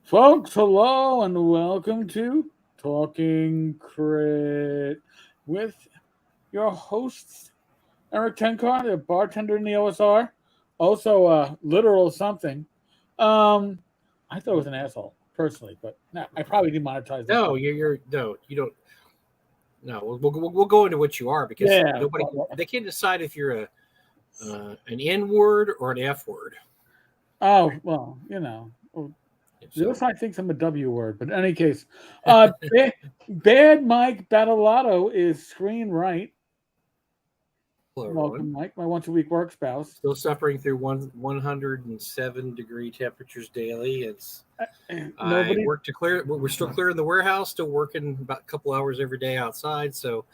Folks, hello and welcome to Talking Crit with your hosts, Eric Tenkar, a bartender in the OSR, also a literal something. Um, I thought it was an asshole, personally, but no, I probably demonetized this No, one. you're no, you don't. No, we'll go into what you are because Yeah. nobody they can't decide if you're an N word or an F word. Oh, well, you know. The other So side thinks I'm a W word, but in any case, Bad Mike Battalato is screen right. hello everyone. Welcome, Mike, my once a week work spouse. Still suffering through 107-degree temperatures daily. It's I Nobody. work to clear. We're still clearing the warehouse. Still working about a couple hours every day outside. So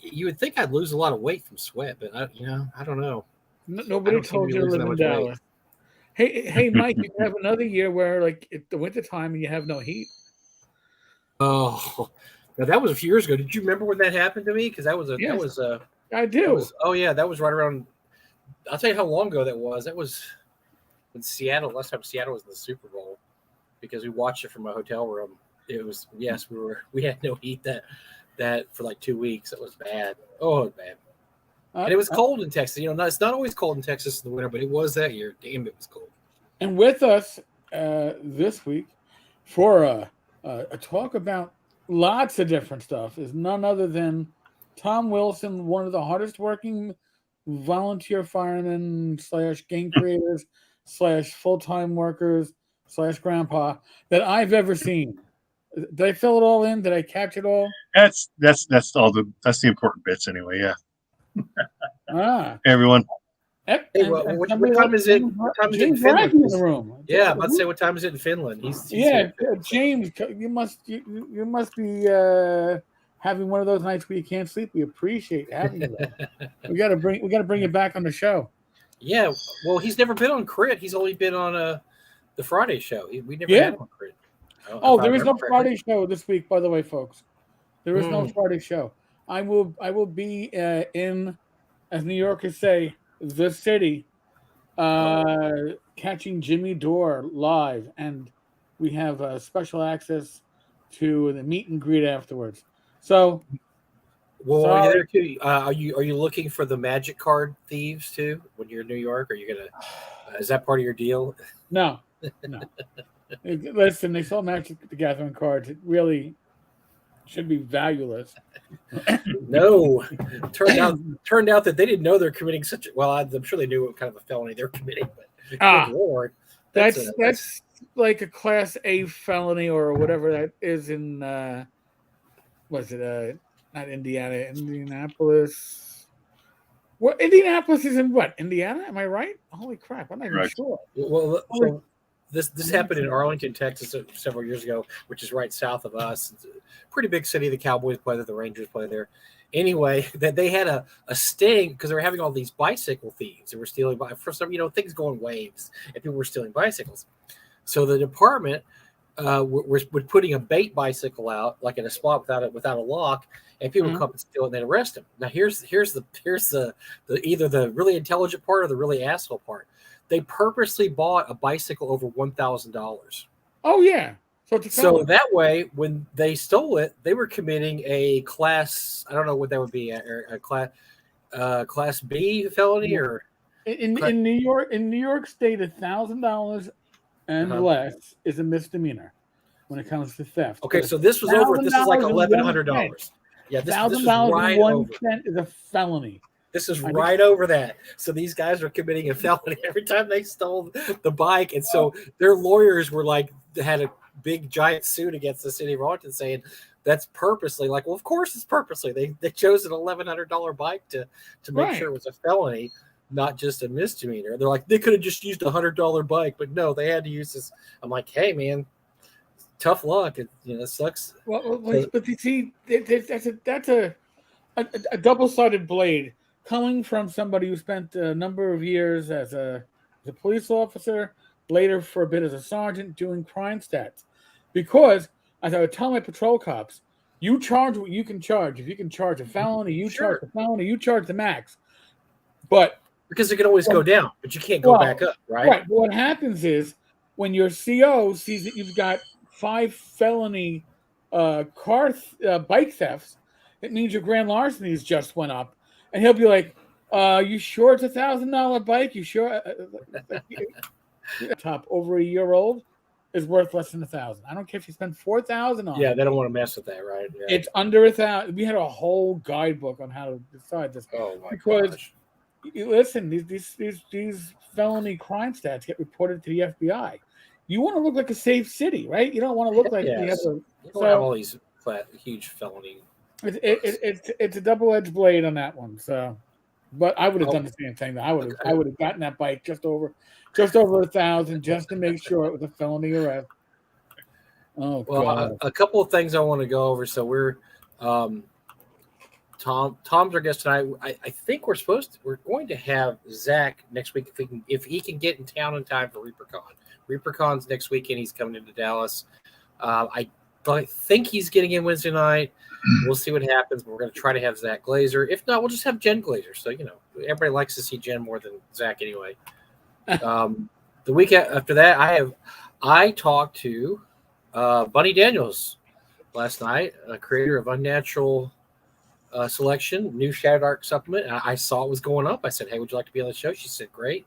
you would think I'd lose a lot of weight from sweat, but I don't know. I Nobody don't seem to told be you to losing live that in much weight. Dallas. Hey, Mike, you can have another year where, like, it's the wintertime and you have no heat. Oh, now that was a few years ago. Did you remember when that happened to me? Because that was a that Yes, was a I that do. was oh yeah, that was right around. I'll tell you how long ago that was. That was when Seattle. Last time Seattle was in the Super Bowl because we watched it from a hotel room. It was yes, we had no heat that for like 2 weeks. It was bad. Oh, it was bad. Uh, And it was uh, cold in Texas. It's not always cold in Texas in the winter, but it was that year. Damn, it was cold. and with us this week for a talk about lots of different stuff is none other than Thom Wilson, one of the hardest working volunteer firemen slash game creators slash full time workers slash grandpa that I've ever seen. Did I fill it all in? Did I catch it all? That's the important bits anyway. Yeah. Ah, Hey, everyone. yep. Hey, And what somebody like time is it? What time is it in James Finland? Raggy in the room. Yeah, I'm about to say what time is it in Finland? He's here Yeah, in Finland. So. James, you must be having one of those nights where you can't sleep. We appreciate having you. We gotta bring you back on the show. Yeah, well, he's never been on Crit. He's only been on the Friday show. We never Yeah. had him on Crit. Oh, If I there is remember no correctly. Friday show this week, by the way, folks. There is no Mm. Friday show. I will be in, as New Yorkers say, the city, uh, catching Jimmy Dore live, and we have special access to the meet and greet afterwards. So Well, are you sorry. there too? Are you looking for the magic card thieves too when you're in New York? Are you gonna? Is that part of your deal? No, no. Listen, they sell Magic the Gathering cards. It really should be valueless. No. Turned out that they didn't know they're committing such. Well, I'm sure they knew what kind of a felony they're committing, but good Ah, lord, that's that's like a Class A felony or whatever that is in. Was it not Indiana, Indianapolis? What Indianapolis is in what? Indiana? Am I right? Holy crap! I'm not even Correct. sure. well. Holy, So this let me happened in check. Arlington, Texas, several years ago, which is right south of us. It's a pretty big city. The Cowboys play there, the Rangers play there. Anyway, that they had a sting because they were having all these bicycle thieves. They were stealing for some things go in waves, and people were stealing bicycles. So the department was putting a bait bicycle out like in a spot without a lock, and people Uh-huh. come up and steal it and then arrest them. Now here's the either the really intelligent part or the really asshole part. They purposely bought a bicycle over $1,000. Oh yeah. So it's a So felony. that way, when they stole it, they were committing a class. I don't know what that would be, a class B felony Yeah. or. In New York State, $1,000 and Uh-huh. less is a misdemeanor when it comes to theft. Okay, But so this was over. thousand This is like dollars and eleven one hundred cent, dollars. Yeah, this thousand was dollars and right one over. cent is a felony. This is I think. right over that. So these guys were committing a felony every time they stole the bike, and so their lawyers were like had a big giant suit against the city of Arlington saying that's purposely. Like, well, of course it's purposely. They chose an $1,100 bike to make Right. sure it was a felony, not just a misdemeanor. They're like they could have just used $100 bike, but no, they had to use this. I'm like, hey man, tough luck. It sucks. But you see, that's a double-sided blade coming from somebody who spent a number of years as a police officer, later for a bit as a sergeant doing crime stats. Because as I would tell my patrol cops, you charge what you can charge. If you can charge a felony, you charge Sure, the felony, you charge the max. But because it can always go down, but you can't go well, back up, right? right. But what happens is when your CO sees that you've got 5 felony bike thefts, it means your grand larcenies just went up, and he'll be like, "You sure it's $1,000 bike? You sure?" Top over a year old is worth less than 1,000. I don't care if you spend 4,000 on Yeah, it. they don't want to mess with that, right? Yeah. It's under 1,000. We had a whole guidebook on how to decide this Oh my because gosh. listen, these felony crime stats get reported to the FBI. You want to look like a safe city, right? You don't want to look like you have Yes. a. You don't have So all these huge felony. it's a double-edged blade on that one. So, but I would have done the same thing. I would have gotten that bike just over 1,000 just to make sure it was a felony arrest. Oh Well, God! a couple of things I want to go over. So we're Tom's our guest tonight. I think we're going to have Zach next week if he can get in town in time for ReaperCon. ReaperCon's next weekend. He's coming into Dallas. I think he's getting in Wednesday night. We'll see what happens. But we're going to try to have Zach Glazer. If not, we'll just have Jen Glazer. So everybody likes to see Jen more than Zach anyway. The week after that, I talked to Bunny Daniels last night, a creator of Unnatural Selection, new Shadow Dark supplement. I saw it was going up. I said, "Hey, would you like to be on the show?" She said, "Great."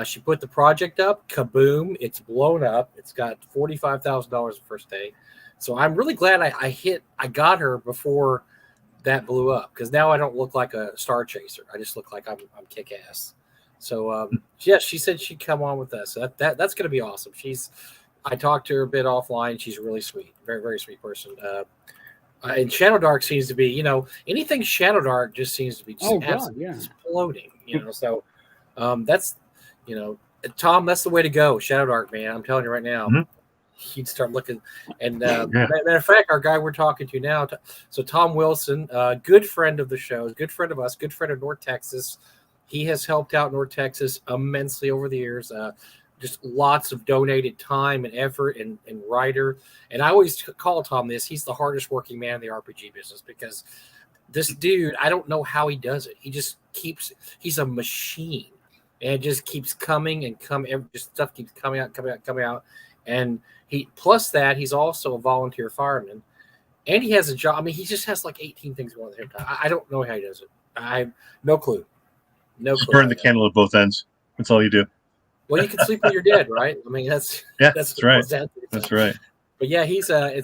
She put the project up. Kaboom! It's blown up. It's got $45,000 the first day. So I'm really glad I got her before that blew up, because now I don't look like a star chaser. I just look like I'm kick ass. So yeah, she said she'd come on with us. So that's going to be awesome. I talked to her a bit offline. She's really sweet, very, very sweet person. And Shadow Dark seems to be, anything Shadow Dark just seems to be just exploding. So that's, Thom, that's the way to go. Shadow Dark, man. I'm telling you right now. Mm-hmm. You'd start looking. And matter of fact, our guy we're talking to now, so Thom Wilson, good friend of the show, good friend of us, good friend of North Texas. He has helped out North Texas immensely over the years. Just lots of donated time and effort and writer. And I always call Thom this. He's the hardest working man in the RPG business, because this dude, I don't know how he does it. He just he's a machine, and it just keeps coming and coming. Just stuff keeps coming out. And he's also a volunteer fireman, and he has a job. I mean, he just has like 18 things going on at the same time. I don't know how he does it. I have no clue. Just burn the candle at both ends. That's all you do. Well, you can sleep when you're dead, right? I mean, that's right. That's right. But yeah, he's and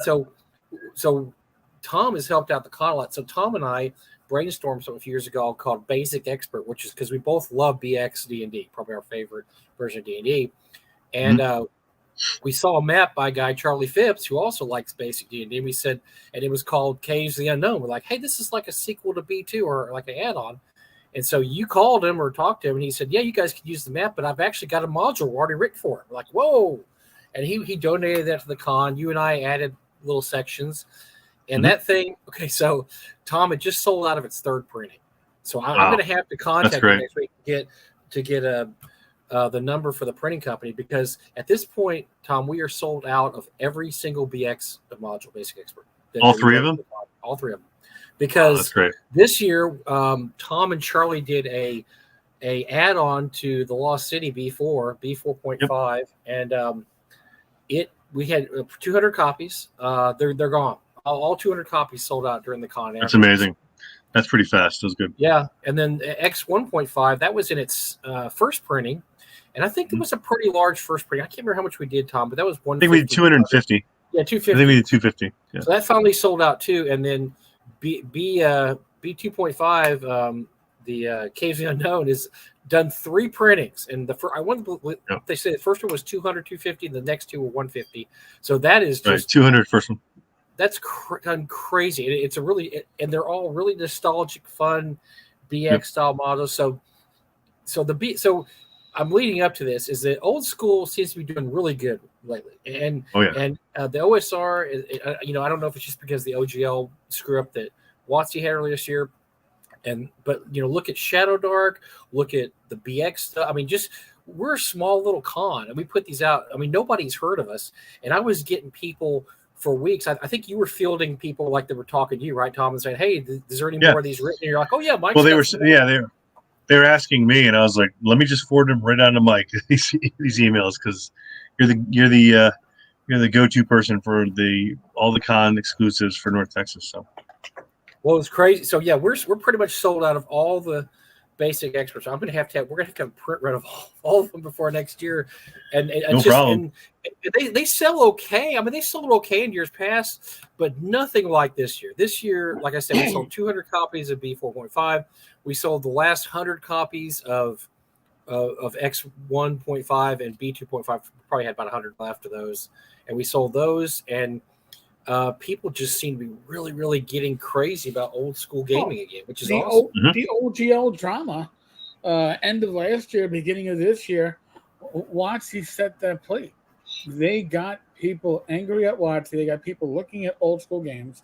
so Thom has helped out the con a lot. So Thom and I brainstormed a few years ago called Basic Expert, which is because we both love BX D&D, probably our favorite version of D&D. And we saw a map by a guy, Charlie Phipps, who also likes basic D&D. We said, and it was called Caves of the Unknown. We're like, hey, this is like a sequel to B2 or like an add-on. And so you called him or talked to him, and he said, yeah, you guys could use the map, but I've actually got a module already written for it. We're like, whoa. And he donated that to the con. You and I added little sections. And that thing, okay, so Thom, it just sold out of its third printing. So I'm going to have to contact him next week to get the number for the printing company, because at this point, Thom, we are sold out of every single BX module, Basic Expert. All three of them? All three of them. Because that's great. This year, Thom and Charlie did a add-on to the Lost City B4, B4.5, and we had 200 copies. They're gone. All 200 copies sold out during the con. That's amazing. That's pretty fast. That was good. Yeah, and then X 1.5, that was in its first printing, and I think it was a pretty large first printing. I can't remember how much we did, Thom, but that was one. I think we did 250. Yeah, 250. I think we did 250. Yeah. So that finally sold out too, and then B 2.5, the Caves of the Unknown, is done 3 printings, and they say the first one was 200, 250, and the next 2 were 150. So that is just 200 first one. That's crazy. It's and they're all really nostalgic, fun BX style models. So I'm leading up to this is that old school seems to be doing really good lately, and the OSR, I don't know if it's just because the OGL screw up that WotC had earlier this year, but look at Shadow Dark, look at the BX stuff. I mean, we're a small little con, and we put these out. I mean, nobody's heard of us, and I was getting people for weeks. I think you were fielding people like they were talking to you, right, Thom, and saying, "Hey, is there any more of these written?" And you're like, "Oh yeah, Mike." Well, they were asking me, and I was like, "Let me just forward them right on to Mike these emails, because you're the go-to person for all the con exclusives for North Texas. So, well, it's crazy. So yeah, we're pretty much sold out of all the basic experts. We're gonna have to have a print run of all of them before next year, and no problem. And they sell okay. I mean, they sold okay in years past, but nothing like this year. This year, like I said, we sold 200 copies of B4.5. We sold the last 100 copies of X1.5 and B2.5. Probably had about 100 left of those, and we sold those. And people just seem to be really, really getting crazy about old school gaming again, which is awesome. The OGL drama, end of last year, beginning of this year, WotC set that plate. They got people angry at WotC. They got people looking at old school games.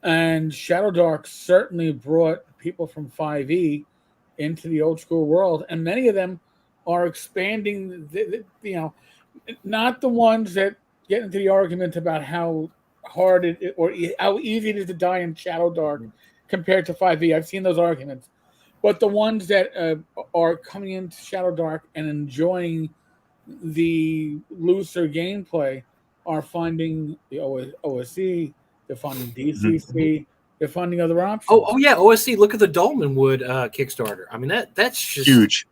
And Shadow Dark certainly brought people from 5e into the old school world. And many of them are expanding, not the ones that get into the argument about how hard it or how easy it is to die in Shadow Dark compared to 5e. I've seen those arguments. But the ones that are coming into Shadow Dark and enjoying the looser gameplay are finding the OSC, they're finding DCC, they're finding other options. Oh yeah, OSC. Look at the Dolmenwood Kickstarter. I mean that's just huge,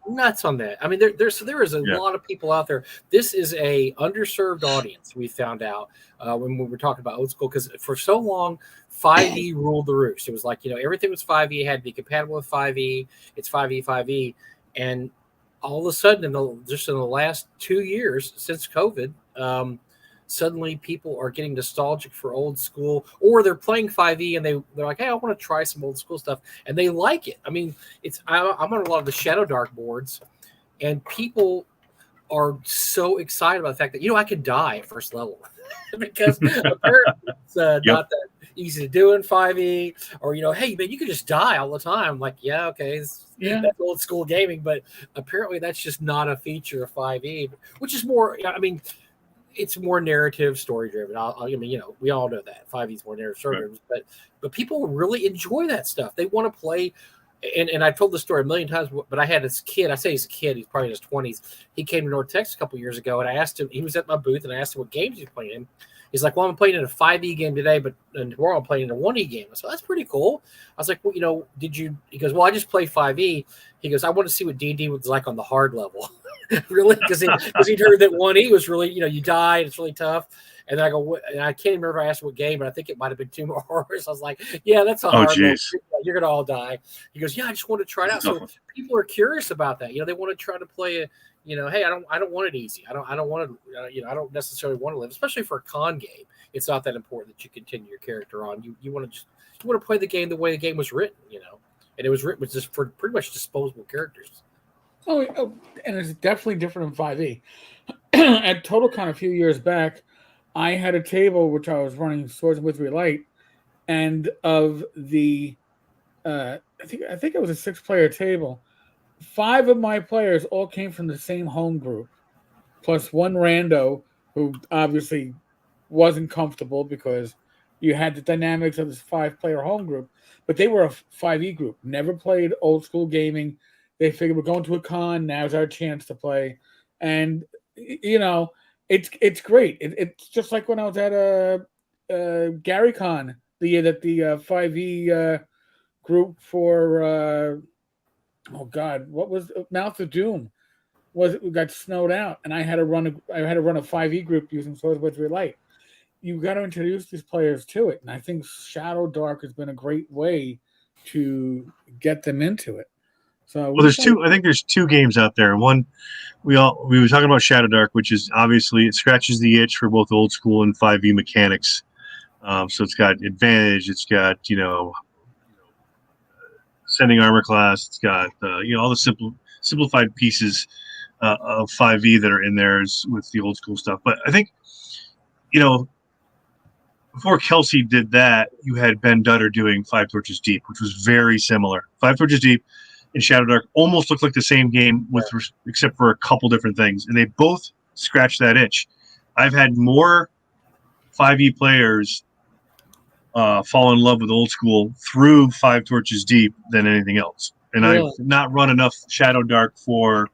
nuts on that. I mean there is a lot of people out there. This is a underserved audience. We found out when we were talking about old school, because for so long 5e ruled the roost. It was like everything was 5e, it had to be compatible with 5e. It's 5e, and all of a sudden, in the last 2 years since COVID, suddenly people are getting nostalgic for old school, or they're playing 5e and they're like, hey, I want to try some old school stuff, and they like it. I mean, I'm on a lot of the Shadow Dark boards, and people are so excited about the fact that I can die at first level because apparently it's not that easy to do in 5e, or hey man, you can just die all the time. Like, yeah, okay, that's old school gaming, but apparently that's just not a feature of 5e, which is more. I mean, it's more narrative, story driven. We all know that 5e is more narrative, story driven, but people really enjoy that stuff. They want to play. And I've told this story a million times, but I had this kid. I say he's a kid. He's probably in his 20s. He came to North Texas a couple years ago, and I asked him. He was at my booth, and I asked him what games he's playing in. He's like, well, I'm playing in a 5e game today, and tomorrow I'm playing in a 1e game. So that's pretty cool. I was like, well, did you? He goes, well, I just play 5e. He goes, I want to see what D&D was like on the hard level. Really? Because he'd heard that 1e was really, you die, and it's really tough. And then I go, and I can't remember if I asked what game, but I think it might have been Tomb of Horrors. I was like, yeah, that's a hard level. You're going to all die. He goes, yeah, I just want to try it out. So people are curious about that. They want to try to play hey, I don't want it easy. I don't want to, I don't necessarily want to live, especially for a con game. It's not that important that you continue your character on. You want to play the game the way the game was written, and it was written with just for pretty much disposable characters. Oh, and it's definitely different in 5e. At TotalCon a few years back, I had a table which I was running Swords and Wizardry Light, and of the, I think it was a 6-player table. 5 of my players all came from the same home group, plus one rando who obviously wasn't comfortable because you had the dynamics of this 5-player home group. But they were a 5e group, never played old school gaming. They figured we're going to a con, now's our chance to play, and it's great. It's just like when I was at GaryCon the year that the 5e group for what was Mouth of Doom got snowed out, and I had to run a 5e group using Swords of Wizardry Light. You got to introduce these players to it, and I think Shadow Dark has been a great way to get them into it. So there's two. I think there's 2 games out there. One, we were talking about Shadow Dark, which is obviously it scratches the itch for both old school and 5e mechanics. So it's got advantage. It's got sending armor class. It's got all the simplified pieces of 5e that are in there with the old school stuff. But I think before Kelsey did that, you had Ben Dutter doing 5 Torches Deep, which was very similar. 5 Torches Deep and Shadow Dark almost looked like the same game except for a couple different things, and they both scratched that itch. I've had more 5e players fall in love with old school through 5 Torches Deep than anything else, and really? I've not run enough Shadow Dark for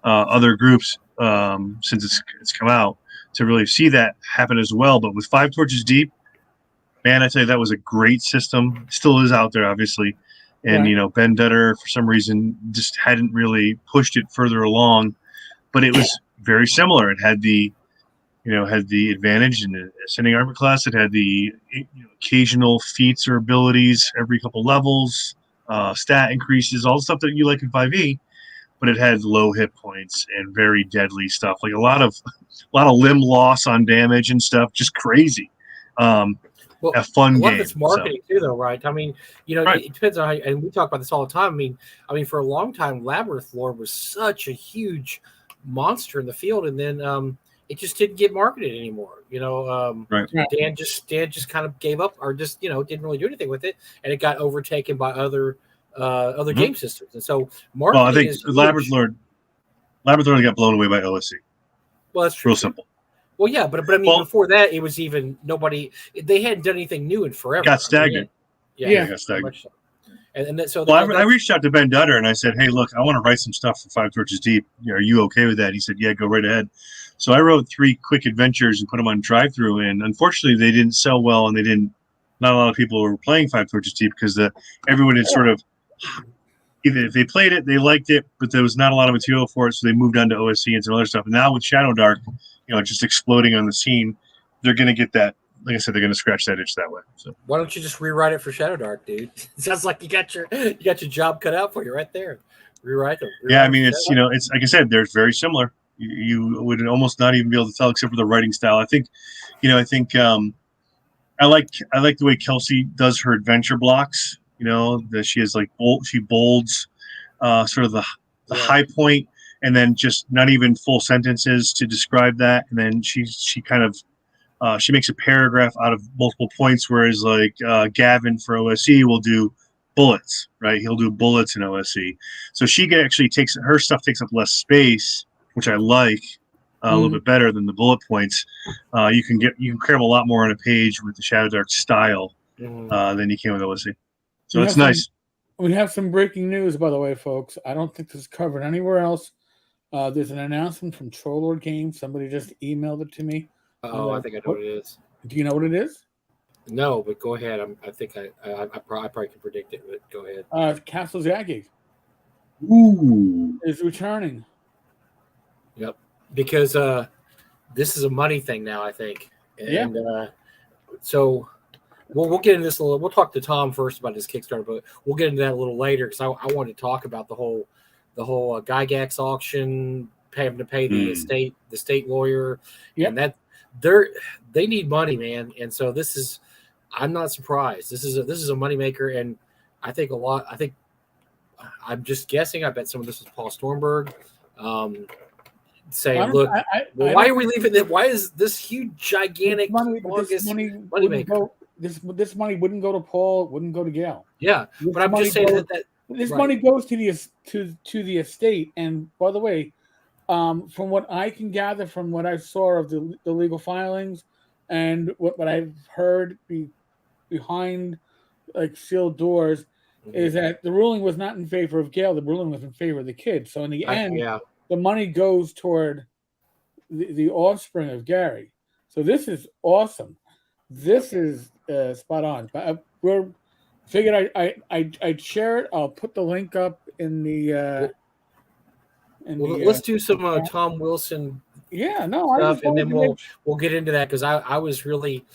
other groups. since it's come out to really see that happen as well. But with Five Torches Deep, man, I tell you, that was a great system. Still is out there, obviously. And, Right. Ben Dutter, for some reason, just hadn't really pushed it further along. But it was very similar. It had the advantage in the ascending armor class. It had the occasional feats or abilities every couple levels, stat increases, all the stuff that you like in 5e. But it had low hit points and very deadly stuff, like a lot of limb loss on damage and stuff, just crazy. Well, A fun a lot game. of it's marketing too, though, right? I mean, Right. it depends on how, and we talk about this all the time. I mean, for a long time, Labyrinth lore was such a huge monster in the field, and then it just didn't get marketed anymore. Right. Dan just kind of gave up, or just didn't really do anything with it, and it got overtaken by other game systems. And so marketing Well, I think is Labyrinth huge. Lord got blown away by OSC. Well, that's true. Real simple. Well, yeah, but I mean, Well, before that, it was even nobody. They hadn't done anything new in forever. got stagnant. Yeah, It got stagnant. so. And then, so Well, I reached out to Ben Dutter and I said, "Hey, look, I want to write some stuff for Five Torches Deep. Are you okay with that?" He said, "Yeah, go right ahead." So I wrote 3 quick adventures and put them on drive-through, and unfortunately, they didn't sell well, and not a lot of people were playing Five Torches Deep because everyone had sort of either if they played it, they liked it, but there was not a lot of material for it, so they moved on to OSC and some other stuff. And now with Shadow Dark, just exploding on the scene, they're going to get that. Like I said, they're going to scratch that itch that way. So why don't you just rewrite it for Shadow Dark, dude? Sounds like you got your job cut out for you right there. Rewrite them. Yeah, I mean, it's like I said, they're very similar. You would almost not even be able to tell except for the writing style. I think I like the way Kelsey does her adventure blocks. That she has she bolds sort of the high point, and then just not even full sentences to describe that, and then she kind of she makes a paragraph out of multiple points, whereas Gavin for OSE will do bullets, right? He'll do bullets in OSE, so she actually takes up less space, which I like a little bit better than the bullet points. You can cram a lot more on a page with the Shadow Dark style than you can with OSE. So it's nice. We have some breaking news, by the way, folks. I don't think this is covered anywhere else. There's an announcement from Trollord Games. Somebody just emailed it to me. Oh, I think I know what it is. Do you know what it is? No, but go ahead. I think I probably can predict it, but go ahead. Castle Zagic is returning. Yep, because this is a money thing now, I think. And so we'll get into this a little. We'll talk to Thom first about his Kickstarter, but we'll get into that a little later because I want to talk about the whole Gygax auction, having to pay the state lawyer, and that they need money, man. And so I'm not surprised. This is a moneymaker, and I think I'm just guessing. I bet some of this is Paul Stormberg saying, "Look, why are we leaving it? Why is this huge, gigantic, moneymaker? This money wouldn't go to Paul. It wouldn't go to Gail. Yeah, but I'm just saying that this money goes to the estate. And by the way, from what I can gather from what I saw of the legal filings and what I've heard behind sealed doors, is that the ruling was not in favor of Gail. The ruling was in favor of the kids. So in the end, the money goes toward the offspring of Gary. So this is awesome. This is spot on. We're figured I'd share it. I'll put the link up in the. Let's do some Thom Wilson. Stuff, and then we'll get into that because I was really.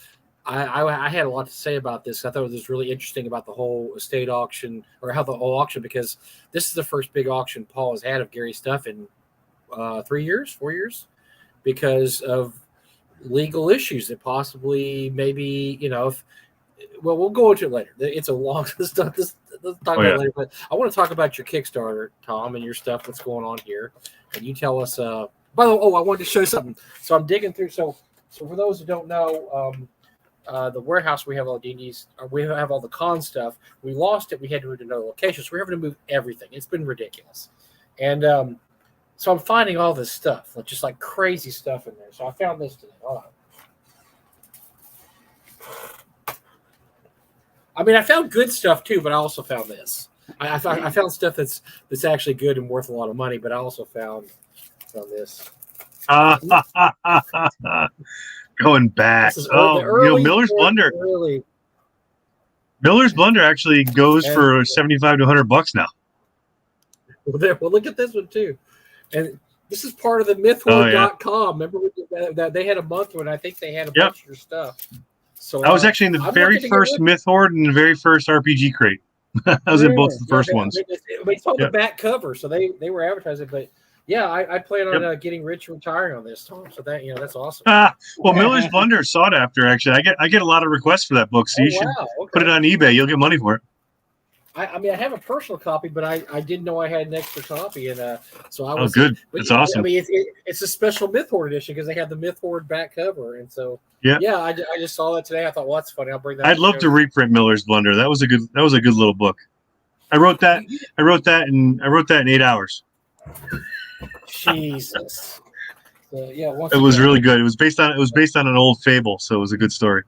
I had a lot to say about this. I thought it was really interesting about the whole estate auction, or how the whole auction, because this is the first big auction Paul has had of Gary's stuff in 4 years, because of legal issues that possibly maybe we'll go into it later. It's a long stuff. Let's talk about it later. But I want to talk about your Kickstarter, Thom, and your stuff. What's going on here? And you tell us. By the way, I wanted to show you something. So I'm digging through. So for those who don't know, the warehouse we have all DDs, we have all the con stuff. We lost it. We had to move to another location, so we're having to move everything. It's been ridiculous, and so I'm finding all this stuff, just like crazy stuff in there. So I found this today. Hold on. I mean, I found good stuff too, but I also found this. I found stuff that's actually good and worth a lot of money, but I also found this. Going back. This is Oh, the early Miller's Blunder. Early. Miller's Blunder actually goes And- for 75 to $100 now. Well, look at this one too, and this is part of the mythhorde.com. Remember that they had a month when I think they had a bunch of your stuff. So I was actually in the very first Myth Horde and the very first RPG crate. I was in both the first ones. It's on the back cover, so they were advertising. But yeah, I plan on getting rich and retiring on this, Tom. So that that's awesome. Well, Miller's Blunder is sought after. Actually, I get a lot of requests for that book, so you should put it on eBay. You'll get money for it. I mean, I have a personal copy, but I didn't know I had an extra copy, and so I was. Oh, good. That's awesome. I mean, it's a special Myth Horde edition because they have the Myth Horde back cover, and so I just saw that today. I thought, well, that's funny. I'll bring that. I'd love to reprint Miller's Blunder. That was a good little book. I wrote that in 8 hours. Jesus. So, it was really good. It was based on an old fable, so it was a good story.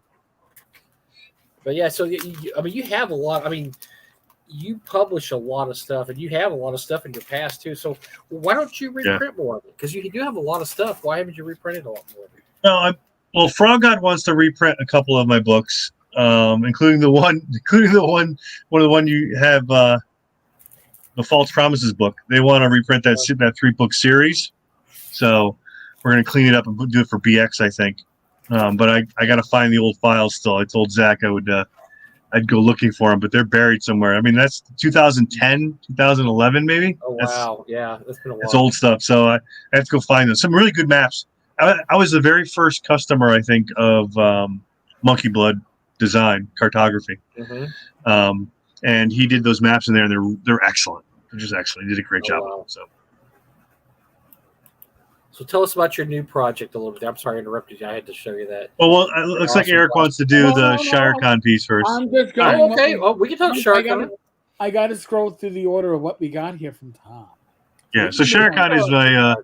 But yeah, so I mean, you have a lot. I mean, you publish a lot of stuff, and you have a lot of stuff in your past too. So why don't you reprint more of it? Because you do have a lot of stuff. Why haven't you reprinted a lot more of it? Well, Frog God wants to reprint a couple of my books, including the one you have, the False Promises book. They want to reprint that 3-book series, so we're going to clean it up and do it for BX, I think. But I got to find the old files still. I told Zach I'd go looking for them, but they're buried somewhere. I mean, that's 2010, 2011, maybe. Oh, wow. That's been a while. It's old stuff, so I have to go find them. Some really good maps. I was the very first customer, I think, of Monkey Blood design cartography. Mm-hmm. And he did those maps in there, and they're excellent. They're just excellent. He did a great job. Wow. So tell us about your new project a little bit. I'm sorry I interrupted you. I had to show you that. Well, it looks like Eric wants to do the ShireCon piece first. I'm just going. Okay. Well, we can talk ShireCon. I got to scroll through the order of what we got here from Thom. Yeah. So ShireCon is my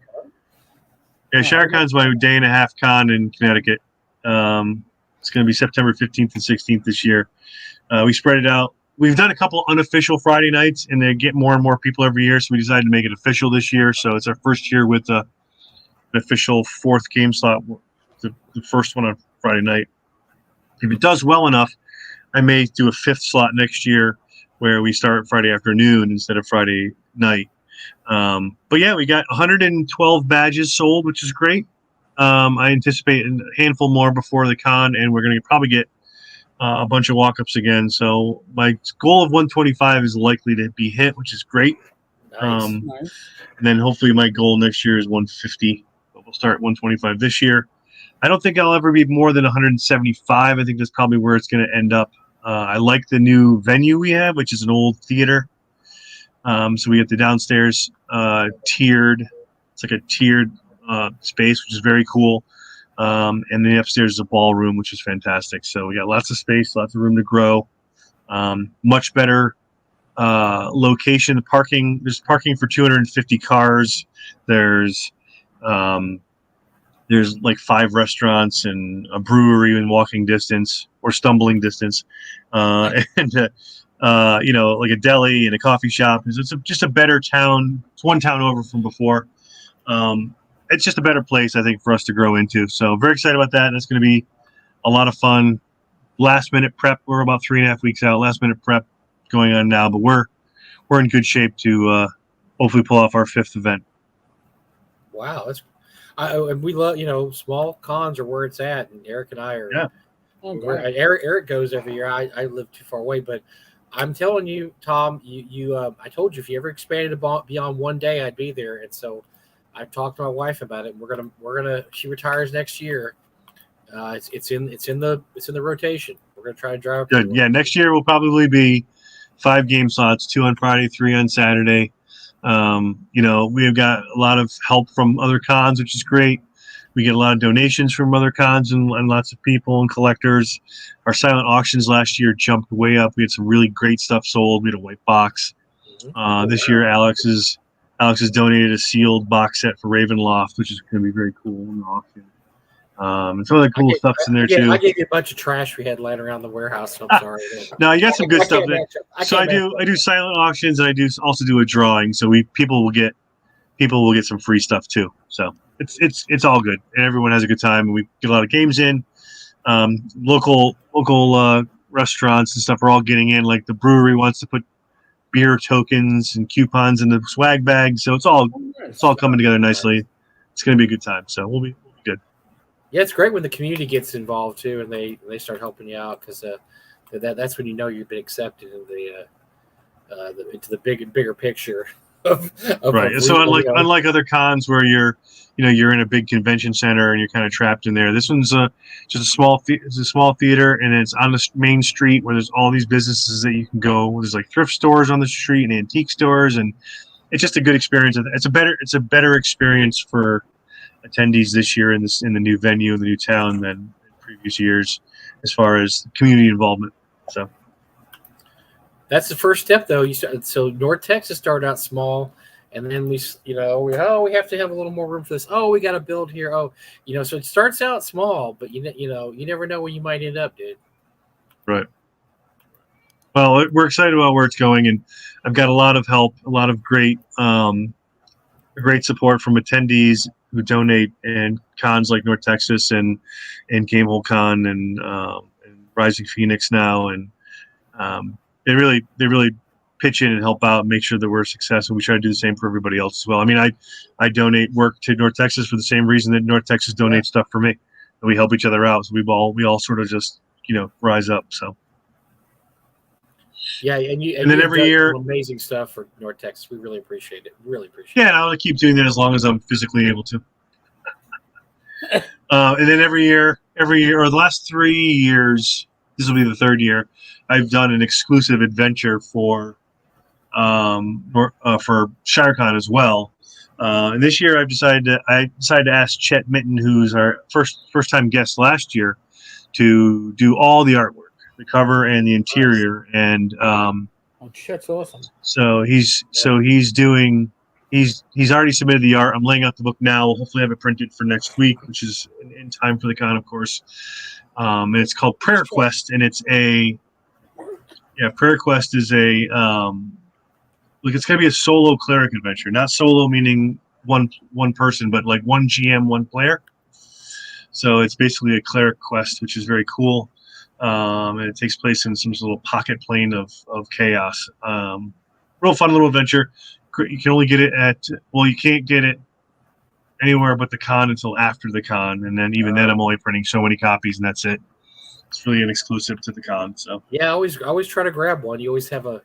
ShireCon's my day and a half con in Connecticut. It's going to be September 15th and 16th this year. We spread it out. We've done a couple unofficial Friday nights, and they get more and more people every year. So we decided to make it official this year. So it's our first year with an official 4th game slot, the first one on Friday night. If it does well enough, I may do a 5th slot next year where we start Friday afternoon instead of Friday night. But yeah, we got 112 badges sold, which is great. I anticipate a handful more before the con, and we're going to probably get a bunch of walk-ups again. So my goal of 125 is likely to be hit, which is great. Nice. And then hopefully my goal next year is 150. But we'll start at 125 this year. I don't think I'll ever be more than 175. I think that's probably where it's going to end up. I like the new venue we have, which is an old theater. So we get the downstairs tiered. It's like a tiered space, which is very cool. And the upstairs is a ballroom, which is fantastic. So we got lots of space, lots of room to grow. Much better location. Parking. There's parking for 250 cars. There's like 5 restaurants and a brewery in walking distance or stumbling distance, and like a deli and a coffee shop. It's just a better town. It's one town over from before. It's just a better place, I think, for us to grow into. So very excited about that. That's going to be a lot of fun. Last minute prep. We're about 3.5 weeks out. Last minute prep going on now, but we're in good shape to hopefully pull off our 5th event. Wow, and we love small cons are where it's at, and Eric and I are. Yeah. Eric goes every year. I live too far away, but I'm telling you, Thom, I told you if you ever expanded beyond one day, I'd be there, and so I've talked to my wife about it. We're gonna. She retires next year. It's in the rotation. We're gonna try to drive. Good. Yeah, next year will probably be 5 game slots, 2 on Friday, 3 on Saturday. We've got a lot of help from other cons, which is great. We get a lot of donations from other cons and lots of people and collectors. Our silent auctions last year jumped way up. We had some really great stuff sold. We had a white box. This year, Alex has donated a sealed box set for Ravenloft, which is going to be very cool in the auction. And some of the cool stuff's in there too. I gave you a bunch of trash we had laying around the warehouse. So I'm sorry. No, you got some good stuff there. So I do silent auctions, and I also do a drawing. So people will get some free stuff too. So it's all good, and everyone has a good time. And we get a lot of games in. Local restaurants and stuff are all getting in. Like the brewery wants to put beer tokens and coupons in the swag bag, so it's all coming together nicely. It's going to be a good time, so we'll be good. Yeah, it's great when the community gets involved too, and they start helping you out, because that's when you know you've been accepted into the bigger picture of right. So unlike other cons where you're in a big convention center and you're kind of trapped in there, this one's just a small theater, and it's on the main street where there's all these businesses that you can go. There's like thrift stores on the street and antique stores, and it's just a good experience. It's a better experience for attendees this year in the new venue in the new town than in previous years as far as community involvement. So that's the first step, though. So North Texas started out small, and then we have to have a little more room for this. Oh, we got to build here. Oh, so it starts out small, but you never know where you might end up, dude. Right. Well, we're excited about where it's going, and I've got a lot of help, a lot of great support from attendees who donate, and cons like North Texas and Gamehole Con and Rising Phoenix now, and they really pitch in and help out and make sure that we're a success, and we try to do the same for everybody else as well. I mean, I donate work to North Texas for the same reason that North Texas donates stuff for me, and we help each other out. So we all sort of just rise up. So yeah, and then every year, amazing stuff for North Texas. We really appreciate it. Yeah, and I want to keep doing that as long as I'm physically able to. And then every year, or the last 3 years, this will be the third year, I've done an exclusive adventure for ShireCon as well. And this year, I decided to ask Chet Mitten, who's our first time guest last year, to do all the artwork, the cover and the interior. And Chet's awesome. So he's already submitted the art. I'm laying out the book now. We'll hopefully have it printed for next week, which is in time for the con, of course. And it's called Prayer Quest, and it's Prayer Quest is it's going to be a solo cleric adventure. Not solo meaning one person, but like one GM, one player. So it's basically a cleric quest, which is very cool. And it takes place in some little pocket plane of chaos. Real fun little adventure. You can only get it you can't get it anywhere but the con until after the con, and then even then I'm only printing so many copies, and that's it. It's really an exclusive to the con. So yeah, I always try to grab one. You always have a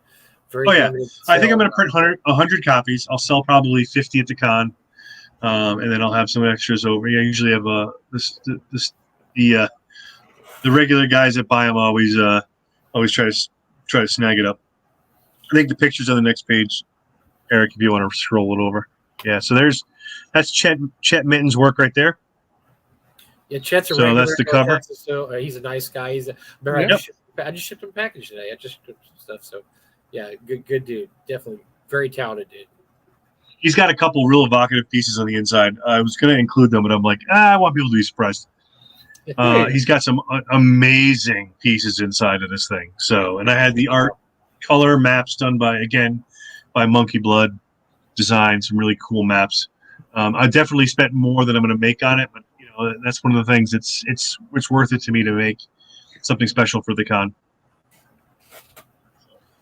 very limited sale. I think I'm going to print 100 copies. I'll sell probably 50 at the con, and then I'll have some extras over. Yeah, I usually have the regular guys that buy them always try to snag it up. I think the picture's on the next page, Eric, if you want to scroll it over. Yeah, so that's Chet Mitten's work right there. Yeah, Chet's a so that's the cover. Texas, so he's a nice guy. I just shipped him a package today. I just shipped some stuff. So yeah, good dude. Definitely very talented dude. He's got a couple real evocative pieces on the inside. I was going to include them, but I'm like, I want people to be surprised. He's got some amazing pieces inside of this thing. So, and I had the art color maps done by Monkey Blood Design, some really cool maps. I definitely spent more than I'm going to make on it, but that's one of the things. It's worth it to me to make something special for the con.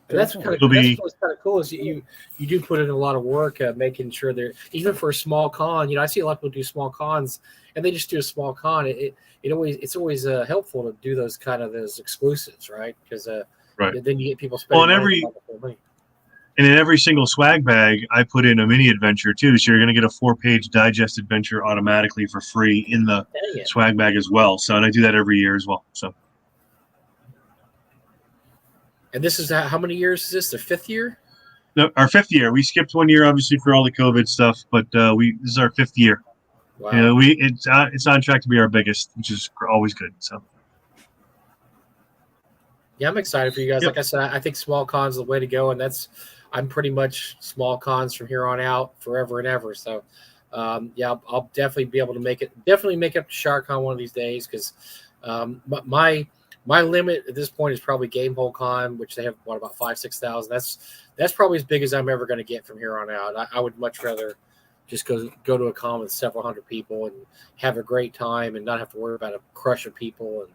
And that's what's kind of cool is you do put in a lot of work making sure they're, even for a small con. I see a lot of people do small cons and they just do a small con. It's always helpful to do those those exclusives, right? Because then you get people spending money. And in every single swag bag, I put in a mini adventure too. So you're going to get a 4-page digest adventure automatically for free in the swag bag as well. So, and I do that every year as well. So. And this is how many years is this? The 5th year? No, our 5th year. We skipped 1 year, obviously, for all the COVID stuff, but this is our 5th year. Wow. It's on track to be our biggest, which is always good. So. Yeah, I'm excited for you guys. Yep. Like I said, I think small cons is the way to go, and I'm pretty much small cons from here on out, forever and ever. So, I'll definitely be able to make it up to ShireCon one of these days, because my limit at this point is probably Gamehole Con, which they have about 5,000-6,000. That's probably as big as I'm ever going to get from here on out. I would much rather just go to a con with several hundred people and have a great time and not have to worry about a crush of people and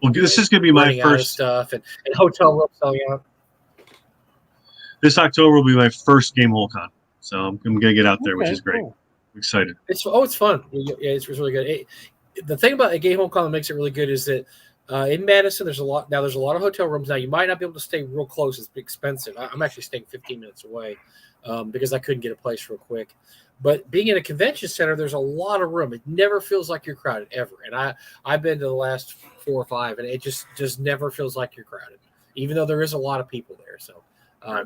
Well, this is going to be my running out of first. stuff and hotel rooms selling out. This October will be my first Game Hole Con, so I'm going to get out there, which is great. Cool. I'm excited. It's fun. Yeah, it's really good. The thing about a Game Hole Con that makes it really good is that in Madison, there's a lot of hotel rooms now. You might not be able to stay real close; it's expensive. I'm actually staying 15 minutes away because I couldn't get a place real quick. But being in a convention center, there's a lot of room. It never feels like you're crowded ever. And I've been to the last 4 or 5, and it just never feels like you're crowded, even though there is a lot of people there. So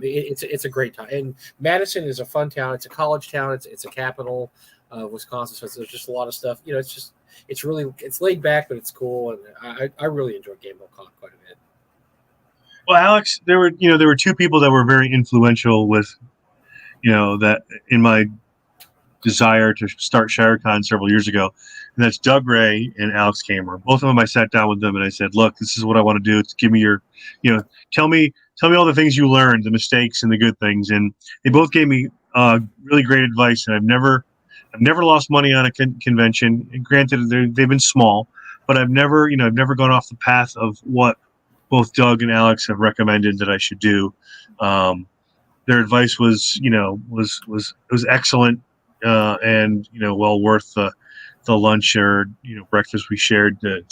it's a great time. And Madison is a fun town. It's a college town. It's a capital of Wisconsin. So there's just a lot of stuff. It's laid back, but it's cool. And I really enjoy Game Hole Con quite a bit. Well, Alex, there were 2 people that were very influential with, that in my desire to start ShireCon several years ago, and that's Doug Ray and Alex Kamer. Both of them, I sat down with them and I said, "Look, this is what I want to do. Give me your, tell me all the things you learned, the mistakes and the good things." And they both gave me really great advice. And I've never lost money on a convention. And granted, they've been small, but I've never gone off the path of what both Doug and Alex have recommended that I should do. Their advice was excellent. And well worth the lunch or breakfast we shared to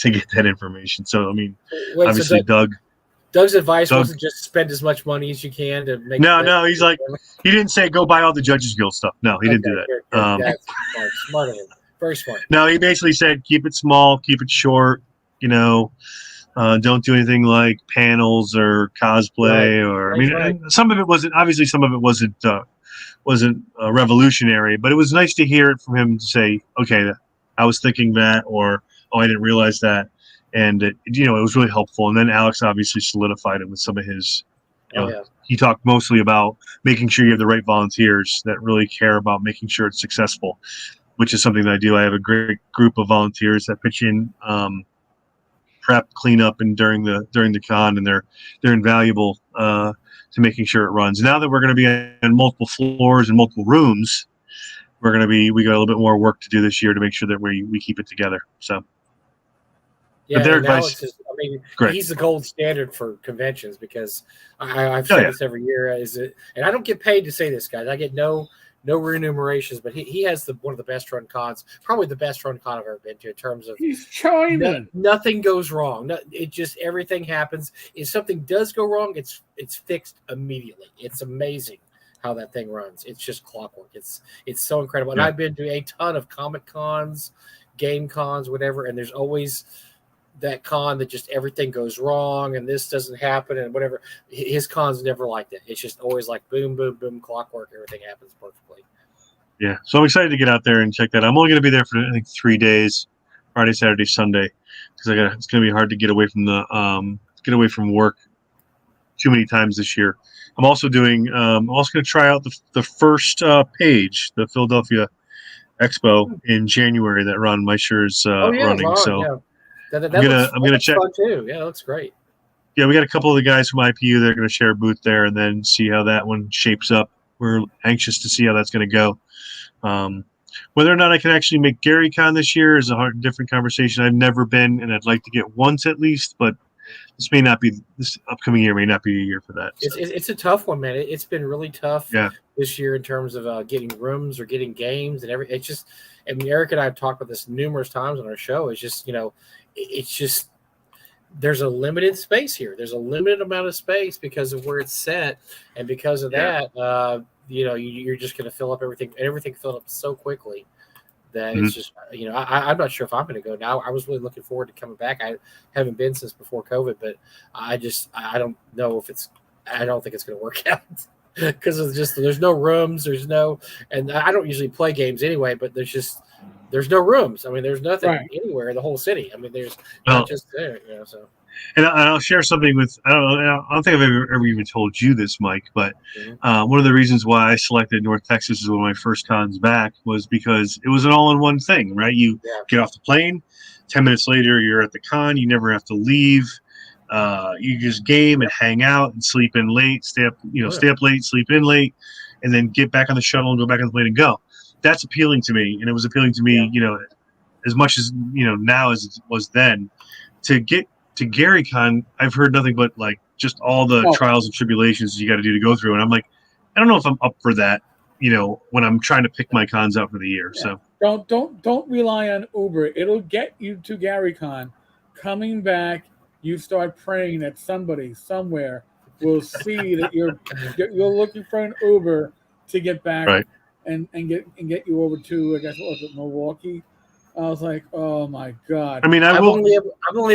get that information. So I mean, obviously Doug's advice wasn't just spend as much money as you can to make. No, he's like, he didn't say go buy all the Judges Guild stuff. No, he didn't do that. Good. That's smart of him. Very smart. No, he basically said keep it small, keep it short. Don't do anything like panels or cosplay or some of it wasn't revolutionary, but it was nice to hear it from him to say, okay, I was thinking that, or, oh, I didn't realize that. And it was really helpful. And then Alex obviously solidified it with some of his, he talked mostly about making sure you have the right volunteers that really care about making sure it's successful, which is something that I do. I have a great group of volunteers that pitch in, prep, cleanup, and during the con, and they're invaluable to making sure it runs. Now that we're going to be in multiple floors and multiple rooms, we got a little bit more work to do this year to make sure that we keep it together. So, yeah, their advice, great. He's the gold standard for conventions because I've said this every year. And I don't get paid to say this, guys. I get no remunerations, but he has one of the best run cons, probably the best run con I've ever been to in terms of he's chiming. Nothing goes wrong. It just everything happens. If something does go wrong, it's fixed immediately. It's amazing how that thing runs. It's just clockwork. It's so incredible. And I've been to a ton of comic cons, game cons, whatever, and there's always that con that just everything goes wrong and this doesn't happen and whatever. His con's never like that. It's just always like boom, boom, boom, clockwork. Everything happens perfectly. Yeah. So I'm excited to get out there and check that. I'm only going to be there for I think 3 days, Friday, Saturday, Sunday, because it's going to be hard to get away from work too many times this year. I'm also going to try out the first page, the Philadelphia Expo in January that Ron Meisher is running. Ron, so. Yeah. I'm gonna check. Fun too. Yeah, that's great. Yeah, we got a couple of the guys from IPU that are going to share a booth there, and then see how that one shapes up. We're anxious to see how that's going to go. Whether or not I can actually make GaryCon this year is a different conversation. I've never been, and I'd like to get once at least, but this upcoming year may not be a year for that. So. It's a tough one, man. It's been really tough this year in terms of getting rooms or getting games and everything. It's just, I mean, Eric and I have talked about this numerous times on our show. It's just, it's just there's a limited space here. There's a limited amount of space because of where it's set, and because of that, you're just going to fill up everything. Everything filled up so quickly that it's just, I'm not sure if I'm going to go now. I was really looking forward to coming back. I haven't been since before COVID, but I don't know if I don't think it's going to work out because there's no rooms. And I don't usually play games anyway, but there's no rooms. I mean, there's nothing anywhere in the whole city. I mean, there's not just there, so. And I'll share something with, I don't think I've ever even told you this, Mike, but one of the reasons why I selected North Texas as one of my first cons back was because it was an all-in-one thing, right? You get off the plane, 10 minutes later, you're at the con, you never have to leave. You just game and hang out and sleep in late, stay up late, sleep in late. and then get back on the shuttle and go back on the plane and go. That's appealing to me, and it was appealing to me, as much as now as it was then. To get to GaryCon, I've heard nothing but like just all the trials and tribulations you got to do to go through, and I'm like, I don't know if I'm up for that. When I'm trying to pick my cons out for the year. Yeah. So don't rely on Uber. It'll get you to GaryCon. Coming back, you start praying that somebody somewhere will see that you're looking for an Uber to get back, right. and get you over to, I guess, what was it, Milwaukee? I was like, oh my god. I mean, I've only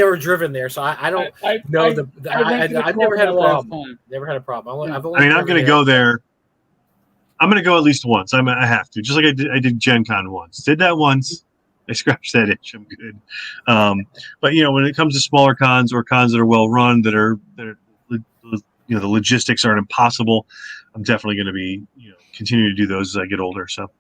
ever driven there, so I don't know I've never had a problem. Never had a problem. I'm going to go there. I'm going to go at least once. I have to, just like I did Gen Con once. Did that once. I scratched that itch. I'm good. But when it comes to smaller cons or cons that are well run, that are the logistics aren't impossible, I'm definitely going to be continue to do those as I get older. So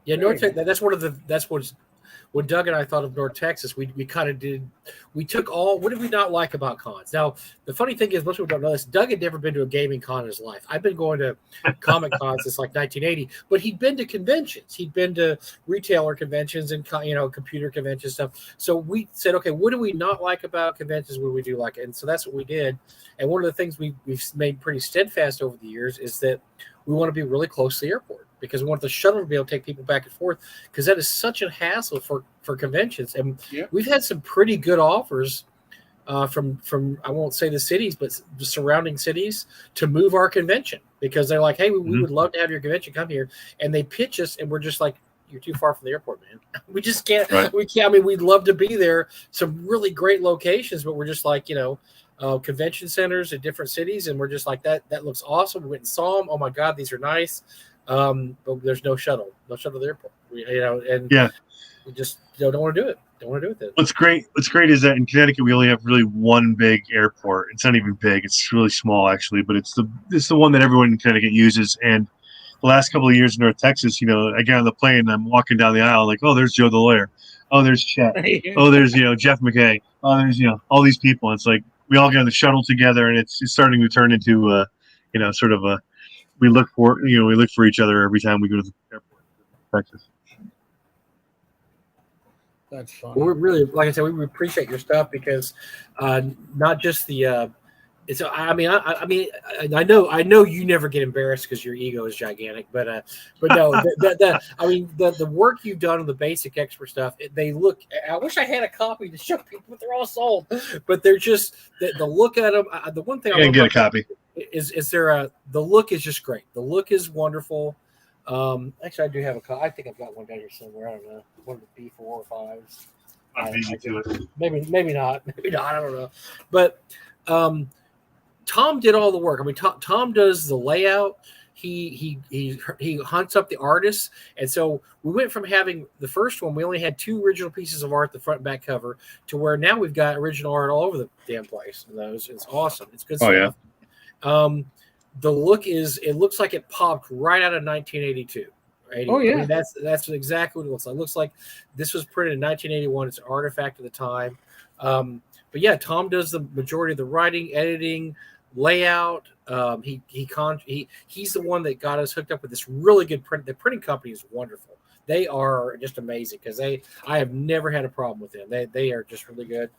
yeah, that's when Doug and I thought of North Texas, we kind of did. We took what did we not like about cons? Now, the funny thing is, most people don't know this. Doug had never been to a gaming con in his life. I've been going to comic cons since like 1980, but he'd been to conventions. He'd been to retailer conventions and computer convention stuff. So we said, okay, what do we not like about conventions? What do we do like it? And so that's what we did. And one of the things we've made pretty steadfast over the years is that we want to be really close to the airport, because we want the shuttle to be able to take people back and forth, because that is such a hassle for conventions. And we've had some pretty good offers from I won't say the cities, but the surrounding cities to move our convention, because they're like, hey, we would love to have your convention come here. And they pitch us, and we're just like, you're too far from the airport, man. We just can't. Right. We can't. I mean, we'd love to be there. Some really great locations, but we're just like, convention centers in different cities, and we're just like, that looks awesome. We went and saw them. Oh my God, these are nice. But there's no shuttle to the airport. We just don't want to do it. Don't want to do it then. What's great is that in Connecticut we only have really one big airport. It's not even big. It's really small actually, but it's the one that everyone in Connecticut uses. And the last couple of years in North Texas, I get on the plane and I'm walking down the aisle like, oh, there's Joe the lawyer. Oh, there's Chet. Oh, there's Jeff McKay. Oh, there's all these people. And it's like we all get on the shuttle together, and it's starting to turn into sort of a we look for each other every time we go to the airport in Texas. That's fun. Well, we're really, like I said, we appreciate your stuff, because not just the. I know you never get embarrassed because your ego is gigantic, but no, the work you've done on the basic expert stuff, they look. I wish I had a copy to show people, but they're all sold. But they're just the look at them. The one thing I can get a copy is there the look is just great. The look is wonderful. Actually, I do have a copy. I think I've got one down here somewhere. I don't know, one of the B4 or 5s. Maybe not. I don't know, but. Thom did all the work. I mean, Thom does the layout. He hunts up the artists, and so we went from having the first one. We only had 2 original pieces of art, the front and back cover, to where now we've got original art all over the damn place. And it's awesome. It's good stuff. Yeah. The look it looks like it popped right out of 1982. Oh yeah, I mean, that's exactly what it looks like. It looks like this was printed in 1981. It's an artifact of the time. But yeah, Thom does the majority of the writing, editing, layout. He's the one that got us hooked up with this really good print. The printing company is wonderful. They are just amazing, because I have never had a problem with them. They are just really good.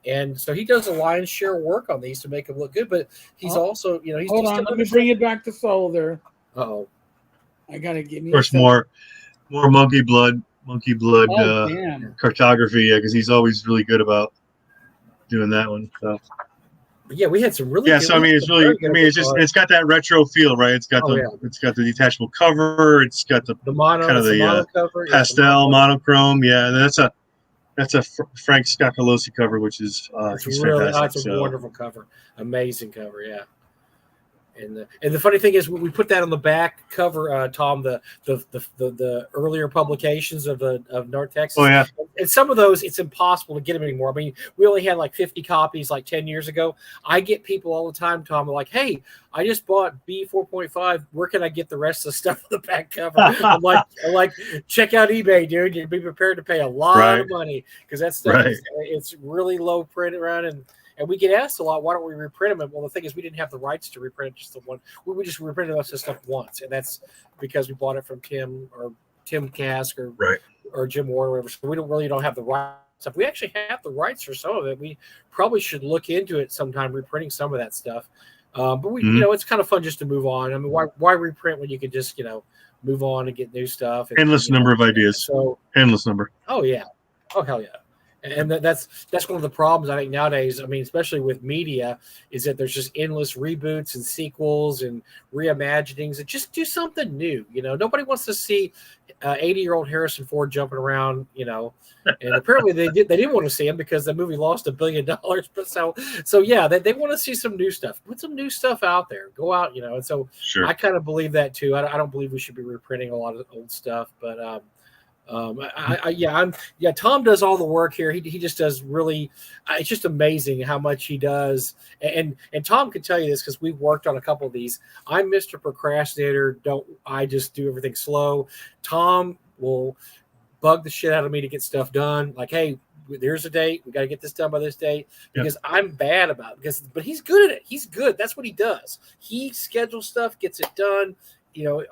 And so he does a lion's share work on these to make them look good. But he's also, he's hold on. Let me bring it back to Soul there. Oh, I gotta give me. Of course, more monkey blood cartography. Yeah, because he's always really good about doing that one. So. But yeah, we had some really. Yeah, so I mean, it's really. I mean, it's got that retro feel, right? It's got it's got the detachable cover. It's got the mono, kind of the mono cover, pastel monochrome. Yeah, and that's a Frank Scacolosi cover, which is it's really fantastic. It's a wonderful cover, amazing cover. Yeah. And the funny thing is, we put that on the back cover, Thom, the earlier publications of North Texas. Oh yeah. And some of those, it's impossible to get them anymore. I mean, we only had like 50 copies like 10 years ago. I get people all the time, Thom, like, hey, I just bought B4.5. Where can I get the rest of the stuff on the back cover? I'm like, check out eBay, dude. You'd be prepared to pay a lot of money, because that stuff it's really low print around, and And we get asked a lot, why don't we reprint them? Well, the thing is, we didn't have the rights to reprint just the one. We just reprinted most of the stuff once, and that's because we bought it from Tim Kask or Jim Warner, or whatever. So we don't have the rights. Stuff. We actually have the rights for some of it. We probably should look into it sometime, reprinting some of that stuff. But we, it's kind of fun just to move on. I mean, why reprint when you can just, move on and get new stuff? And, endless number of ideas. So endless number. Oh yeah. Oh hell yeah. And that's one of the problems I think nowadays. I mean, especially with media, is that there's just endless reboots and sequels and reimaginings. And just do something new. Nobody wants to see 80-year-old Harrison Ford jumping around. And apparently they didn't want to see him because the movie lost $1 billion. But so yeah, they want to see some new stuff. Put some new stuff out there. Go out. And so sure. I kind of believe that too. I don't believe we should be reprinting a lot of old stuff, but. Thom does all the work here. He just does really. It's just amazing how much he does. And Thom can tell you this because we've worked on a couple of these. I'm Mr. Procrastinator. I just do everything slow. Thom will bug the shit out of me to get stuff done. Like, hey, there's a date. We got to get this done by this date because I'm bad about it. But he's good at it. He's good. That's what he does. He schedules stuff, gets it done.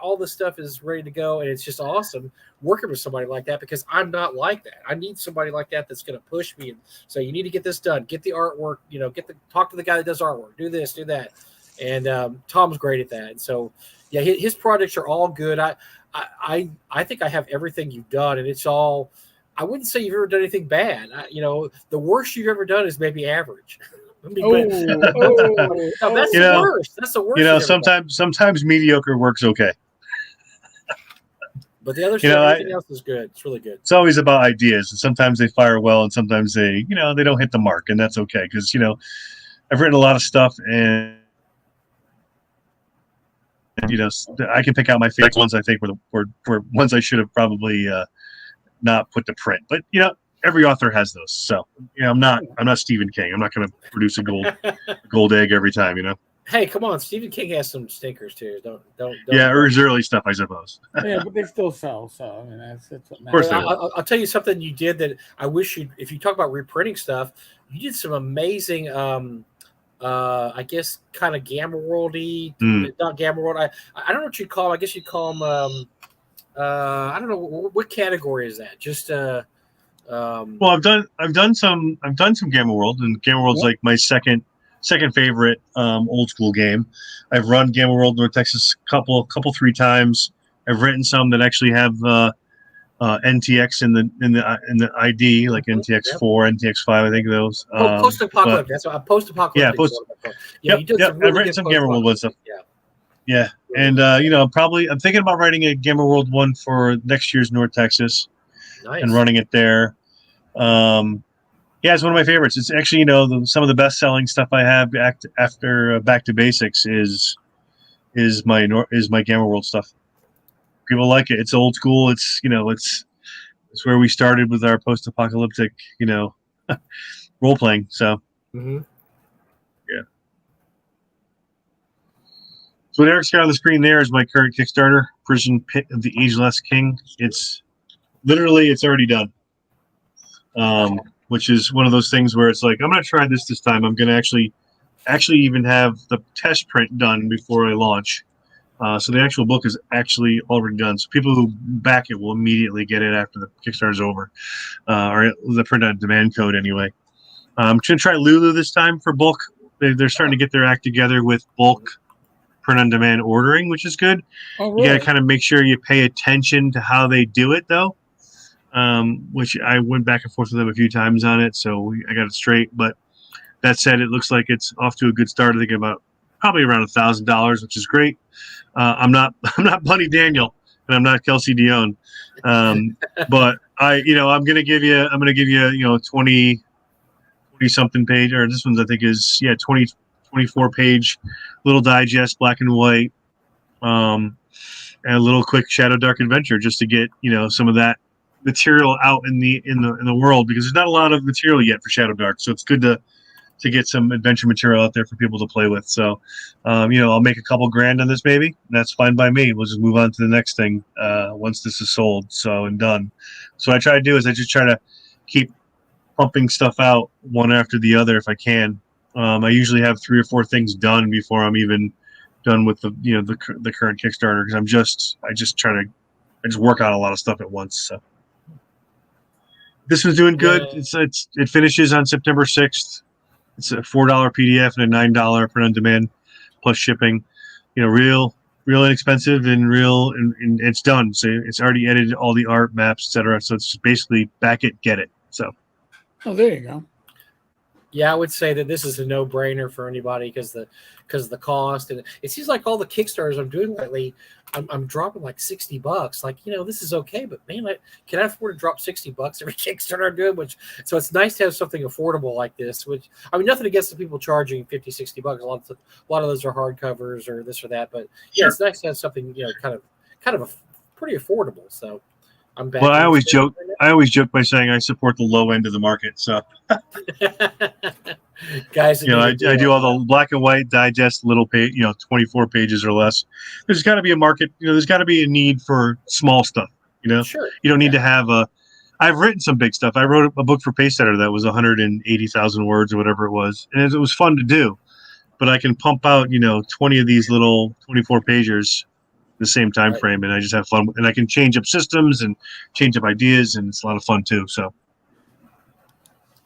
All this stuff is ready to go, and it's just awesome working with somebody like that because I'm not like that. I need somebody like that that's going to push me and say, you need to get this done, get the artwork, talk to the guy that does artwork, do this, do that. And Thom's great at that. And so, yeah, his projects are all good. I think I have everything you've done, and it's all. I wouldn't say you've ever done anything bad. The worst you've ever done is maybe average. That's the worst. That's the worst. Sometimes mediocre works okay. But the other stuff, everything else is good. It's really good. It's always about ideas, and sometimes they fire well, and sometimes they don't hit the mark, and that's okay because I've written a lot of stuff, and I can pick out my favorite ones. I think were ones I should have probably not put to print, but every author has those. So I'm not Stephen King. I'm not going to produce a gold egg every time. Hey, come on! Stephen King has some stinkers too. Don't. Yeah, or his early stuff, I suppose. Yeah, but they still sell. So I mean, that's what of course. I'll tell you something you did that I wish you. If you talk about reprinting stuff, you did some amazing. I guess kind of Gamma World-y, not Gamma World. I don't know what you'd call them. I guess you'd call them. I don't know what category is that. Just. Well, I've done some Gamma World, and Gamma World's like my second favorite old school game. I've run Gamma World North Texas couple 3 times. I've written some that actually have NTX in the ID, like NTX 4, NTX 5. I think those. Post-apocalyptic. That's what post-apocalyptic. Yeah, I've written some Gamma World stuff. Yeah, and I'm thinking about writing a Gamma World one for next year's North Texas. Nice. And running it there. It's one of my favorites. It's actually, some of the best-selling stuff I have after Back to Basics is my Gamma World stuff. People like it. It's old school. It's it's where we started with our post-apocalyptic role playing. So yeah. So what Eric's got on the screen there is my current Kickstarter, Prison Pit of the Ageless King. It's already done. Which is one of those things where it's like, I'm going to try this time. I'm going to actually even have the test print done before I launch. So the actual book is actually already done. So people who back it will immediately get it after the Kickstarter is over, or the print on demand code anyway. I'm going to try Lulu this time for bulk. They're starting to get their act together with bulk print on demand ordering, which is good. Oh, really? You got to kind of make sure you pay attention to how they do it, though. Which I went back and forth with them a few times on it, so I got it straight. But that said, it looks like it's off to a good start. I think about probably around $1,000, which is great. I'm not Bunny Daniel, and I'm not Kelsey Dion, but I'm gonna give you 20 something page, or this one's I think is 24 page little digest, black and white, and a little quick Shadow Dark adventure just to get some of that material out in the world, because there's not a lot of material yet for Shadow Dark, so it's good to get some adventure material out there for people to play with. So I'll make a couple grand on this maybe, and that's fine by me. We'll just move on to the next thing once this is sold and done. So what I try to do is I just try to keep pumping stuff out one after the other if I can, I usually have 3 or 4 things done before I'm even done with the current Kickstarter, because I just work on a lot of stuff at once. So this one's doing good. Yeah. It finishes on September 6th. It's a $4 PDF and a $9 print on demand plus shipping. Real inexpensive and and it's done. So it's already edited all the art, maps, etc. So it's basically back it, get it. So there you go. Yeah, I would say that this is a no-brainer for anybody because the cost, and it seems like all the Kickstarters I'm doing lately, I'm dropping like $60. Like, this is okay, but man, can I afford to drop $60 every Kickstarter I'm doing? So it's nice to have something affordable like this. Which, I mean, nothing against the people charging $50-$60. A lot of those are hardcovers or this or that, but yeah, It's nice to have something kind of pretty affordable. So I'm back. Well, I always joke by saying I support the low end of the market. So. Guys, I do all the black and white digest, little page, 24 pages or less. There's got to be a market. There's got to be a need for small stuff. Sure. You don't need to have I've written some big stuff. I wrote a book for Pacesetter that was 180,000 words or whatever it was, and it was fun to do. But I can pump out 20 of these little 24 pagers the same time frame, and I just have fun. And I can change up systems and change up ideas, and it's a lot of fun too. So.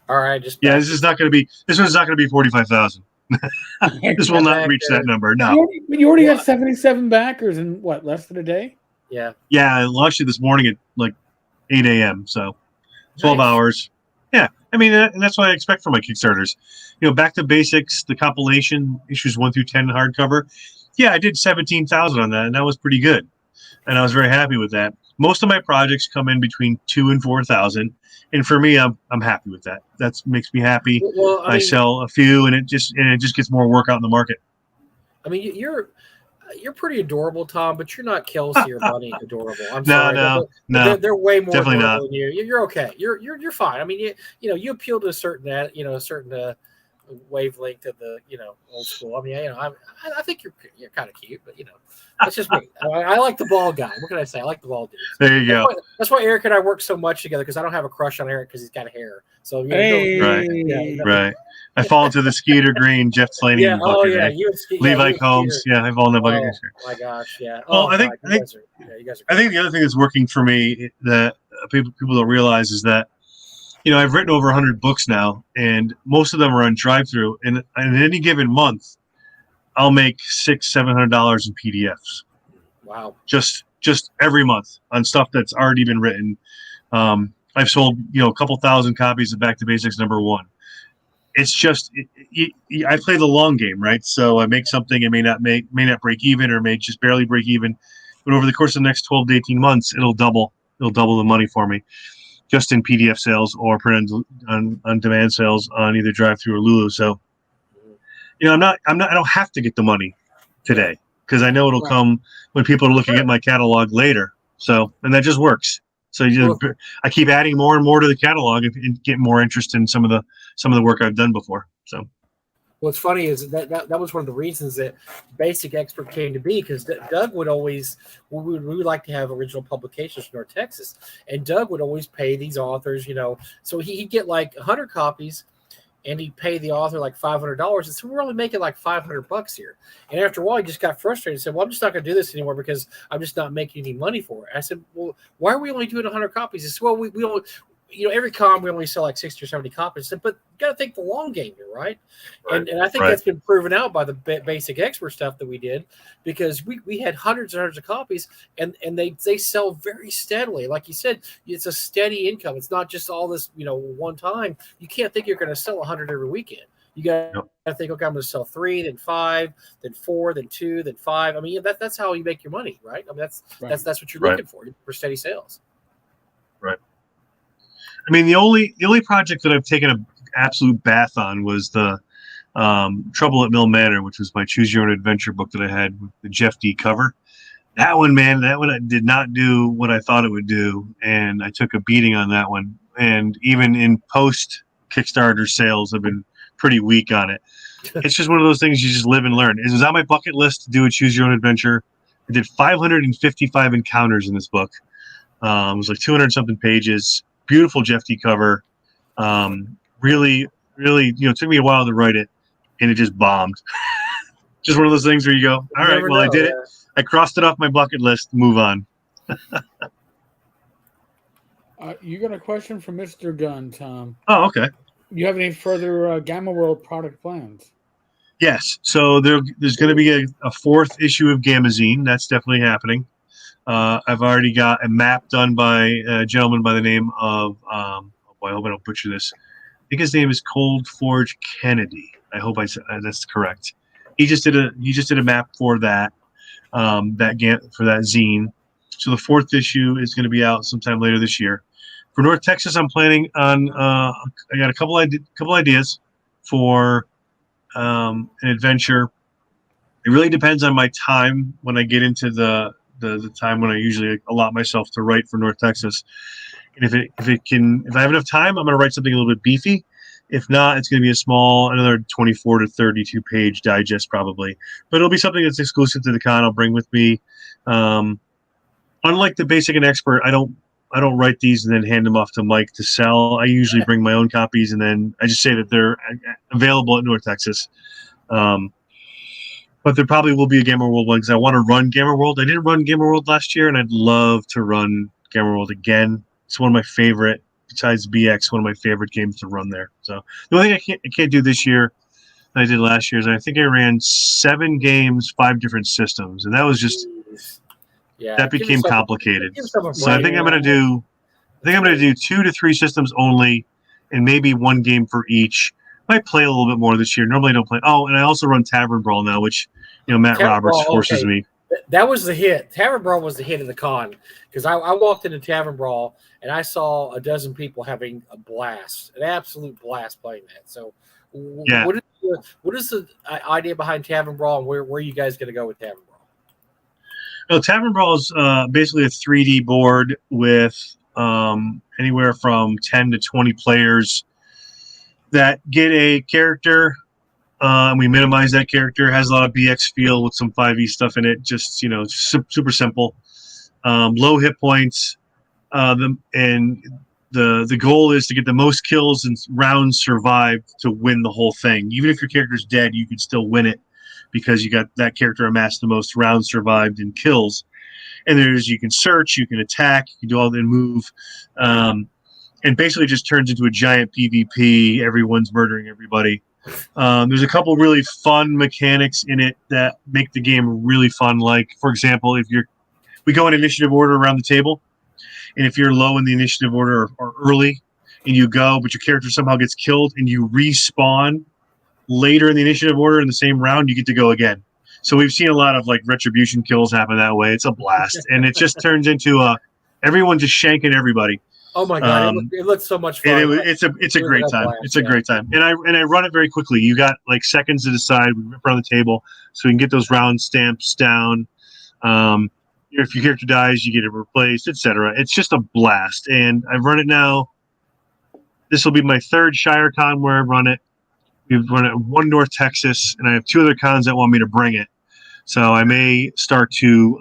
All right, this one's not going to be 45,000. This will not reach that number. No. You already have 77 backers in less than a day? Yeah. Yeah, I launched it this morning at like 8 a.m. So 12 hours. Yeah, I mean, and that's what I expect from my Kickstarters. Back to basics, the compilation issues 1 through 10 hardcover. Yeah, I did 17,000 on that, and that was pretty good, and I was very happy with that. Most of my projects come in between 2,000 and 4,000. And for me, I'm happy with that. That makes me happy. Well, I sell a few, and it just gets more work out in the market. I mean, you're pretty adorable, Thom, but you're not Kelsey or Bunny adorable. I'm sorry. No. They're way more definitely adorable not. than you. You're okay. You're fine. I mean, you appeal to a certain wavelength of the old school. I mean, I think you're kind of cute, but that's just me. I like the ball guy. What can I say? I like the ball dude. There you go. That's why Eric and I work so much together, because I don't have a crush on Eric because he's got hair. So right. I fall into the Skeeter Green, Jeff Flanagan bucket. Levi Combs. Yeah, I fall in the bucket. Oh my gosh, yeah. Well, I think you guys are. I think the other thing that's working for me that people don't realize is that I've written over 100 books now, and most of them are on drive-through. And in any given month, I'll make $600-$700 in PDFs. Wow! Just every month on stuff that's already been written. I've sold a couple thousand copies of Back to Basics #1. It's just I play the long game, right? So I make something, it may not break even, or may just barely break even, but over the course of the next 12 to 18 months, it'll double the money for me, just in PDF sales or print on demand sales on either drive-through or Lulu. So, I don't have to get the money today, because I know it'll come when people are looking at my catalog later. So, and that just works. So I keep adding more and more to the catalog and get more interest in some of the work I've done before. So. What's funny is that was one of the reasons that Basic Expert came to be, because Doug would always, we would like to have original publications from North Texas, and Doug would always pay these authors, so he'd get like 100 copies, and he'd pay the author like $500, and so we're only making like $500 here. And after a while, he just got frustrated and said, "Well, I'm just not going to do this anymore because I'm just not making any money for it." I said, "Well, why are we only doing 100 copies?" He said, "Well, we only." Every con we only sell like 60 or 70 copies, but you got to think the long game here, right? And I think that's been proven out by the Basic Expert stuff that we did, because we had hundreds and hundreds of copies, and they sell very steadily. Like you said, it's a steady income. It's not just all this, one time. You can't think you're going to sell 100 every weekend. You got to think, okay, I'm going to sell 3, then 5, then 4, then 2, then 5. I mean, that's how you make your money, right? I mean, that's what you're looking for steady sales. Right. I mean, the only project that I've taken an absolute bath on was the Trouble at Mill Manor, which was my Choose Your Own Adventure book that I had with the Jeff D cover. That one did not do what I thought it would do, and I took a beating on that one. And even in post Kickstarter sales, have been pretty weak on it. It's just one of those things you just live and learn. It was on my bucket list to do a Choose Your Own Adventure. I did 555 encounters in this book. It was like 200 something pages. Beautiful Jeff D cover. Really, it took me a while to write it. and it just bombed. Just one of those things where you go, all right, well, I did it. I crossed it off my bucket list. Move on. You got a question from Mr. Gunn, Tom. Oh, okay. You have any further Gamma World product plans? Yes. So there's going to be a fourth issue of Gamazine. That's definitely happening. I've already got a map done by a gentleman by the name of, oh boy, I hope I don't butcher this. I think his name is Cold Forge Kennedy. I hope I said that's correct. He just did a map for that for that zine. So the fourth issue is going to be out sometime later this year. For North Texas, I'm planning on. I got a couple ideas for an adventure. It really depends on my time when I get into the time when I usually allot myself to write for North Texas. And if I have enough time, I'm going to write something a little bit beefy. If not, it's going to be another 24 to 32 page digest probably. But it'll be something that's exclusive to the con. I'll bring with me. Unlike the basic and expert, I don't write these and then hand them off to Mike to sell. I usually bring my own copies and then I just say that they're available at North Texas. But there probably will be a Gamma World one because I want to run Gamma World. I didn't run Gamma World last year, and I'd love to run Gamma World again. It's one of my favorite, besides BX, one of my favorite games to run there. So the only thing I can't do this year that I did last year is I think I ran 7 games, 5 different systems, and that was just that became complicated. So I think I'm going to do 2 to 3 systems only, and maybe 1 game for each. Might play a little bit more this year. Normally I don't play. Oh, and I also run Tavern Brawl now, which Matt Tavern Roberts Brawl, forces me. That was the hit. Tavern Brawl was the hit of the con because I walked into Tavern Brawl and I saw a dozen people having a blast, an absolute blast playing that. So, what is the idea behind Tavern Brawl, and where are you guys going to go with Tavern Brawl? No, Tavern Brawl is basically a 3D board with anywhere from 10 to 20 players that get a character. And we minimize that character. It has a lot of BX feel with some 5e stuff in it. Just super simple. Low hit points. The goal is to get the most kills and rounds survived to win the whole thing. Even if your character's dead, you can still win it because you got that character amassed the most rounds survived and kills. And you can search, you can attack, you can do all that and move. And basically just turns into a giant PvP. Everyone's murdering everybody. There's a couple really fun mechanics in it that make the game really fun. Like, for example, we go in initiative order around the table, and if you're low in the initiative order or early, and you go, but your character somehow gets killed, and you respawn later in the initiative order in the same round, you get to go again. So we've seen a lot of like retribution kills happen that way. It's a blast, and it just turns into everyone just shanking everybody. Oh my god! It looks so much fun. And it's a great time. It's a great time, and I run it very quickly. You got like seconds to decide. We rip around the table so we can get those round stamps down. If your character dies, you get it replaced, etc. It's just a blast, and I've run it now. This will be my 3rd ShireCon where I've run it. We've run it at 1 North Texas, and I have 2 other cons that want me to bring it. So I may start to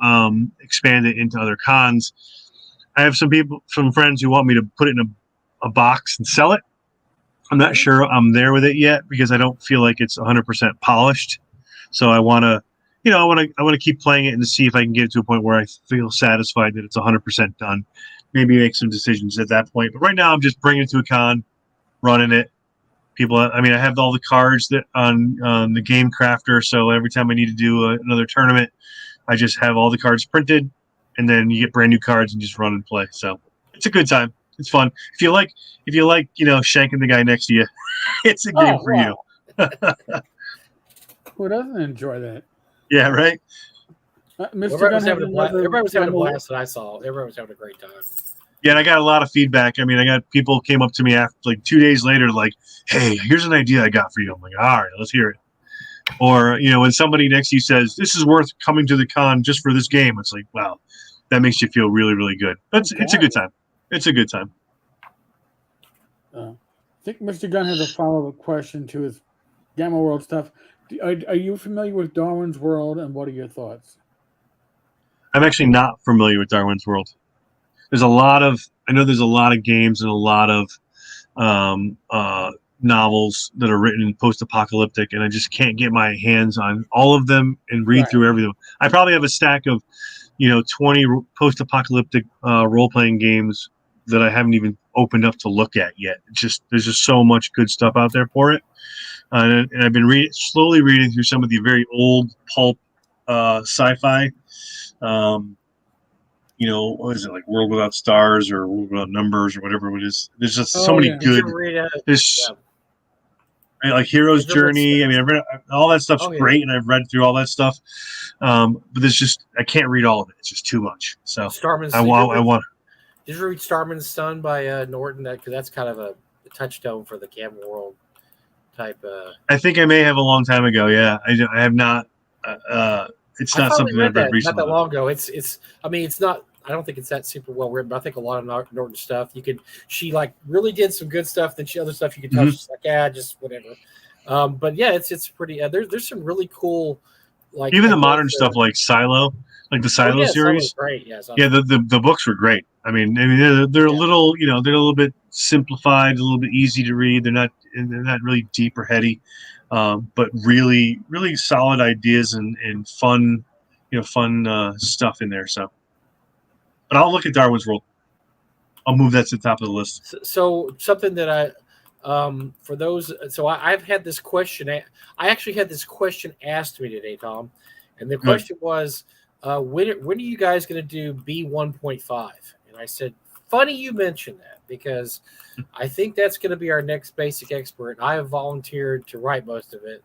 expand it into other cons. I have some friends who want me to put it in a box and sell it. I'm not sure I'm there with it yet because I don't feel like it's 100% polished. So I want to, I want to keep playing it and to see if I can get it to a point where I feel satisfied that it's 100% done. Maybe make some decisions at that point. But right now I'm just bringing it to a con, running it. I have all the cards that on the Game Crafter. So every time I need to do another tournament, I just have all the cards printed. And then you get brand new cards and just run and play. So it's a good time. It's fun. If you like, shanking the guy next to you, it's a game for you. Who doesn't enjoy that? Yeah, right. Everybody was having a blast that I saw. Everybody was having a great time. Yeah, and I got a lot of feedback. I got people came up to me after like 2 days later, like, "Hey, here's an idea I got for you." I'm like, "All right, let's hear it." Or when somebody next to you says, "This is worth coming to the con just for this game," it's like, wow. That makes you feel really, really good. But it's a good time. It's a good time. I think Mr. Gunn has a follow-up question to his Gamma World stuff. Are you familiar with Darwin's World, and what are your thoughts? I'm actually not familiar with Darwin's World. I know there's a lot of games and a lot of novels that are written post-apocalyptic, and I just can't get my hands on all of them and read Right. through everything. I probably have a stack of 20 post-apocalyptic role-playing games that I haven't even opened up to look at yet. There's just so much good stuff out there for it, and I've been slowly reading through some of the very old pulp sci-fi. What is it, like World Without Stars or World Without Numbers or whatever it is. There's just so many yeah. Did you good. read There's like Hero's Did you ever Journey. I mean, I've read all that stuff's Oh, yeah. great, and I've read through all that stuff. But I can't read all of it. It's just too much. So Starman's. I want. Did you read Starman's Son by Norton? Because that's kind of a touchstone for the Campbell world type. I think I may have a long time ago. Yeah, I have not. It's not something that I've read recently. Not that long ago. It's. I mean, it's not. I don't think it's that super well written, but I think a lot of Norton stuff she like really did some good stuff. Then other stuff you could tell she's like, just whatever. But yeah, it's pretty. There's some really cool, like even the modern stuff like Silo, like the Silo series. Great. Yeah, the books were great. I mean they're a little they're a little bit simplified, a little bit easy to read. They're not really deep or heady, but really really solid ideas and fun stuff in there. So. But I'll look at Darwin's World. I'll move that to the top of the list. So something that for those, so I've had this question. I actually had this question asked to me today, Thom, and the question was, when are you guys going to do B1.5? And I said, funny you mentioned that because I think that's going to be our next basic expert. I have volunteered to write most of it.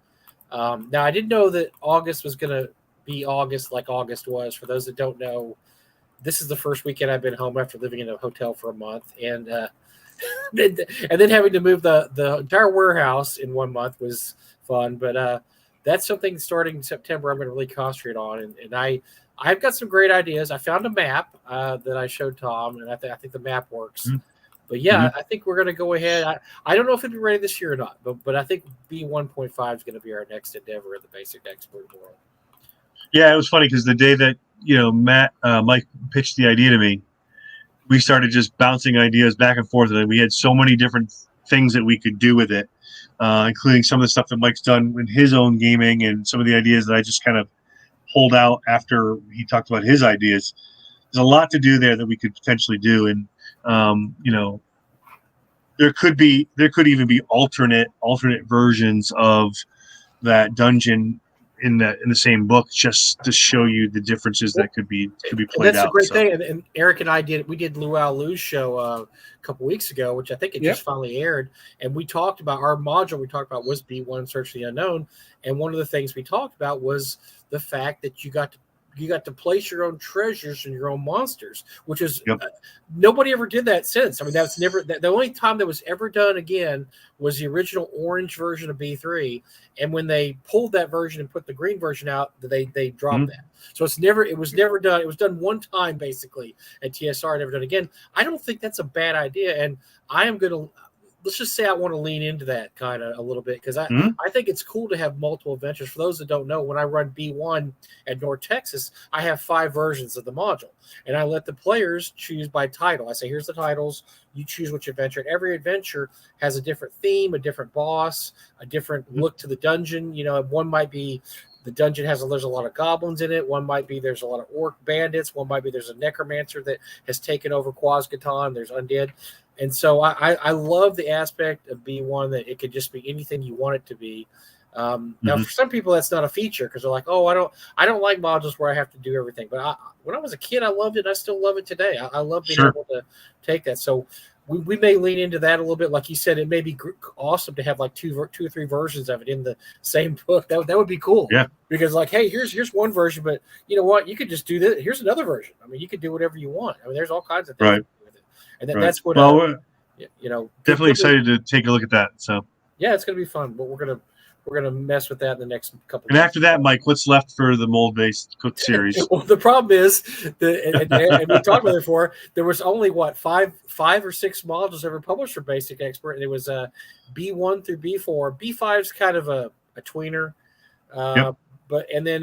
Now I didn't know that August was going to be August like August was. For those that don't know. This is the first weekend I've been home after living in a hotel for a month, and then having to move the entire warehouse in 1 month was fun. But that's something starting in September I'm going to really concentrate on, and I've got some great ideas. I found a map that I showed Thom, and I think the map works. Mm-hmm. But yeah, I think we're going to go ahead. I don't know if it'll be ready this year or not, but I think B1.5 is going to be our next endeavor in the basic expert world. Yeah, it was funny because the day that Mike pitched the idea to me, we started just bouncing ideas back and forth, and we had so many different things that we could do with it, including some of the stuff that Mike's done in his own gaming and some of the ideas that I just kind of pulled out after he talked about his ideas. There's a lot to do there that we could potentially do, and there could even be alternate versions of that dungeon in the same book, just to show you the differences that could be played out. That's a great thing. And Eric and I did Luau Lou's show a couple weeks ago, which I think it just finally aired. And we talked about our module. We talked about was B1 Search the Unknown, and one of the things we talked about was the fact that you got to place your own treasures and your own monsters, which is nobody ever did that since. I mean, that's never the only time that was ever done again was the original orange version of B3. And when they pulled that version and put the green version out, they dropped that. So it was never done. It was done one time basically at TSR, never done again. I don't think that's a bad idea. And I am going to, let's just say I want to lean into that kind of a little bit because I think it's cool to have multiple adventures. For those that don't know, when I run B1 at North Texas, I have 5 versions of the module, and I let the players choose by title. I say, here's the titles. You choose which adventure. And every adventure has a different theme, a different boss, a different look to the dungeon. One might be the dungeon there's a lot of goblins in it. One might be there's a lot of orc bandits. One might be there's a necromancer that has taken over Quasgatan. There's undead. And so I love the aspect of B1 that it could just be anything you want it to be. Now, for some people, that's not a feature because they're like, oh, I don't like modules where I have to do everything. But when I was a kid, I loved it. I still love it today. I love being able to take that. So we may lean into that a little bit. Like you said, it may be awesome to have like two or three versions of it in the same book. That would be cool. Yeah. Because like, hey, here's one version, but you know what? You could just do this. Here's another version. I mean, you could do whatever you want. I mean, there's all kinds of things. Right. And that's what definitely excited to take a look at that. So yeah, it's gonna be fun. But we're gonna mess with that in the next couple. And after that, Mike, what's left for the mold-based cook series? Well, the problem is and we talked about it before. There was only five or six modules ever published for Basic Expert, and it was B1 through B4. B5 is kind of a tweener, but and then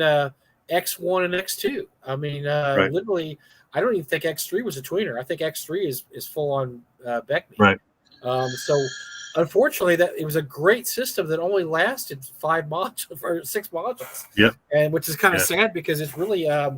X1 and X2. I mean, literally. I don't even think X3 was a tweener. I think X3 is full on Beckme. Right. So unfortunately, that it was a great system that only lasted 5 modules or 6 modules. Yep. And which is kind of sad because it's really I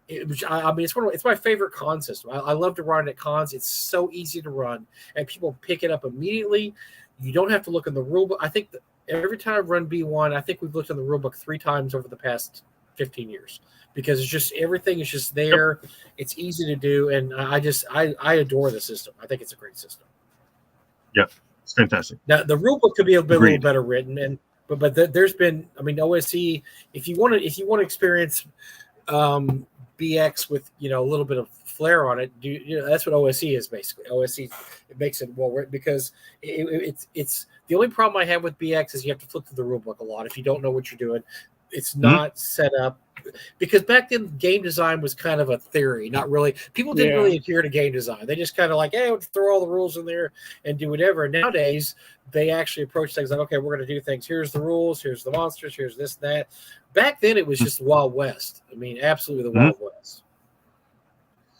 mean, it's my favorite con system. I love to run it at cons. It's so easy to run, and people pick it up immediately. You don't have to look in the rule book. I think that every time I've run B1, I think we've looked in the rule book 3 times over the past 15 years because it's just everything is just there. Yep. It's easy to do, and I adore the system. I think it's a great system. Yep, it's fantastic. Now the rule book could be a little better written, but there's been, I mean, OSE. If you want to experience BX with a little bit of flair on it, that's what OSE is basically. OSE, it makes it well written because it's the only problem I have with BX is you have to flip through the rule book a lot if you don't know what you're doing. It's not set up because back then game design was kind of a theory, not really. People didn't really adhere to game design. They just kind of like, hey, we'll throw all the rules in there and do whatever. And nowadays, they actually approach things like, okay, we're going to do things. Here's the rules. Here's the monsters. Here's this, that. Back then, it was just Wild West. I mean, absolutely the Wild West.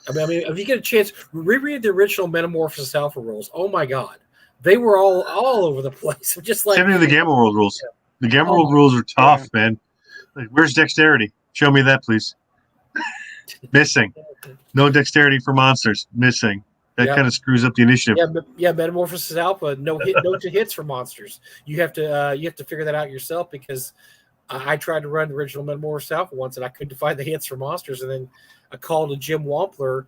I mean, if you get a chance, reread the original Metamorphosis Alpha rules. Oh my God, they were all over the place. Just like same thing with the Gamma World rules. Yeah. The Gamma World rules are tough, man. Like, where's dexterity? Show me that, please. Missing. No dexterity for monsters. Missing. That kind of screws up the initiative. Yeah. Metamorphosis Alpha. No hits for monsters. You have to figure that out yourself because I tried to run the original Metamorphosis Alpha once and I couldn't find the hits for monsters. And then a call to Jim Wampler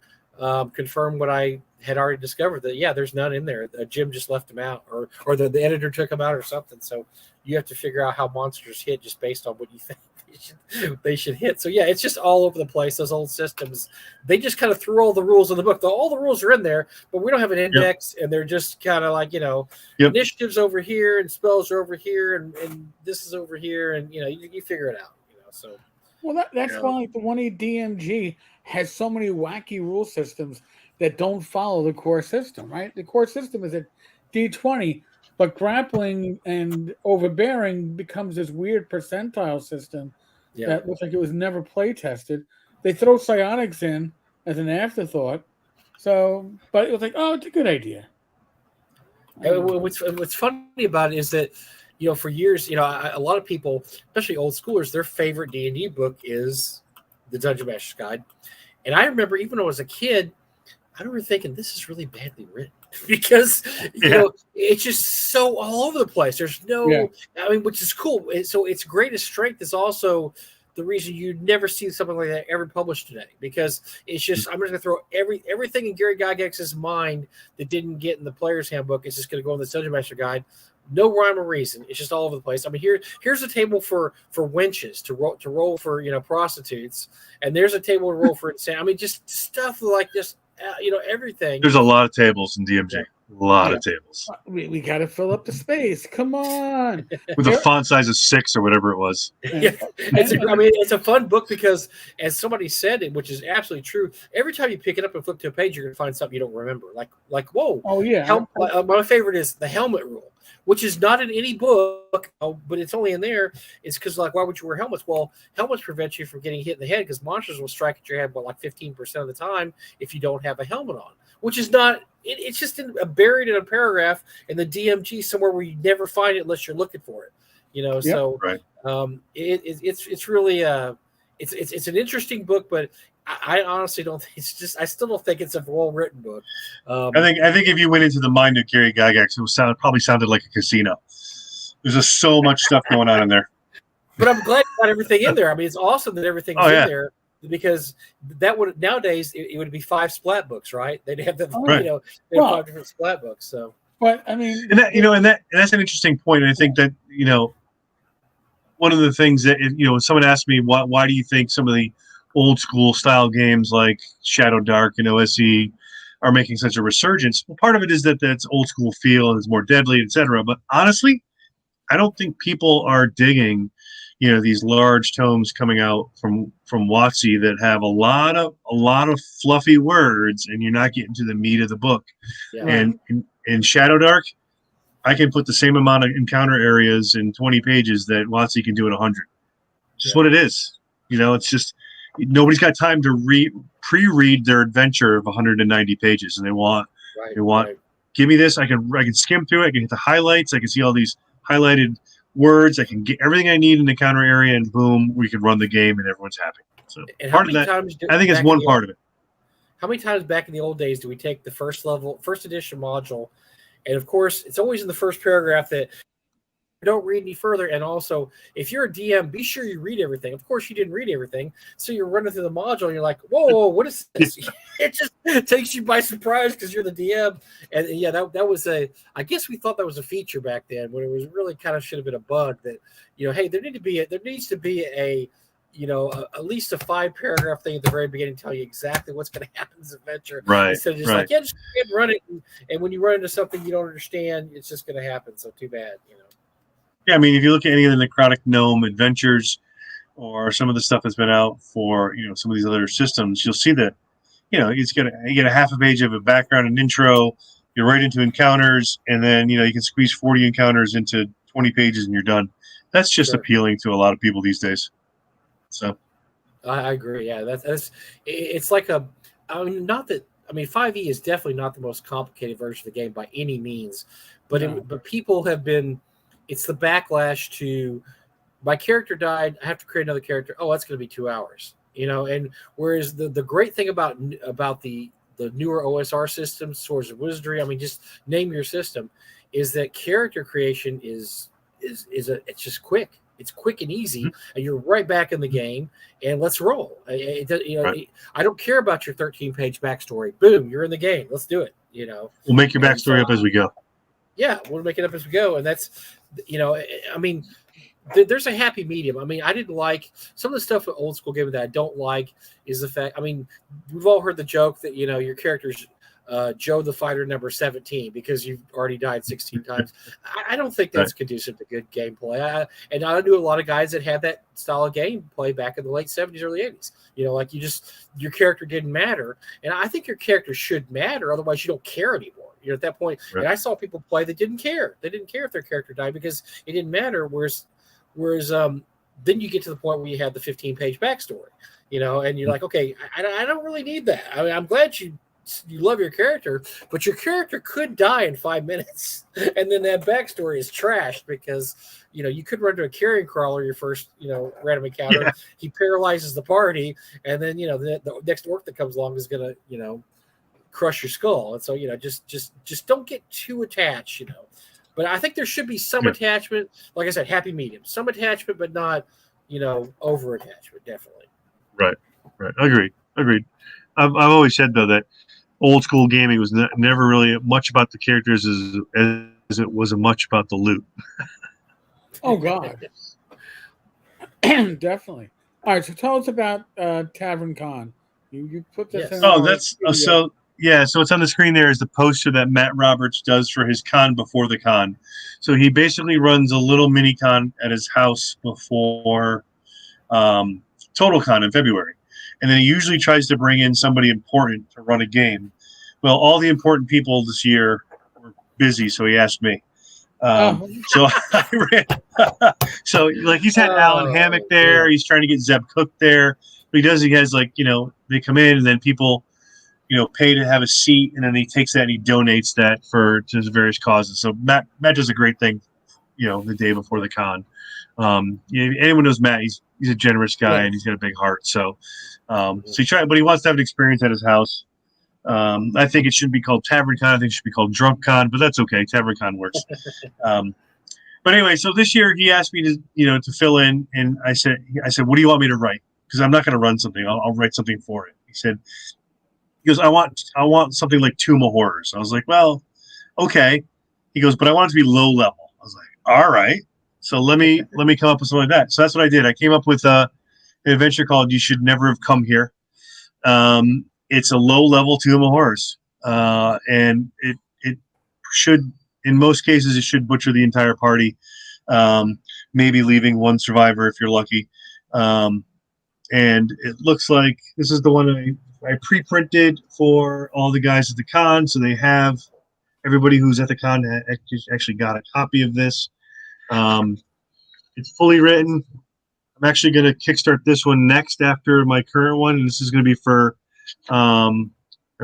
confirmed what I had already discovered that there's none in there. Jim just left them out, or the editor took them out, or something. So you have to figure out how monsters hit just based on what you think they should hit. So it's just all over the place. Those old systems, they just kind of threw all the rules in the book. All the rules are in there, but we don't have an index, and they're just kind of like initiatives over here and spells are over here, and this is over here, and you figure it out. So that's why the 1E DMG has so many wacky rule systems that don't follow the core system. Right, the core system is at D20. But grappling and overbearing becomes this weird percentile system that looks like it was never play tested. They throw psionics in as an afterthought. So, but it was like, oh, it's a good idea. What's funny about it is that, for years, a lot of people, especially old schoolers, their favorite D&D book is the Dungeon Master's Guide. And I remember even when I was a kid, I remember thinking, this is really badly written. Because it's just so all over the place. There's no, I mean, which is cool. So its greatest strength is also the reason you'd never see something like that ever published today. Because it's just, I'm just gonna throw everything in Gary Gygax's mind that didn't get in the player's handbook. It's just gonna go in the Dungeon Master Guide. No rhyme or reason. It's just all over the place. I mean, here's a table for wenches to roll for prostitutes, and there's a table to roll for insanity. I mean, just stuff like this. Everything. There's a lot of tables in DMG. A lot of tables. We got to fill up the space. Come on. With a font size of 6 or whatever it was. It's a fun book because, as somebody said, which is absolutely true, every time you pick it up and flip to a page, you're going to find something you don't remember. Like whoa. Oh, yeah. My favorite is the helmet rule, which is not in any book, but it's only in there. It's because, why would you wear helmets? Well, helmets prevent you from getting hit in the head because monsters will strike at your head, 15% of the time if you don't have a helmet on, which is not, it's just buried in a paragraph in the DMG somewhere where you never find it unless you're looking for it. So right. It's really, it's an interesting book, but I honestly don't think I still don't think it's a well-written book. I think if you went into the mind of Gary Gygax, it probably sounded like a casino. There's just so much stuff going on in there. But I'm glad you got everything in there. I mean, it's awesome that everything's in there because that would nowadays it would be 5 splat books, right? They'd have the 5 different splat books. So, but I mean, and that's an interesting point. And I think that one of the things that someone asked me, why do you think some of the old school style games like Shadow Dark and OSE are making such a resurgence? Well, part of it is that that's old school feel and it's more deadly, etc. But honestly, I don't think people are digging, these large tomes coming out from WotC that have a lot of fluffy words, and you're not getting to the meat of the book. Yeah. And in Shadow Dark, I can put the same amount of encounter areas in 20 pages that WotC can do in 100. It's just what it is. It's just nobody's got time to pre-read their adventure of 190 pages, and they want give me this. I can skim through it. I can hit the highlights. I can see all these highlighted words. I can get everything I need in the counter area, and boom, we can run the game, and everyone's happy. So And part of that, I think, is one part of it. How many times back in the old days do we take the first edition module, and of course, it's always in the first paragraph that don't read any further. And also, if you're a DM, be sure you read everything. Of course, you didn't read everything, so you're running through the module, and you're like, "Whoa, what is this?" It just takes you by surprise because you're the DM. And yeah, that was I guess we thought that was a feature back then, when it was really kind of should have been a bug. That hey, there needs to be a at least a 5-paragraph thing at the very beginning, tell you exactly what's going to happen in this adventure. Right. Instead of just like, just go ahead and run it. And when you run into something you don't understand, it's just going to happen. So too bad, Yeah, I mean, if you look at any of the Necrotic Gnome adventures or some of the stuff that's been out for, some of these other systems, you'll see that, you get a half a page of a background and intro, you're right into encounters, and then, you can squeeze 40 encounters into 20 pages and you're done. That's just appealing to a lot of people these days. So I agree. Yeah, it's like 5e is definitely not the most complicated version of the game by any means, but people have been. It's the backlash to my character died. I have to create another character. Oh, that's going to be 2 hours. And whereas the great thing about the newer OSR systems, Swords of Wizardry, I mean, just name your system, is that character creation is it's just quick. It's quick and easy, and you're right back in the game. And let's roll. I don't care about your 13-page backstory. Boom, you're in the game. Let's do it. We'll make your backstory up as we go. Yeah, we'll make it up as we go, and that's there's a happy medium. I mean, I didn't like some of the stuff with old school gaming that I don't like is the fact. I mean, we've all heard the joke that your character's Joe the Fighter number 17 because you've already died 16 times. I don't think that's conducive to good gameplay. And I knew a lot of guys that had that style of gameplay back in the late 70s, early 80s. Like your character didn't matter. And I think your character should matter. Otherwise, you don't care anymore. At that point. Right. And I saw people play that didn't care. They didn't care if their character died because it didn't matter. Whereas then you get to the point where you have the 15-page backstory, and you're like, okay, I don't really need that. I mean, I'm glad you love your character, but your character could die in 5 minutes, and then that backstory is trashed because you could run into a carrion crawler your first random encounter. Yeah. He paralyzes the party, and then the next orc that comes along is gonna crush your skull. And so just don't get too attached. But I think there should be some attachment. Like I said, happy medium, some attachment, but not over attachment. Definitely. Right. Agreed. I've always said though that old school gaming was never really much about the characters as it was much about the loot. Oh God. Definitely. All right, so tell us about Tavern Con. You put this in. Oh, that's so yeah. So it's on the screen. There is the poster that Matt Roberts does for his con before the con. So he basically runs a little mini con at his house before Total Con in February, and then he usually tries to bring in somebody important to run a game. Well, all the important people this year were busy, so he asked me. So I ran. So like he's had Alan Hammock there. Yeah. He's trying to get Zeb Cook there. What he has they come in and then people, pay to have a seat, and then he takes that and he donates that to various causes. So Matt does a great thing, the day before the con. Anyone knows Matt, he's a generous guy and he's got a big heart. So, but he wants to have an experience at his house. I think it shouldn't be called Tavern Con. I think it should be called Drunk Con, but that's okay. Tavern Con works. But anyway, so this year he asked me to fill in, and I said, what do you want me to write? Because I'm not going to run something. I'll write something for it. He goes, I want something like Tomb of Horrors. I was like, well, okay. He goes, but I want it to be low level. I was like, all right. So let me come up with something like that. So that's what I did. I came up with an adventure called You Should Never Have Come Here. It's a low level Tomb of Horrors, and it should, in most cases, it should butcher the entire party, maybe leaving one survivor if you're lucky. And it looks like this is the one I pre-printed for all the guys at the con, so they have everybody who's at the con actually got a copy of this. It's fully written. I'm actually going to kickstart this one next after my current one, and this is going to be for I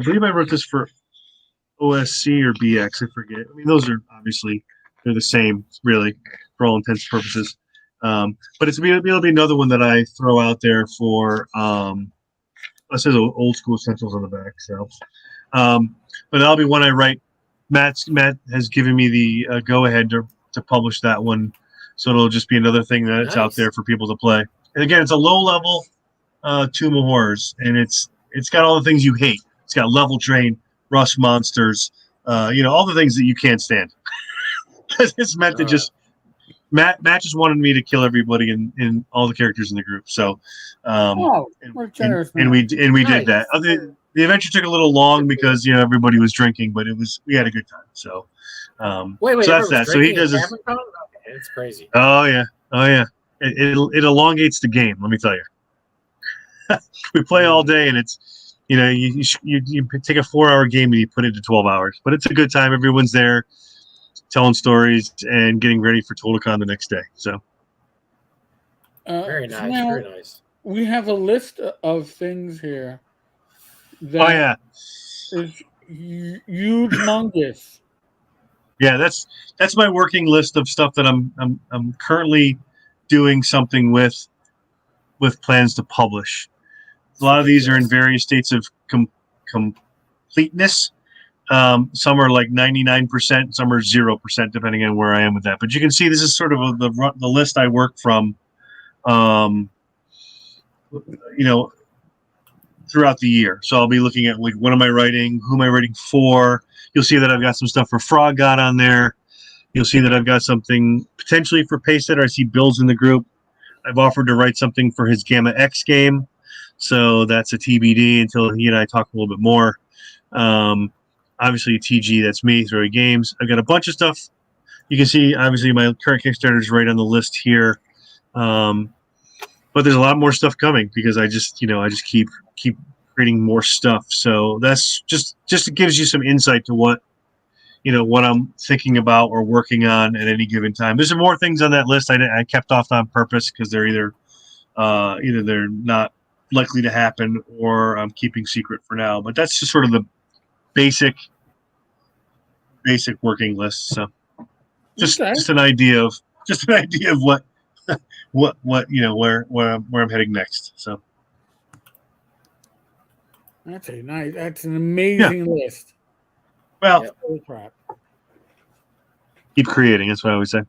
believe I wrote this for OSC or BX. I forget. I mean, those are obviously they're the same, really, for all intents and purposes. But it'll be another one that I throw out there for. It says old school essentials on the back. So, but that'll be one I write. Matt has given me the go ahead to publish that one, so it'll just be another thing that's out there for people to play. And again, it's a low level Tomb of Horrors, and it's got all the things you hate. It's got level train, rust monsters, all the things that you can't stand. It's meant to just Matt just wanted me to kill everybody in all the characters in the group. So, we're generous, and we did that. The adventure took a little long because everybody was drinking, but we had a good time. So, wait, so that's that. So he does this. It's crazy. Oh yeah. It elongates the game. Let me tell you. We play all day, and it's you take a 4-hour game and you put it to 12 hours, but it's a good time. Everyone's there, telling stories and getting ready for TotalCon the next day. So very nice, now, very nice. We have a list of things here that is humongous. Yeah, that's my working list of stuff that I'm currently doing something with plans to publish. A lot of these are in various states of completeness. Some are like 99%, some are 0%, depending on where I am with that. But you can see this is sort of the list I work from, throughout the year. So I'll be looking at like, what am I writing? Who am I writing for? You'll see that I've got some stuff for Frog God on there. You'll see that I've got something potentially for Paysetter. I see Bill's in the group. I've offered to write something for his Gamma X game. So that's a TBD until he and I talk a little bit more. Obviously, TG, that's me, Throwi Games. I've got a bunch of stuff. You can see, obviously, my current Kickstarter is right on the list here. But there's a lot more stuff coming because I just keep creating more stuff. So that's just it gives you some insight to what I'm thinking about or working on at any given time. There's some more things on that list I kept off on purpose because they're either they're not likely to happen or I'm keeping secret for now. But that's just sort of the basic working list. So just an idea of what where I'm heading next. So that's an amazing list. Well, holy crap. Keep creating. That's what I always say.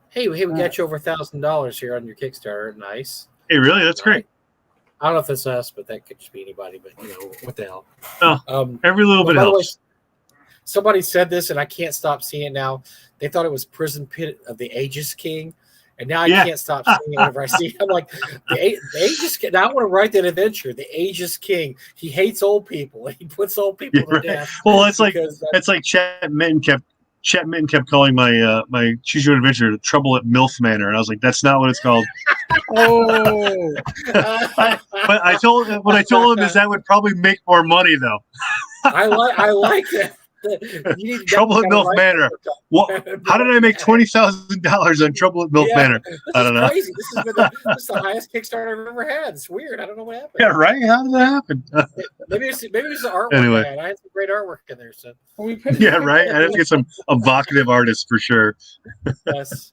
Hey, we got you over $1,000 here on your Kickstarter. Nice. Hey, really? That's great. I don't know if it's us, but that could just be anybody. But what the hell? Oh, every little bit helps. Somebody said this, and I can't stop seeing it now. They thought it was Prison Pit of the Aegis King, and now I can't stop seeing it whenever I see it. I'm like, the Aegis King. Now I want to write that adventure. The Aegis King. He hates old people. He puts old people to death. Well, it's like Chet Mitten kept calling my Choose Your Own Adventure Trouble at MILF Manor, and I was like, that's not what it's called. But what I told him is that would probably make more money though. I like it. Trouble at MILF Manor. How did I make $20,000 on Trouble at MILF Manor? I don't know. Crazy. This is the highest Kickstarter I've ever had. It's weird. I don't know what happened. Yeah, right. How did that happen? maybe it's the artwork. Anyway. I had some great artwork in there. So yeah, right. I have to get some evocative artists for sure. Yes.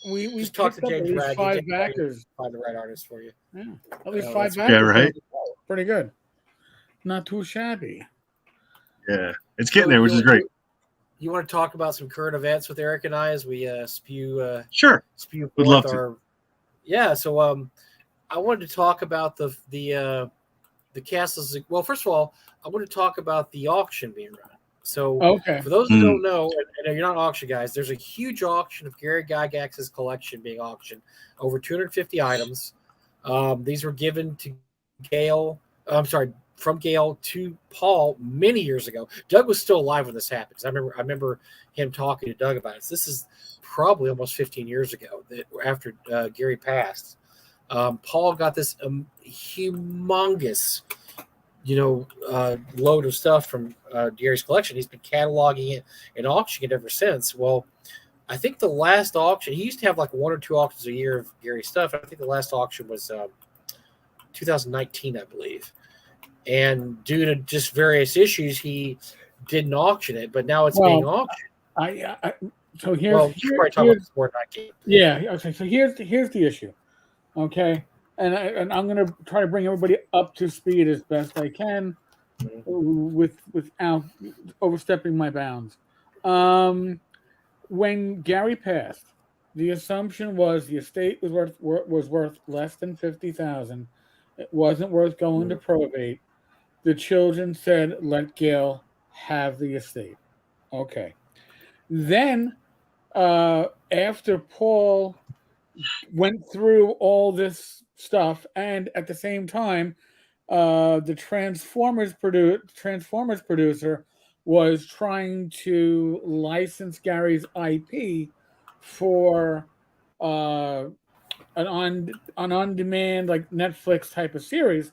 We just talked to James Ragg. 5 backers. Find the right artist for you. Yeah, at least 5 backers. Yeah, right. Pretty good. Not too shabby. Yeah, it's getting there, which is great. You want to talk about some current events with Eric and I as we spew? Sure. Spew. Would love to. Yeah. So I wanted to talk about the castles. Well, first of all, I want to talk about the auction being run. So for those who don't know, and you're not auction guys, there's a huge auction of Gary Gygax's collection being auctioned, over 250 items. These were given to Gail. From Gail to Paul many years ago. Doug was still alive when this happened. I remember him talking to Doug about it. So this is probably almost 15 years ago after Gary passed. Paul got this humongous load of stuff from Gary's collection. He's been cataloging it and auctioning it ever since. Well, I think the last auction, he used to have like 1 or 2 auctions a year of Gary's stuff. I think the last auction was 2019, I believe. And due to just various issues, he didn't auction it, but now it's being auctioned. So here's Well, you probably talk about the Fortnite game. Yeah. Okay. So here's the issue. Okay, and I'm going to try to bring everybody up to speed as best I can, without overstepping my bounds. When Gary passed, the assumption was the estate was worth less than $50,000. It wasn't worth going to probate. The children said, "Let Gail have the estate." Okay. Then, after Paul went through all this stuff, and at the same time, the Transformers producer was trying to license Gary's IP for an on-demand, like Netflix type of series.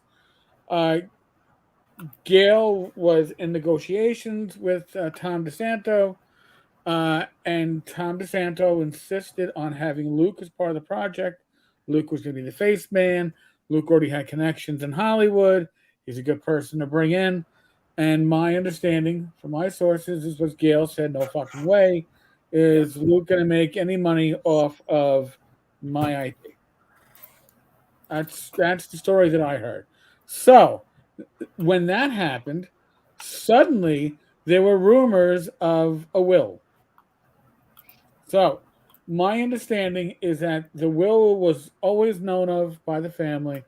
Gail was in negotiations with Tom DeSanto, and Tom DeSanto insisted on having Luke as part of the project. Luke was going to be the face man. Luke already had connections in Hollywood. He's a good person to bring in. And my understanding from my sources is what Gail said, no fucking way, is Luke going to make any money off of my IP. That's the story that I heard. So when that happened, suddenly there were rumors of a will. So my understanding is that the will was always known of by the family,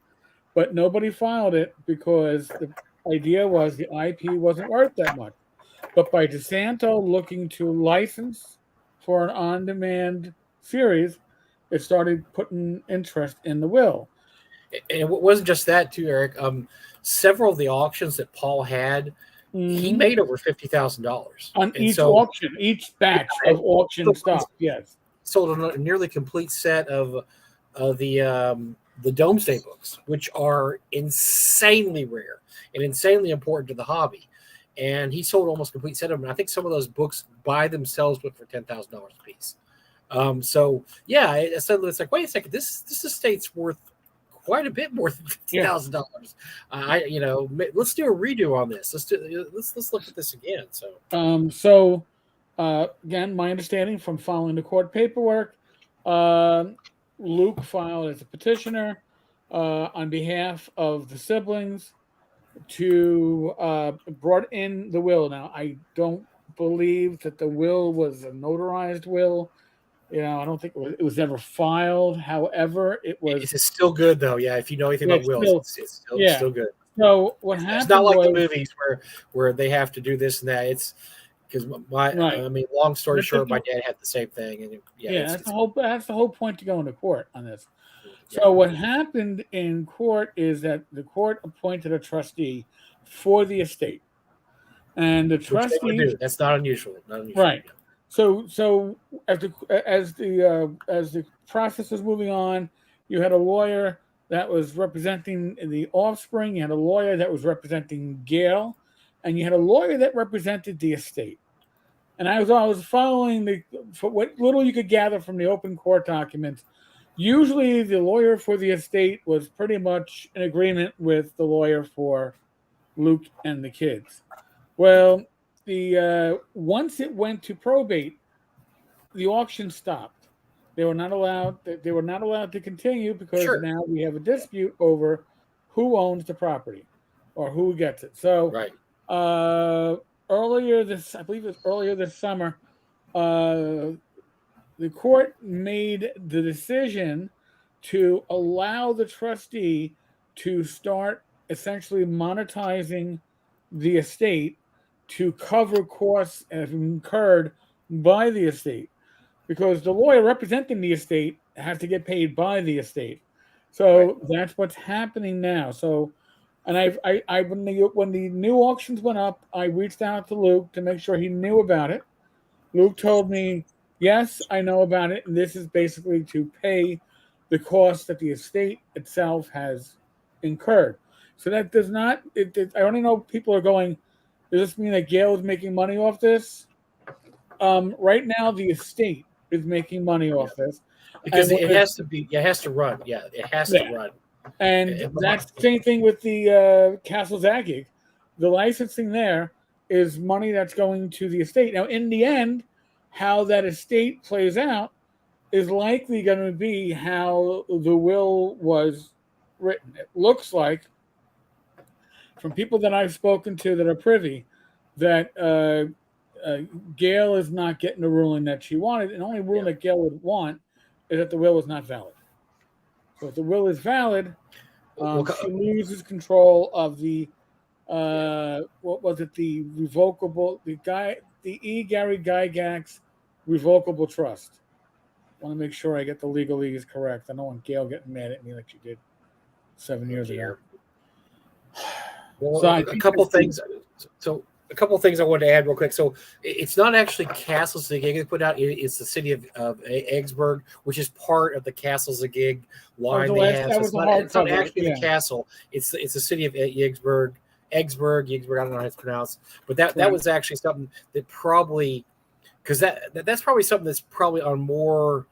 but nobody filed it because the idea was the IP wasn't worth that much. But by DeSanto looking to license for an on-demand series, it started putting interest in the will. And it wasn't just that, too, Eric. Several of the auctions that Paul had, he made over $50,000 on each auction, each batch of auction stuff. Yes, sold a nearly complete set of the Domesday books, which are insanely rare and insanely important to the hobby. And he sold almost a complete set of them. And I think some of those books by themselves went for $10,000 a piece. So yeah, suddenly it's like, wait a second, this estate's worth quite a bit more than $50,000. Let's do a redo on this. Let's look at this again. So again, my understanding from following the court paperwork, Luke filed as a petitioner on behalf of the siblings to brought in the will. Now, I don't believe that the will was a notarized will. I don't think it was ever filed. However, it was. It's still good though. Yeah, if you know anything about wills, it's still good. So what happened? It's not like the movies where they have to do this and that. It's because long story short, my dad had the same thing, and that's the whole point to go into court on this. So what happened in court is that the court appointed a trustee for the estate, and the trustee. That's not unusual. Right. So as the process was moving on, you had a lawyer that was representing the offspring, you had a lawyer that was representing Gail, and you had a lawyer that represented the estate. And I was following for what little you could gather from the open court documents. Usually the lawyer for the estate was pretty much in agreement with the lawyer for Luke and the kids. Well, once it went to probate, the auction stopped. They were not allowed to continue because now we have a dispute over who owns the property or who gets it. So earlier this summer, the court made the decision to allow the trustee to start essentially monetizing the estate to cover costs incurred by the estate, because the lawyer representing the estate has to get paid by the estate. So that's what's happening now. So, and when the new auctions went up, I reached out to Luke to make sure he knew about it. Luke told me, yes, I know about it, and this is basically to pay the cost that the estate itself has incurred. So that does not. I only know people are going, does this mean that Gail is making money off this? Right now, the estate is making money off this because it has to be. It has to run. Yeah, it has to run. And that's the same thing with the Castle Zagic. The licensing there is money that's going to the estate. Now, in the end, how that estate plays out is likely going to be how the will was written. It looks like, from people that I've spoken to that are privy, that Gail is not getting the ruling that she wanted, and the only ruling that Gail would want is that the will is not valid. So if the will is valid, she loses control of the what was it? The revocable, the E. Gary Gygax revocable trust. I want to make sure I get the legalese correct. I don't want Gail getting mad at me like she did 7 years ago. Well, so a couple things. So a couple things I wanted to add real quick. So it's not actually Castle Zagig they put out. It's the city of Eggsburg, which is part of the Castle Zagig line they have. So it's not actually the castle. It's the city of Eggsburg. Eggsburg, I don't know how it's pronounced, but that was actually something that probably, because that's probably something that's probably on more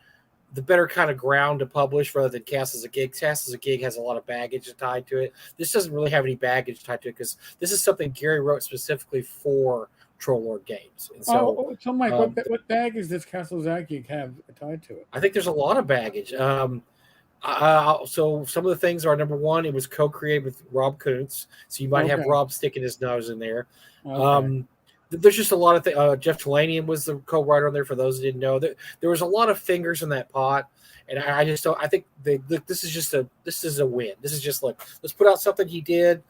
the better kind of ground to publish rather than Castles of Gig. Castles of Gig has a lot of baggage tied to it. This doesn't really have any baggage tied to it because this is something Gary wrote specifically for Troll Lord Games. And so, Mike, what baggage does Castles of Gig have tied to it? I think there's a lot of baggage. So some of the things are, number one, it was co-created with Rob Kuntz, so you might have Rob sticking his nose in there. There's just a lot of things. Jeff Talanian was the co-writer on there. For those who didn't know, there was a lot of fingers in that pot, and I just don't. I think this is a win. This is just like, let's put out something he did.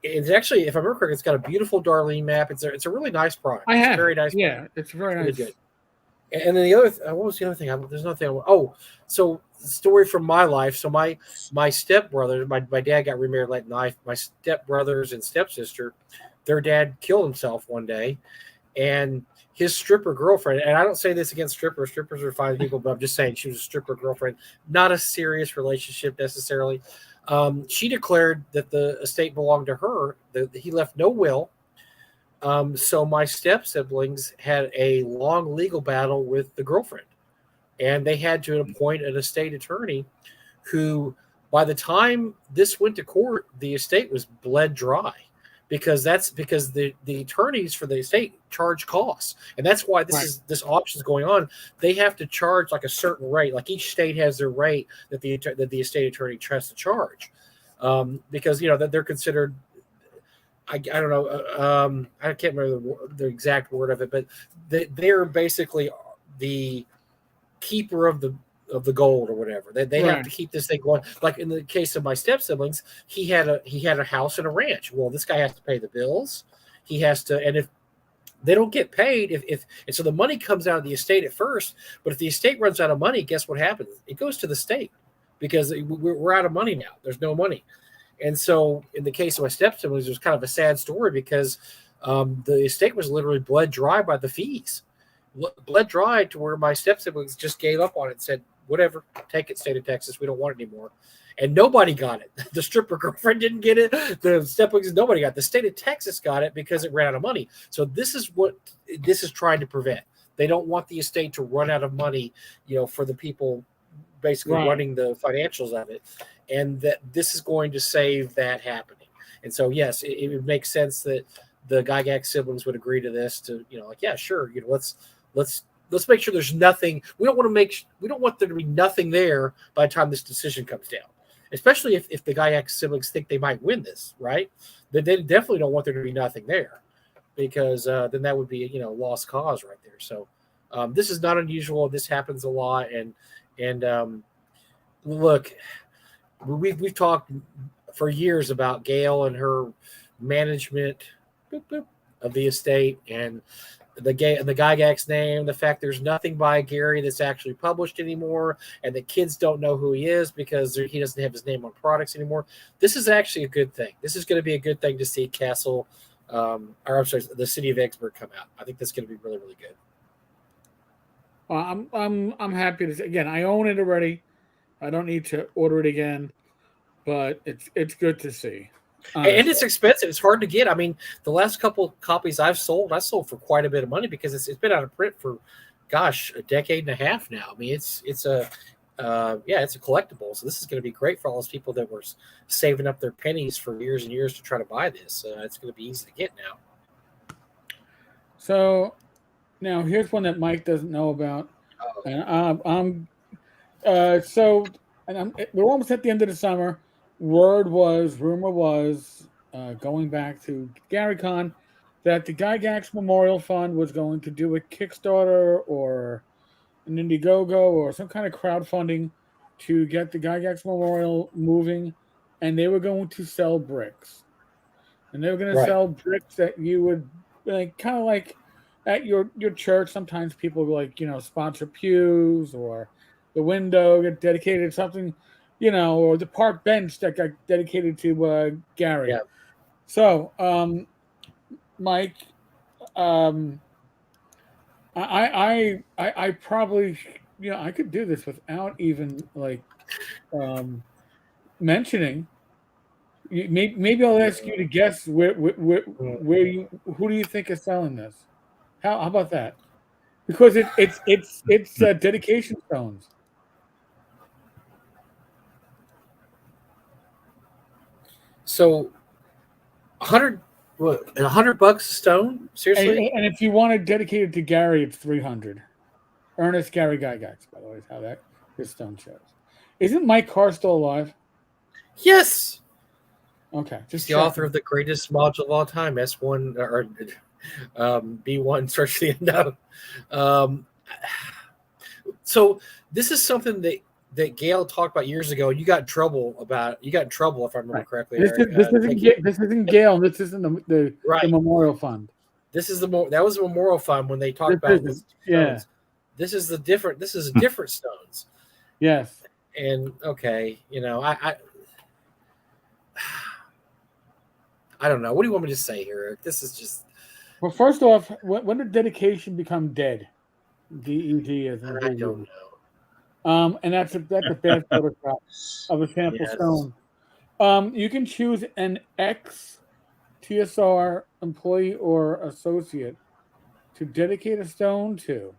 It's actually, if I remember correctly, it's got a beautiful Darlene map. It's a really nice product. It's very nice. Yeah, product. it's very nice. Really good. And then the other, what was the other thing? There's nothing. So the story from my life. So my stepbrother, my dad got remarried late in life. My stepbrothers and stepsister, their dad killed himself one day, and his stripper girlfriend. And I don't say this against strippers. Strippers are fine people, but I'm just saying she was a stripper girlfriend, not a serious relationship necessarily. She declared that the estate belonged to her. That he left no will. So my step siblings had a long legal battle with the girlfriend, and they had to appoint an estate attorney who, by the time this went to court, the estate was bled dry because the attorneys for the estate charge costs. And that's why this auction is going on. They have to charge like a certain rate. Like each state has their rate that the estate attorney has to charge, because that they're considered, I don't know. I can't remember the exact word of it, but they're basically the keeper of the gold or whatever. They have to keep this thing going. Like in the case of my step siblings, he had a house and a ranch. Well, this guy has to pay the bills. He has to, and if they don't get paid, and so the money comes out of the estate at first. But if the estate runs out of money, guess what happens? It goes to the state because we're out of money now. There's no money. And so in the case of my step-siblings, it was kind of a sad story because the estate was literally bled dry by the fees. Bled dry to where my step-siblings just gave up on it and said, whatever, take it, state of Texas. We don't want it anymore. And nobody got it. The stripper girlfriend didn't get it. The step-siblings, nobody got it. The state of Texas got it because it ran out of money. So this is what this is trying to prevent. They don't want the estate to run out of money, for the people basically running the financials of it. And that this is going to save that happening. And so, yes, it would make sense that the Gygax siblings would agree to this. To yeah, sure. Let's make sure there's nothing. We don't want there to be nothing there by the time this decision comes down. Especially if the Gygax siblings think they might win this, right? Then they definitely don't want there to be nothing there, because then that would be a lost cause right there. So this is not unusual. This happens a lot. And look. We've talked for years about Gail and her management of the estate and the Gygax name, the fact there's nothing by Gary that's actually published anymore, and the kids don't know who he is because he doesn't have his name on products anymore. This is actually a good thing. This is going to be a good thing to see the city of Eggsburg come out. I think that's going to be really, really good. I'm happy to say, again, I own it already. I don't need to order it again, but it's good to see. And it's expensive. It's hard to get. I mean, the last couple copies I sold for quite a bit of money because it's been out of print for, a decade and a half now. I mean, it's a collectible. So this is going to be great for all those people that were saving up their pennies for years and years to try to buy this. It's going to be easy to get now. So now here's one that Mike doesn't know about, Oh, and so we're almost at the end of the summer. Rumor was, going back to GaryCon, that the Gygax Memorial Fund was going to do a Kickstarter or an Indiegogo or some kind of crowdfunding to get the Gygax Memorial moving, and they were going to sell bricks. And they were going to right. sell bricks that you would, like, kind of like at your church. Sometimes people, like, sponsor pews, or the window get dedicated to something, or the park bench that got dedicated to Gary. Yeah. So, Mike, um, I probably, I could do this without even, like, um, mentioning. Maybe I'll ask you to guess who do you think is selling this? How about that? Because it's dedication stones. So 100, what, $100 a stone? And, Seriously? and if you want to dedicate it to Gary, it's 300. Ernest Gary Gygax, by the way, is how that his stone shows. Isn't Mike Carr still alive? Yes. Okay, He's just the author checking. of the greatest module of all time, S1 or B1 search the unknown. Um, so this is something that Gail talked about years ago. You got in trouble about. You got in trouble, if I remember Right. correctly, This Eric. is this isn't this isn't Gail. This isn't the Right. Memorial Fund. This is that was the Memorial Fund when they talked This about isn't. these Yeah. stones. This is the different. This is different stones. Yes. And okay, I don't know. What do you want me to say here, Eric? This is just. Well, first off, when did dedication become dead? DED as in I don't DED. know. And that's a bad photograph of a sample Yes. stone. You can choose an ex TSR employee or associate to dedicate a stone to.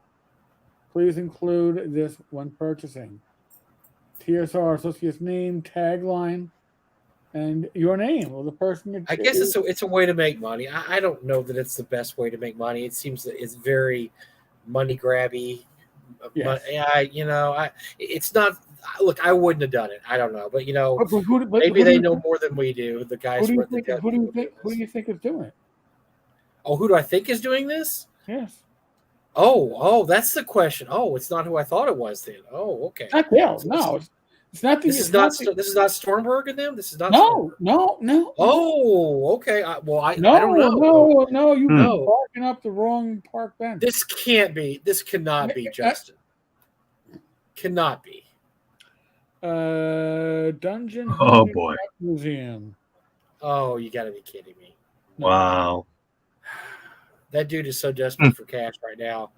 Please include this when purchasing. TSR associate's name, tagline, and your name or the person. I guess it's a way to make money. I don't know that it's the best way to make money. It seems that it's very money grabby. Yes. It's not. Look, I wouldn't have done it. I don't know, but But maybe who do they you know think? more than we do. The Who guys do who you are the think? dead Who do you people think? doing Who do this. you think is doing it? Oh, who do I think is doing this? Yes. Oh, that's the question. Oh, it's not who I thought it was. Then. Oh, okay. Not Dale. So No, it's not the. this is It's not not the. this is not Stormberg and them. This is not No, Stormberg. no, no, no, Oh, okay. I don't no, know. no, no. You've been No, barking up the wrong park bench. this can't be. This cannot be Uh, Justin. Cannot be. Dungeon Oh Hunter boy! Museum. Oh, you got to be kidding me. No. Wow! That dude is so desperate for cash right now.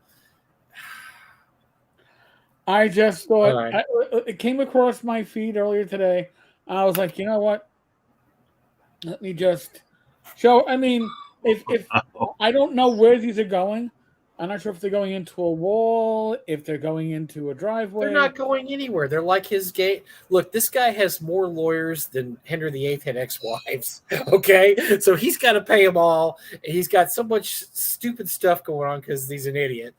I just thought, All right. it came across my feed earlier today. I was like, you know what? Let me just show. I mean, if I don't know where these are going. I'm not sure if they're going into a wall, if they're going into a They're driveway. not going anywhere. They're like his gate. Look, this guy has more lawyers than Henry VIII had ex-wives. Okay, so he's got to pay them all. He's got so much stupid stuff going on because he's an idiot.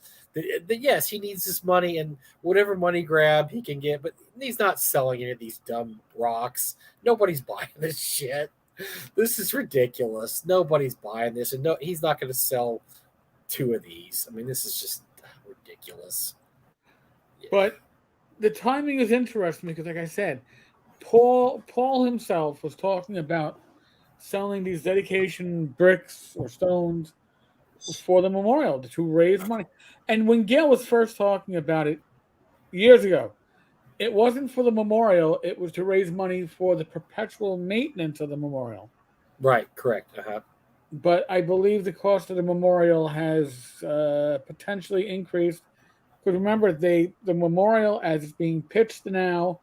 Yes, he needs this money and whatever money grab he can get, but he's not selling any of these dumb rocks. Nobody's buying this shit. This is ridiculous. Nobody's buying this, and no, he's not going to sell 2 of these. I mean, this is just ridiculous. But the timing is interesting because, like I said, Paul himself was talking about selling these dedication bricks or stones for the memorial to raise money. And when Gail was first talking about it years ago, it wasn't for the memorial, it was to raise money for the perpetual maintenance of the memorial. Right, correct. But I believe the cost of the memorial has potentially increased. Because remember, the memorial, as it's being pitched now,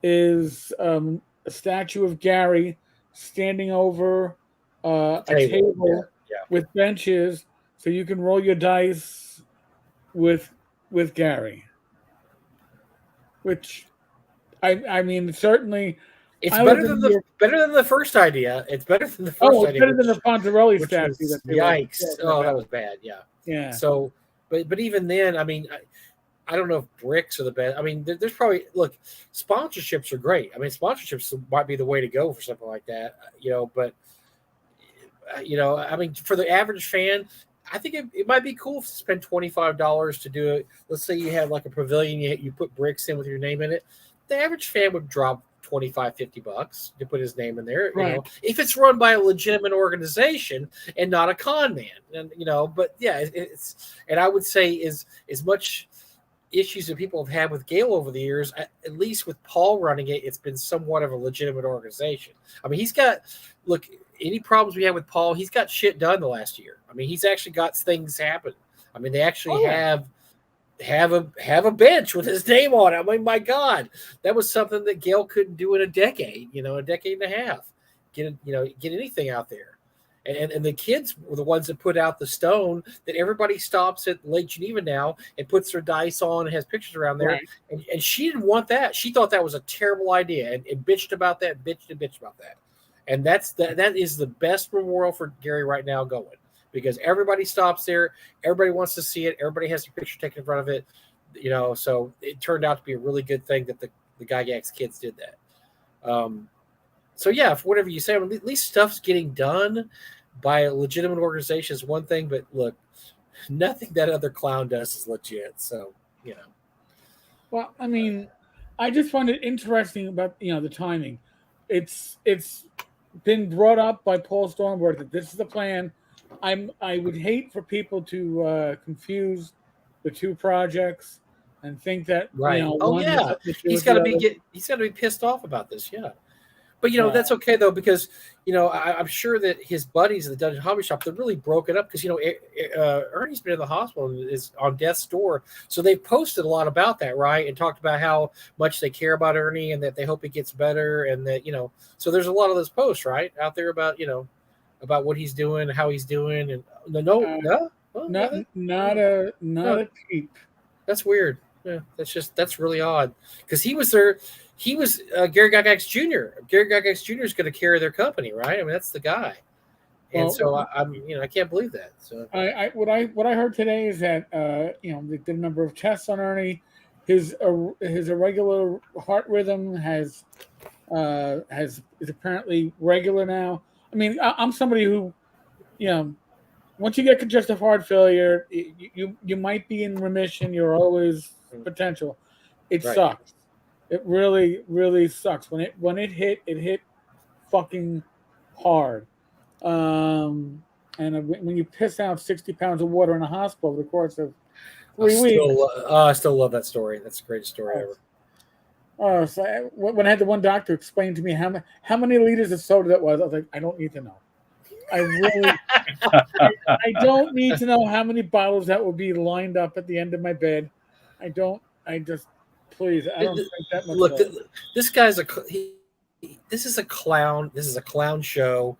is a statue of Gary standing over a table Yeah. with benches, so you can roll your dice with Gary. Which, I mean, certainly, It's I better was than in the Europe. better than the first idea. It's better than the first Oh, it's idea. better than the Pontarelli which statue. was, That they yikes! were Oh, that about. was bad. Yeah. Yeah. So, but even then, I mean, I don't know if bricks are the best. I mean, there's probably look sponsorships are great. I mean, sponsorships might be the way to go for something like that. But I mean, for the average fan, I think it might be cool to spend $25 to do it. Let's say you have like a pavilion, you put bricks in with your name in it. The average fan would drop $25-$50 to put his name in there. Right. If it's run by a legitimate organization and not a con man, and but yeah, it's and I would say is as much issues that people have had with Gale over the years, at least with Paul running it, it's been somewhat of a legitimate organization. I mean, he's got any problems we had with Paul, he's got shit done the last year. I mean, he's actually got things happen. I mean, they actually have a bench with his name on it. I mean, my God, that was something that Gale couldn't do in a decade and a half. Get anything out there. And the kids were the ones that put out the stone that everybody stops at Lake Geneva now and puts their dice on and has pictures around there. Right. And she didn't want that. She thought that was a terrible idea and bitched about that, bitched about that. And that is the best memorial for Gary right now going, because everybody stops there. Everybody wants to see it. Everybody has their picture taken in front of it. So it turned out to be a really good thing that the Gygax kids did that. So yeah, for whatever you say, at least stuff's getting done by a legitimate organization is one thing, but look, nothing that other clown does is legit. So, Well, I mean, I just find it interesting about the timing. It's been brought up by Paul Stormworth that this is the plan. I would hate for people to confuse the two projects and think that right. one has something to do He's with got to the be other. he's got to be pissed off about this. Yeah. But Yeah. that's okay though, because I'm sure that his buddies at the Dungeon Hobby Shop, they're really broken up because Ernie's been in the hospital and is on death's door, so they posted a lot about that, right, and talked about how much they care about Ernie and that they hope he gets better, and that so there's a lot of those posts right out there about about what he's doing, how he's doing, and Not a peep. that's weird. Yeah, that's really odd because he was there. He was Gary Gygax Jr. Gary Gygax Jr. is going to carry their company, right? I mean, that's the guy. And so I can't believe that. So what I heard today is that they did a number of tests on Ernie. His irregular heart rhythm is apparently regular now. I mean, I'm somebody who, once you get congestive heart failure, you might be in remission. You're always potential. It sucks. It really, really sucks. When it hit fucking hard. And when you piss out 60 pounds of water in a hospital over the course of 3 weeks. I still love that story. That's the greatest story ever. So when I had the one doctor explain to me how many liters of soda that was, I was like, I don't need to know. I really, I don't need to know how many bottles that will be lined up at the end of my bed. Please, I don't think that much. Look, this guy's this is a clown. This is a clown show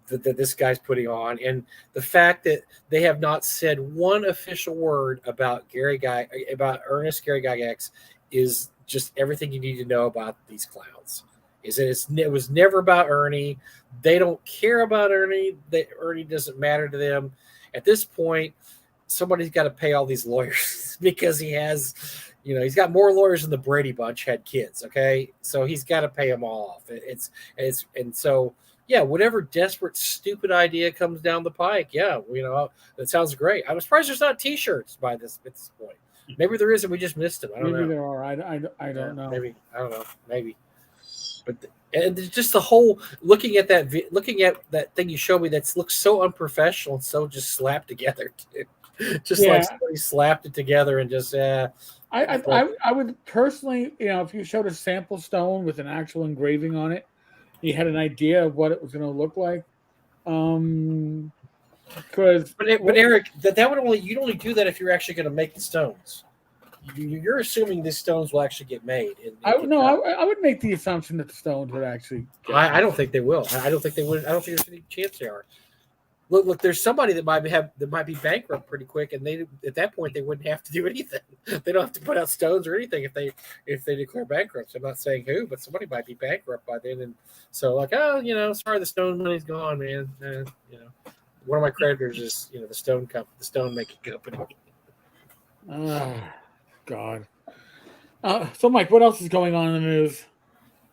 that this guy's putting on, and the fact that they have not said one official word about Ernest Gary Gygax is just everything you need to know about these clowns. It was never about Ernie. They don't care about Ernie. Ernie doesn't matter to them. At this point, somebody's got to pay all these lawyers because he has. He's got more lawyers than the Brady Bunch had kids. Okay, so he's got to pay them all off. And so whatever desperate stupid idea comes down the pike, that sounds great. I'm surprised there's not T-shirts at this point. Maybe there is, and we just missed them. I don't know. Maybe there are. I don't know. Maybe I don't know. Maybe, but and just the whole looking at that thing you showed me that looks so unprofessional and so just slapped together too. Just like somebody slapped it together and just I would personally, if you showed a sample stone with an actual engraving on it, you had an idea of what it was going to look like. Because but Eric, you'd only do that if you're actually going to make the stones. You're assuming these stones will actually get made. I would make the assumption that the stones would actually. I don't think they will. I don't think they would. I don't think there's any chance they are. look. There's somebody that might be bankrupt pretty quick, and they at that point they wouldn't have to do anything. They don't have to put out stones or anything if they declare bankruptcy. I'm not saying who, but somebody might be bankrupt by then, and so like, oh, sorry, the stone money's gone, man. One of my creditors is the stone making company. Oh, God. So, Mike, what else is going on in the news?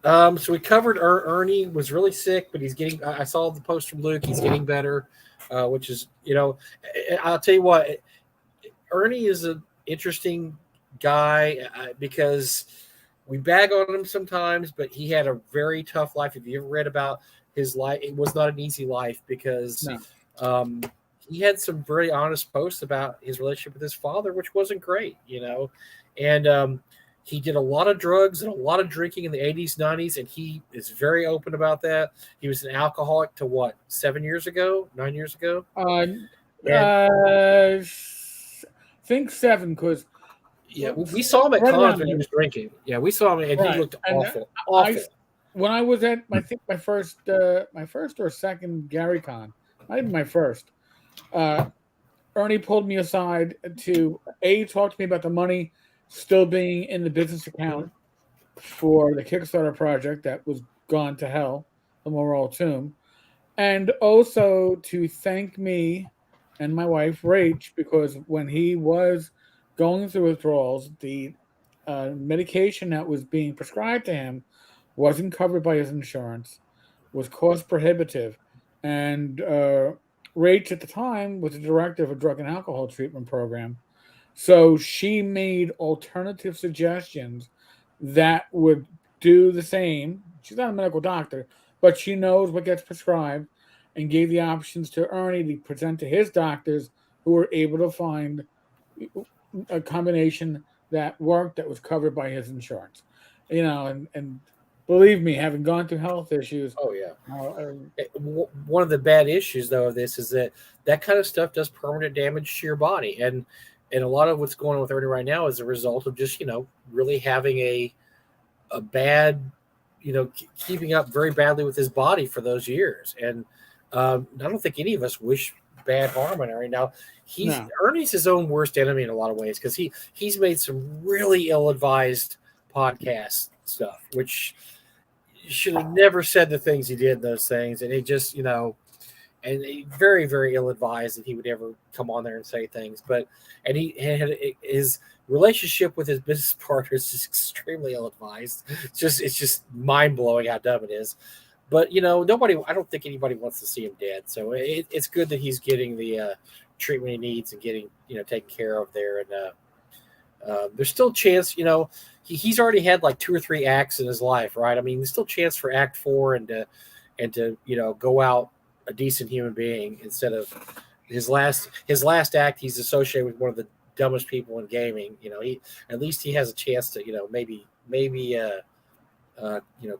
So we covered Ernie was really sick, but he's getting. I saw the post from Luke. He's getting better, which is I'll tell you what, Ernie is an interesting guy because we bag on him sometimes, but he had a very tough life. If you ever read about his life, it was not an easy life because he had some very honest posts about his relationship with his father, which wasn't great, and he did a lot of drugs and a lot of drinking in the 80s, 90s, and he is very open about that. He was an alcoholic to 9 years ago? Think 7, because we saw him at cons when he was drinking. Yeah, we saw him, and he looked awful. When I was at, I think my first or second Gary Con, not even my first, Ernie pulled me aside to talk to me about the money still being in the business account for the Kickstarter project that was gone to hell, the Memorial Tomb, and also to thank me and my wife, Rach, because when he was going through withdrawals, the medication that was being prescribed to him wasn't covered by his insurance, was cost prohibitive, and Rach at the time was the director of a drug and alcohol treatment program. So she made alternative suggestions that would do the same. She's not a medical doctor, but she knows what gets prescribed, and gave the options to Ernie to present to his doctors, who were able to find a combination that worked, that was covered by his insurance. And believe me, having gone through health issues. Oh yeah. One of the bad issues though of this is that kind of stuff does permanent damage to your body, and a lot of what's going on with Ernie right now is a result of just really having a bad, keeping up very badly with his body for those years. And I don't think any of us wish bad harm on Ernie. Now Ernie's his own worst enemy in a lot of ways, because he's made some really ill-advised podcast stuff, which you should have never said the things he did, those things, and he just and very, very ill-advised that he would ever come on there and say things. And he had his relationship with his business partners is extremely ill-advised. It's just mind-blowing how dumb it is. But I don't think anybody wants to see him dead. So it's good that he's getting the treatment he needs and getting taken care of there. And there's still a chance. He's already had like 2 or 3 acts in his life, right? I mean, there's still a chance for Act 4 and to go out a decent human being, instead of his last act. He's associated with one of the dumbest people in gaming. He at least he has a chance to maybe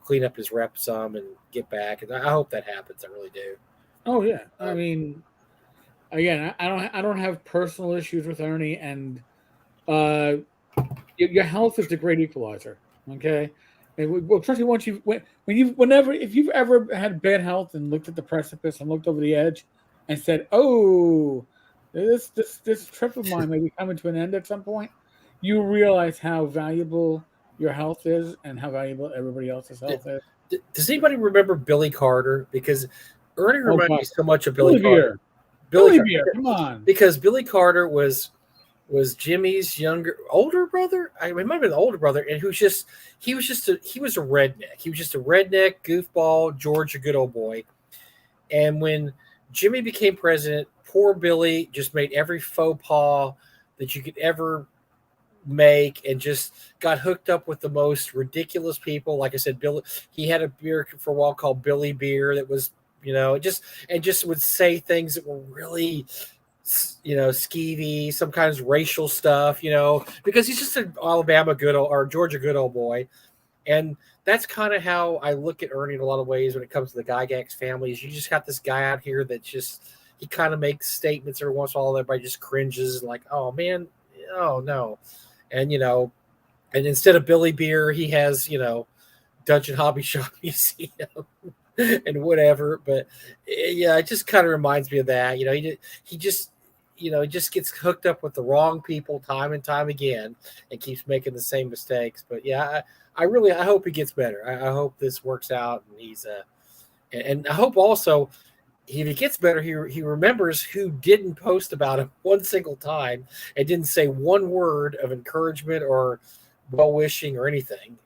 clean up his rep some and get back. And I hope that happens. I really do. Oh yeah. I mean, again, I don't have personal issues with Ernie, and your health is the great equalizer. Okay. And especially once if you've ever had bad health and looked at the precipice and looked over the edge and said, "Oh, this trip of mine may be coming to an end at some point," you realize how valuable your health is and how valuable everybody else's health is. Does anybody remember Billy Carter? Because Ernie reminded me so much of Billy Carter. Billy Beer, come on. Because Billy Carter was Jimmy's older brother. I remember the older brother, and he was a redneck. He was just a redneck goofball, George, a good old boy. And when Jimmy became president, poor Billy just made every faux pas that you could ever make, and just got hooked up with the most ridiculous people. Like I said, Billy, he had a beer for a while called Billy Beer that was, just would say things that were really, skeevy, some kind of racial stuff, because he's just an Alabama or Georgia good old boy. And that's kind of how I look at Ernie in a lot of ways when it comes to the Gygax families. You just got this guy out here that he kind of makes statements every once in a while. Everybody just cringes like, oh man, oh no. And, and instead of Billy Beer, he has, Dungeon Hobby Shop Museum. and whatever. But yeah, it just kind of reminds me of that. He just he just gets hooked up with the wrong people time and time again, and keeps making the same mistakes. But yeah, I hope he gets better. I hope this works out, and and I hope also if he gets better, he remembers who didn't post about him one single time and didn't say one word of encouragement or well wishing or anything.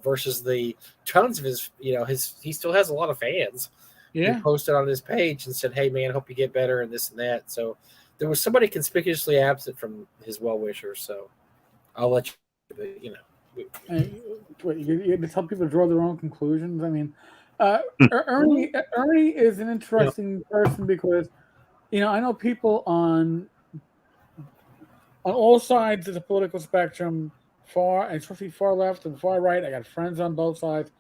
Versus the tons of he still has a lot of fans who posted on his page and said, "Hey man, hope you get better," and this and that. So there was somebody conspicuously absent from his well wishers. So I'll let you. And, you tell people to draw their own conclusions. I mean, Ernie is an interesting person because I know people on all sides of the political spectrum, far and especially far left and far right. I got friends on both sides,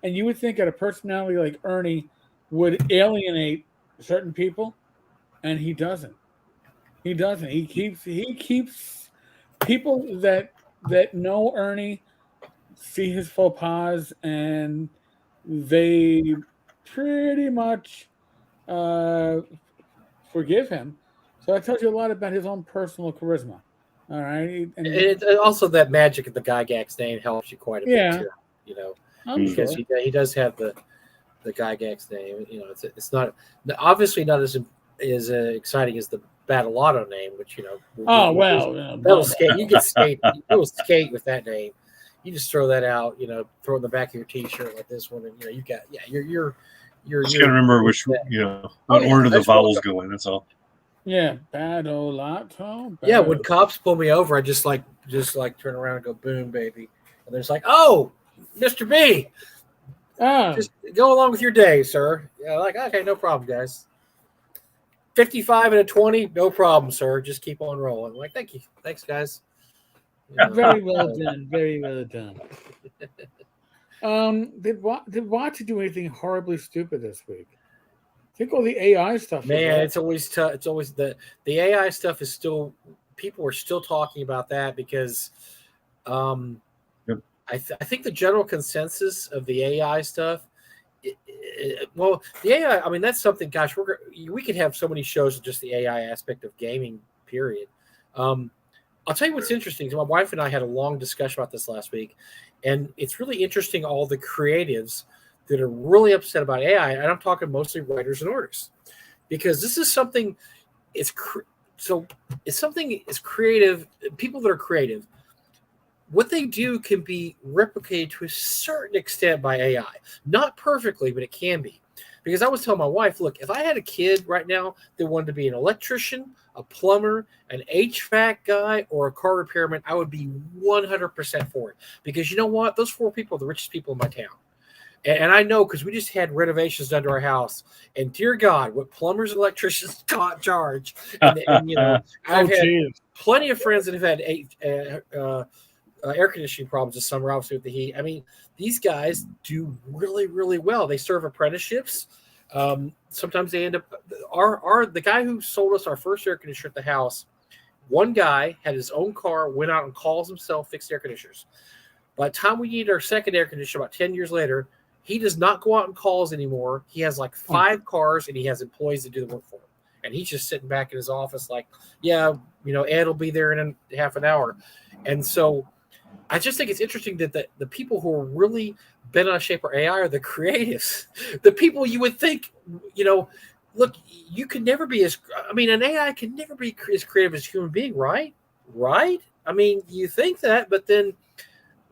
and you would think that a personality like Ernie would alienate certain people, and he doesn't. He doesn't. He keeps people that know Ernie see his faux pas, and they pretty much forgive him. So that tells you a lot about his own personal charisma. All right, and also that magic of the Gygax name helps you quite a bit too. Because he does have the Gygax name. It's not obviously not as exciting as the Battleotto name, which that'll skate. You will skate with that name. You just throw that out, throw it in the back of your T-shirt like this one, and you got you're just gotta remember which what order the vowels go in. That's all. Yeah, Battleotto. Yeah, when cops pull me over, I just like turn around and go boom, baby, and there's like, oh, Mr. B, just go along with your day, sir. Yeah, like okay, no problem, guys. 55 and a 20, no problem, sir. Just keep on rolling. I'm like, thank you, thanks, guys. Very well done. Very well done. Did Watch do anything horribly stupid this week? I think all the AI stuff. Man, it's always tough. It's always the AI stuff is still people are still talking about that because, I think the general consensus of the AI stuff. The AI. I mean, that's something. Gosh, we could have so many shows of just the AI aspect of gaming. Period. I'll tell you what's interesting. My wife and I had a long discussion about this last week, and it's really interesting all the creatives that are really upset about AI, and I'm talking mostly writers and artists, because this is something. It's something is creative. People that are creative, what they do can be replicated to a certain extent by AI. Not perfectly, but it can be. Because I was telling my wife, look, if I had a kid right now that wanted to be an electrician, a plumber, an HVAC guy, or a car repairman, I would be 100% for it. Because you know what? Those 4 people are the richest people in my town. And I know because we just had renovations done to our house. And dear God, what plumbers and electricians charge. And I've had plenty of friends that have had air conditioning problems this summer, obviously with the heat. I mean, these guys do really, really well. They serve apprenticeships. Sometimes they end up. The guy who sold us our first air conditioner at the house, one guy had his own car, went out and calls himself fixed air conditioners. By the time we needed our second air conditioner, about 10 years later, he does not go out and calls anymore. He has like 5 cars, and he has employees that do the work for him. And he's just sitting back in his office like, yeah, Ed will be there in half an hour. And so I just think it's interesting that the people who are really bent on shape for AI are the creatives, the people you would think, look, you can never be an AI can never be as creative as a human being, right? Right? I mean, you think that, but then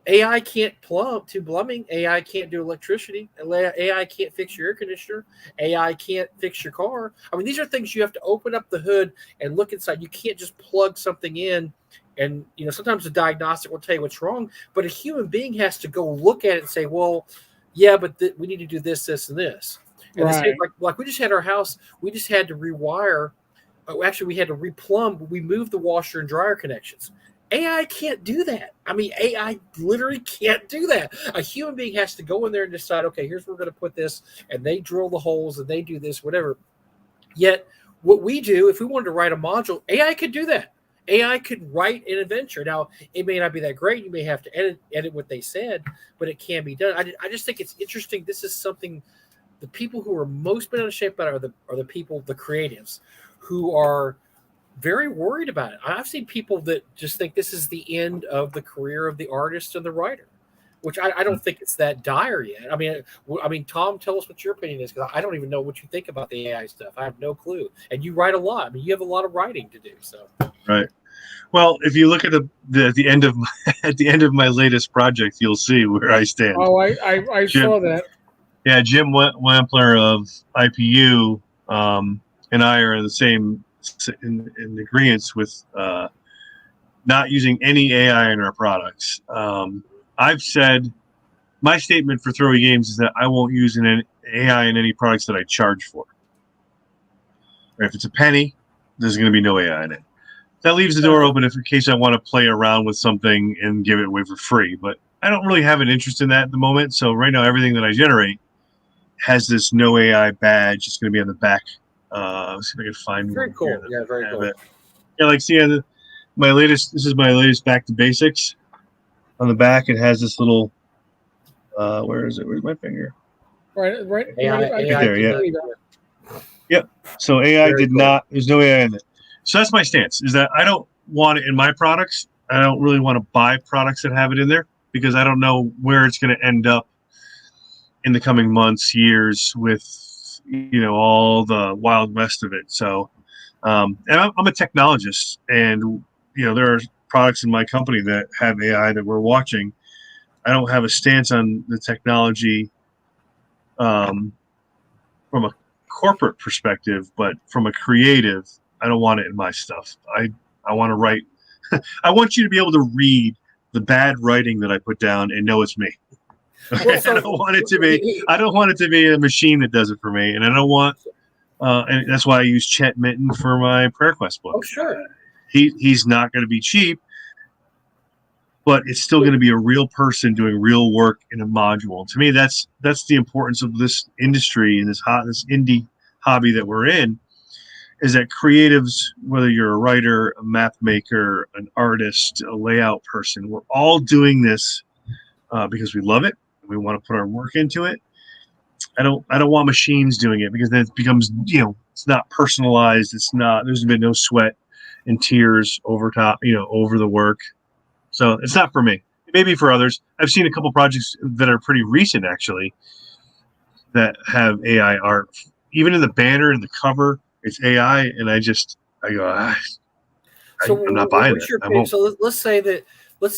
AI can't plumbing. AI can't do electricity. AI can't fix your air conditioner. AI can't fix your car. I mean, these are things you have to open up the hood and look inside. You can't just plug something in. And, sometimes the diagnostic will tell you what's wrong, but a human being has to go look at it and say, well, yeah, but we need to do this, this, and this. And right. Like we just had our house, we just had to rewire. Actually, we had to replumb. We moved the washer and dryer connections. AI can't do that. I mean, AI literally can't do that. A human being has to go in there and decide, okay, here's where we're going to put this. And they drill the holes and they do this, whatever. Yet what we do, if we wanted to write a module, AI could do that. AI could write an adventure. Now, it may not be that great. You may have to edit what they said, but it can be done. I just think it's interesting. This is something the people who are most bent out of shape about it are the people, the creatives, who are very worried about it. I've seen people that just think this is the end of the career of the artist and the writer, which I don't think it's that dire yet. I mean, Thom, tell us what your opinion is, because I don't even know what you think about the AI stuff. I have no clue. And you write a lot. I mean, you have a lot of writing to do. So Right. Well, if you look at the end of at the end of my latest project, you'll see where I stand. Oh, I saw that. Yeah, Jim Wampler of IPU and I are in the same in agreement with not using any AI in our products. I've said my statement for Throwi Games is that I won't use an AI in any products that I charge for. Or if it's a penny, there's going to be no AI in it. That leaves the door open if in case I want to play around with something and give it away for free. But I don't really have an interest in that at the moment. So right now, everything that I generate has this no AI badge. It's going to be on the back. Let's see if I can find very one cool. here Yeah, very cool. Yeah, like see, this is my latest Back to Basics. On the back, it has this little. Where is it? Where's my finger? Right. AI, Right there, yeah. Yep. So AI Very did cool. not. There's no AI in it. So that's my stance. Is that I don't want it in my products. I don't really want to buy products that have it in there because I don't know where it's going to end up in the coming months, years, with all the wild west of it. So, and I'm a technologist, and there are products in my company that have AI that we're watching. I don't have a stance on the technology from a corporate perspective, but from a creative, I don't want it in my stuff. I want to write. I want you to be able to read the bad writing that I put down and know it's me. Well, so, I don't want it to be. I don't want it to be a machine that does it for me, and I don't want. And that's why I use Chet Mitten for my Prayer Quest book. Oh, sure. He's not going to be cheap, but it's still going to be a real person doing real work in a module. To me, that's the importance of this industry and this indie hobby that we're in, is that creatives, whether you're a writer, a map maker, an artist, a layout person, we're all doing this because we love it. We want to put our work into it. I don't want machines doing it, because then it becomes, it's not personalized. There's been no sweat and tears over the work. So it's not for me. Maybe for others. I've seen a couple projects that are pretty recent, actually, that have AI art. Even in the banner and the cover, it's AI, and I go, I'm not buying it. I won't. So let's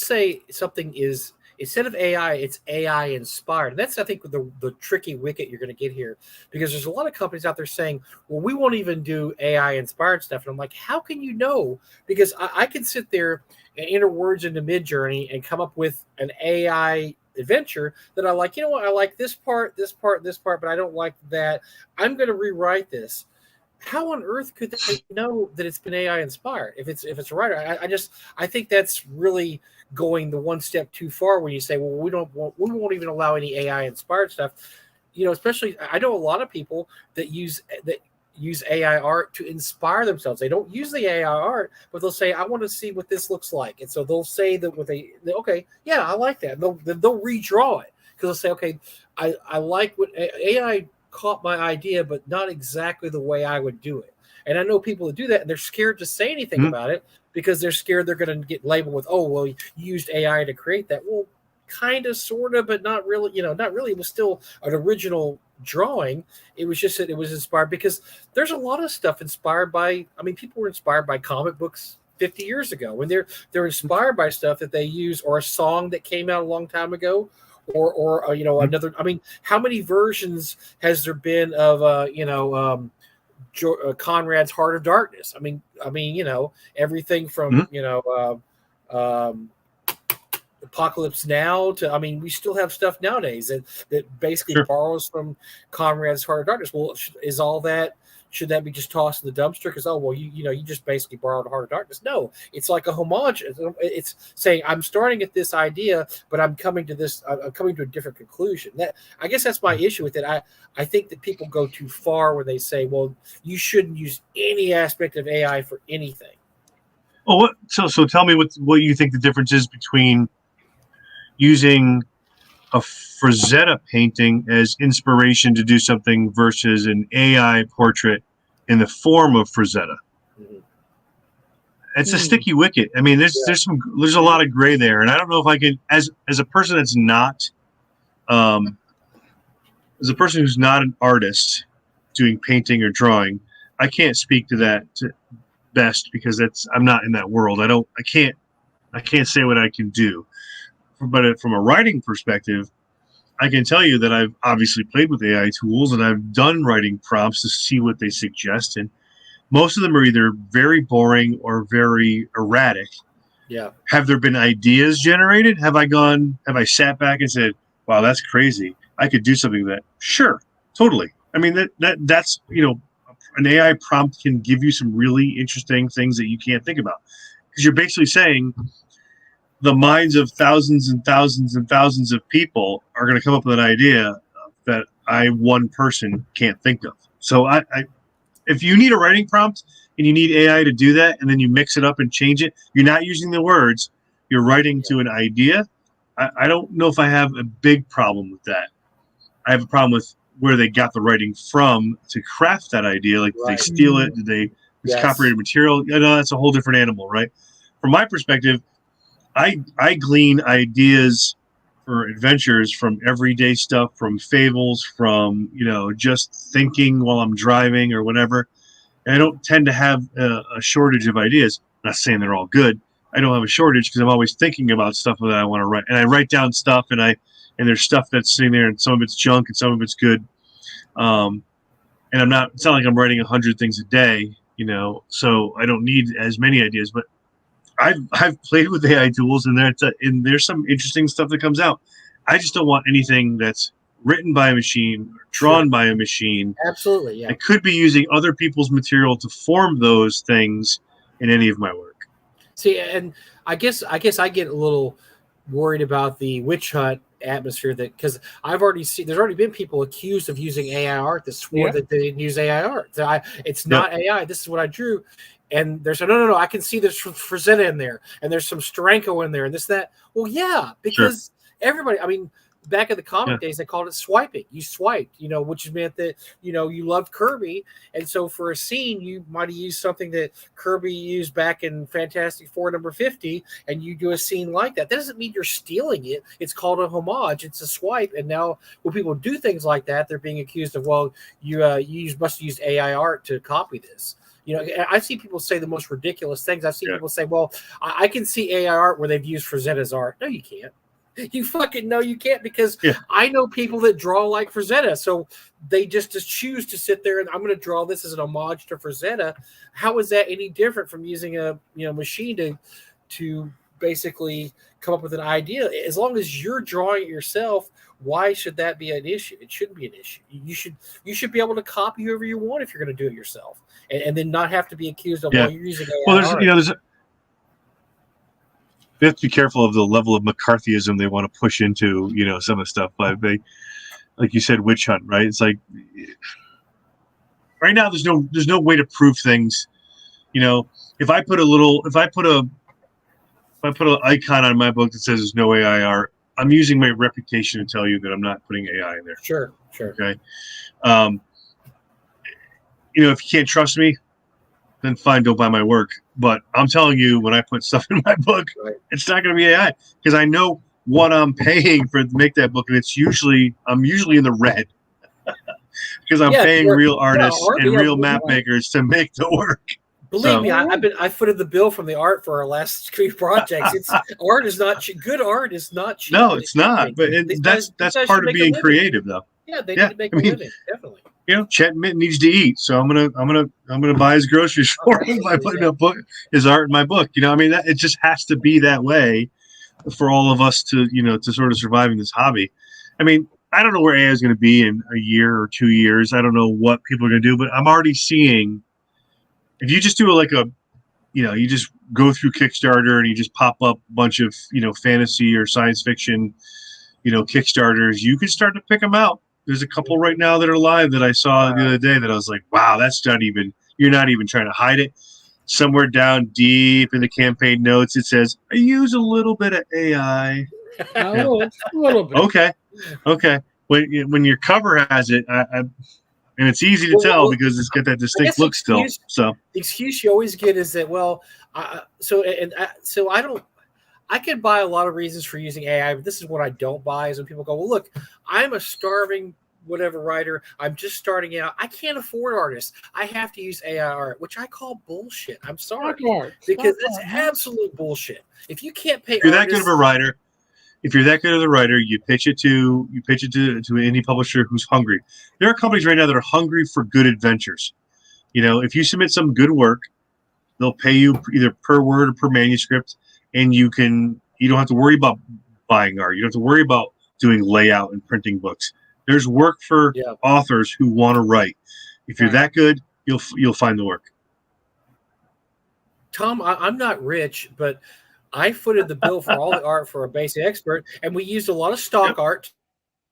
say something is, instead of AI, it's AI inspired. And that's, I think, the tricky wicket you're going to get here, because there's a lot of companies out there saying, well, we won't even do AI inspired stuff. And I'm like, how can you know? Because I can sit there and enter words into Midjourney and come up with an AI adventure that I like. You know what? I like this part, but I don't like that. I'm going to rewrite this. How on earth could they know that it's been AI inspired if it's a writer? I think that's really going the one step too far when you say, well, we won't even allow any AI inspired stuff. Especially, I know a lot of people that use AI art to inspire themselves. They don't use the AI art, but they'll say, I want to see what this looks like. And so they'll say that okay, yeah, I like that. And they'll redraw it, because they'll say, okay, I like what AI caught my idea, but not exactly the way I would do it. And I know people that do that, and they're scared to say anything about it, because they're scared they're going to get labeled with, oh, well, you used AI to create that. Well, kind of, sort of, but not really, not really. It was still an original drawing. It was just that it was inspired, because there's a lot of stuff inspired by, people were inspired by comic books 50 years ago, when they're inspired by stuff that they use, or a song that came out a long time ago, or another. How many versions has there been of Conrad's Heart of Darkness? Everything from Apocalypse Now to, we still have stuff nowadays that basically borrows from Conrad's Heart of Darkness. Well, is all that, should that be just tossed in the dumpster? Because, oh, well, you just basically borrowed Heart of Darkness. No, it's like a homage. It's saying, I'm starting at this idea, but I'm coming to this. I'm coming to a different conclusion. I guess that's my issue with it. I think that people go too far when they say, well, you shouldn't use any aspect of AI for anything. So tell me what you think the difference is between using a Frazetta painting as inspiration to do something versus an AI portrait in the form of Frazetta. Mhm. It's a sticky wicket. I mean, there's a lot of gray there, and I don't know if I can, as a person that's not, as a person who's not an artist doing painting or drawing, I can't speak to that best because I'm not in that world. I can't say what I can do. But from a writing perspective, I can tell you that I've obviously played with AI tools and I've done writing prompts to see what they suggest, and most of them are either very boring or very erratic. Yeah. Have there been ideas generated? Have I sat back and said, wow, that's crazy, I could do something with that? Sure, totally. I mean, that's an AI prompt can give you some really interesting things that you can't think about, because you're basically saying the minds of thousands and thousands and thousands of people are going to come up with an idea that one person can't think of. So if you need a writing prompt and you need AI to do that, and then you mix it up and change it, you're not using the words, you're writing to an idea. I don't know if I have a big problem with that. I have a problem with where they got the writing from to craft that idea. Like, did they steal it? Did they copyrighted material? That's a whole different animal, right? From my perspective, I glean ideas for adventures from everyday stuff, from fables, from just thinking while I'm driving or whatever. And I don't tend to have a shortage of ideas. I'm not saying they're all good. I don't have a shortage because I'm always thinking about stuff that I want to write, and I write down stuff, and there's stuff that's sitting there, and some of it's junk and some of it's good. And it's not like I'm writing 100 things a day, so I don't need as many ideas, but I've played with AI tools, and there's some interesting stuff that comes out. I just don't want anything that's written by a machine, or drawn by a machine. Absolutely, yeah. I could be using other people's material to form those things in any of my work. See, and I guess I get a little worried about the witch hunt atmosphere, because I've already seen there's already been people accused of using AI art that swore that they didn't use AI art. It's not AI. This is what I drew. And there's no, I can see there's Frazetta in there, and there's some Stranko in there, and this, that. Well, yeah, because everybody, I mean, back in the comic days, they called it swiping. You swiped, which meant that, you loved Kirby. And so for a scene, you might have used something that Kirby used back in Fantastic Four number 50, and you do a scene like that. That doesn't mean you're stealing it. It's called a homage. It's a swipe. And now when people do things like that, they're being accused of, well, you must have used AI art to copy this. I see people say the most ridiculous things. I've seen people say, well, I can see AI art where they've used Frazetta's art. No, you can't. You fucking know you can't, because I know people that draw like Frazetta. So they just choose to sit there and I'm going to draw this as an homage to Frazetta. How is that any different from using a machine to basically come up with an idea? As long as you're drawing it yourself, why should that be an issue? It shouldn't be an issue. You should be able to copy whoever you want if you're going to do it yourself, and then not have to be accused of well, you're using AI. Well, they have to be careful of the level of McCarthyism they want to push into some of the stuff. But they, like you said, witch hunt, right? It's like right now there's no way to prove things. If I put an icon on my book that says there's no AI art, I'm using my reputation to tell you that I'm not putting AI in there. Sure. Okay. If you can't trust me, then fine, don't buy my work. But I'm telling you, when I put stuff in my book, it's not going to be AI, because I know what I'm paying to make that book, and I'm usually in the red because I'm paying real artists and real map makers to make the work. Believe me, I footed the bill from the art for our last 3 projects. Art is not cheap. Good art is not cheap. No, it's not. But that's part of being creative, though. Yeah, they need to make a living, definitely. Chet Mitt needs to eat, so I'm gonna buy his groceries for him by putting his art in my book. It just has to be that way for all of us to to sort of survive in this hobby. I don't know where AI is going to be in a year or 2 years. I don't know what people are going to do, but I'm already seeing. If you just do you just go through Kickstarter and you just pop up a bunch of, fantasy or science fiction, Kickstarters, you can start to pick them out. There's a couple right now that are live that I saw the other day that I was like, wow, you're not even trying to hide it. Somewhere down deep in the campaign notes, it says, I use a little bit of AI. A little bit. Okay. Okay. When your cover has it, and it's easy to tell because it's got that distinct look still. So the excuse you always get is that, well, so I could buy a lot of reasons for using AI, but this is what I don't buy is when people go, well, look, I'm a starving whatever writer. I'm just starting out. I can't afford artists. I have to use AI art, which I call bullshit. I'm sorry. Because it's absolute bullshit. If you can't pay if you're artists, that good of a writer, you pitch it to an indie publisher who's hungry. There are companies right now that are hungry for good adventures. If you submit some good work, they'll pay you either per word or per manuscript, and you don't have to worry about buying art. You don't have to worry about doing layout and printing books. There's work for authors who want to write. If you're that good, you'll find the work. Tom, I'm not rich, but I footed the bill for all the art for a basic expert, and we used a lot of stock art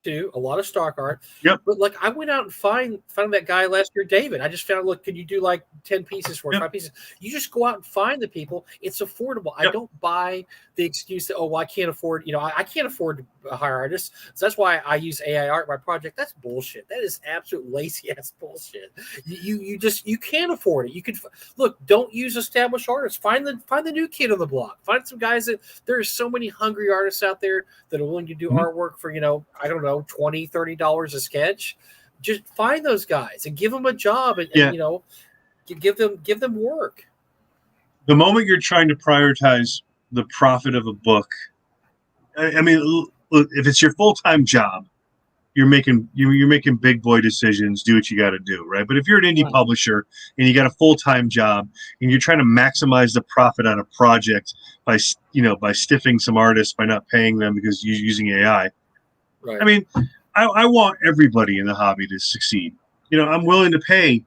too, a lot of stock art. Yep. But like I went out and found that guy last year, David. I just found, look, could you do like 10 pieces for 5 pieces? You just go out and find the people. It's affordable. I don't buy the excuse that, I can't afford, I can't afford to hire artists. So that's why I use AI art in my project. That's bullshit. That is absolute lazy ass bullshit. You can't afford it. You could look, don't use established artists. Find the new kid on the block. Find some guys there are so many hungry artists out there that are willing to do artwork for, I don't know, $20, $30 a sketch. Just find those guys and give them a job and give them work. The moment you're trying to prioritize the profit of a book, I mean, look, if it's your full-time job, you're making big boy decisions. Do what you got to do, right? But if you're an indie publisher and you got a full-time job and you're trying to maximize the profit on a project by stiffing some artists by not paying them because you're using AI. Right. I mean, I want everybody in the hobby to succeed. I'm willing to pay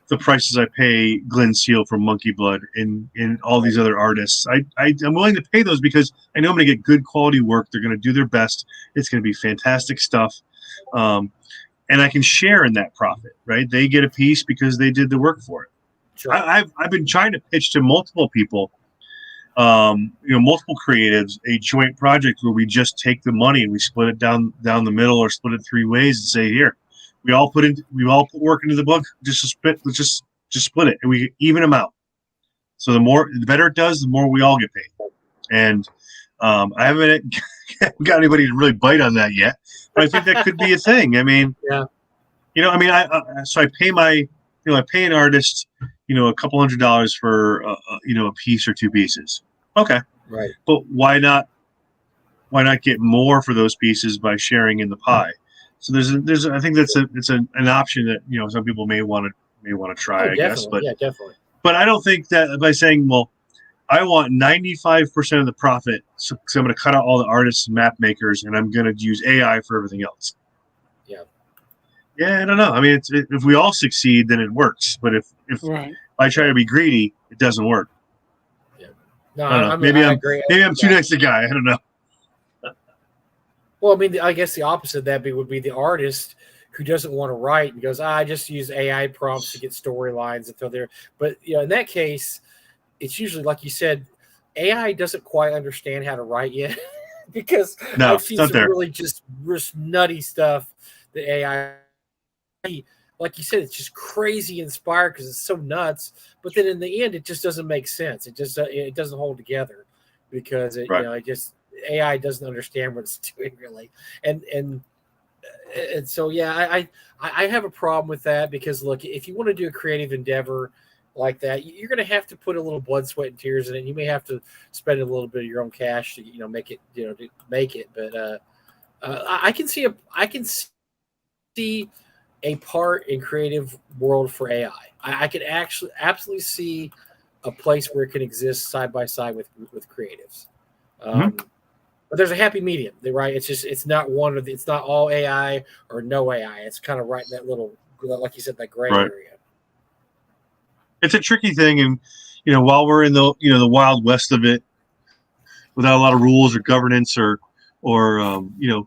the prices I pay Glenn Seal from Monkey Blood and all these other artists. I'm willing to pay those because I know I'm going to get good quality work. They're going to do their best. It's going to be fantastic stuff. And I can share in that profit, right? They get a piece because they did the work for it. Sure. I've been trying to pitch to multiple people, multiple creatives, a joint project where we just take the money and we split it down the middle or split it 3 ways and say, here, we all put work into the book, just split it and we even them out. So the better it does, the more we all get paid. And I haven't got anybody to really bite on that yet, but I think that could be a thing. I mean, so I pay I pay an artist, a couple $100 for a piece or 2 pieces. Okay. Right. But why not get more for those pieces by sharing in the pie? So there's I think it's an option that some people may want to try. I guess, but definitely. But I don't think that by saying, well, I want 95% of the profit, so I'm going to cut out all the artists and map makers, and I'm going to use AI for everything else. Yeah, I don't know. I mean, if we all succeed, then it works. But if I try to be greedy, it doesn't work. Yeah. No, I don't know. Maybe I'm too nice a guy. I don't know. Well, I mean, I guess the opposite of that would be the artist who doesn't want to write and goes, I just use AI prompts to get storylines and throw there. But in that case, it's usually like you said, AI doesn't quite understand how to write yet because I've seen some really just nutty stuff that AI. Like you said, it's just crazy inspired because it's so nuts. But then in the end, it just doesn't make sense. It doesn't hold together because AI doesn't understand what it's doing really. And so I have a problem with that because look, if you want to do a creative endeavor like that, you're going to have to put a little blood, sweat, and tears in it. You may have to spend a little bit of your own cash to make it to make it. But I can see a part in creative world for AI. I could actually absolutely see a place where it can exist side by side with creatives. But there's a happy medium, right? It's not it's not all AI or no AI. It's kind of right in that little, like you said, that gray area. It's a tricky thing, and while we're in the the wild west of it, without a lot of rules or governance or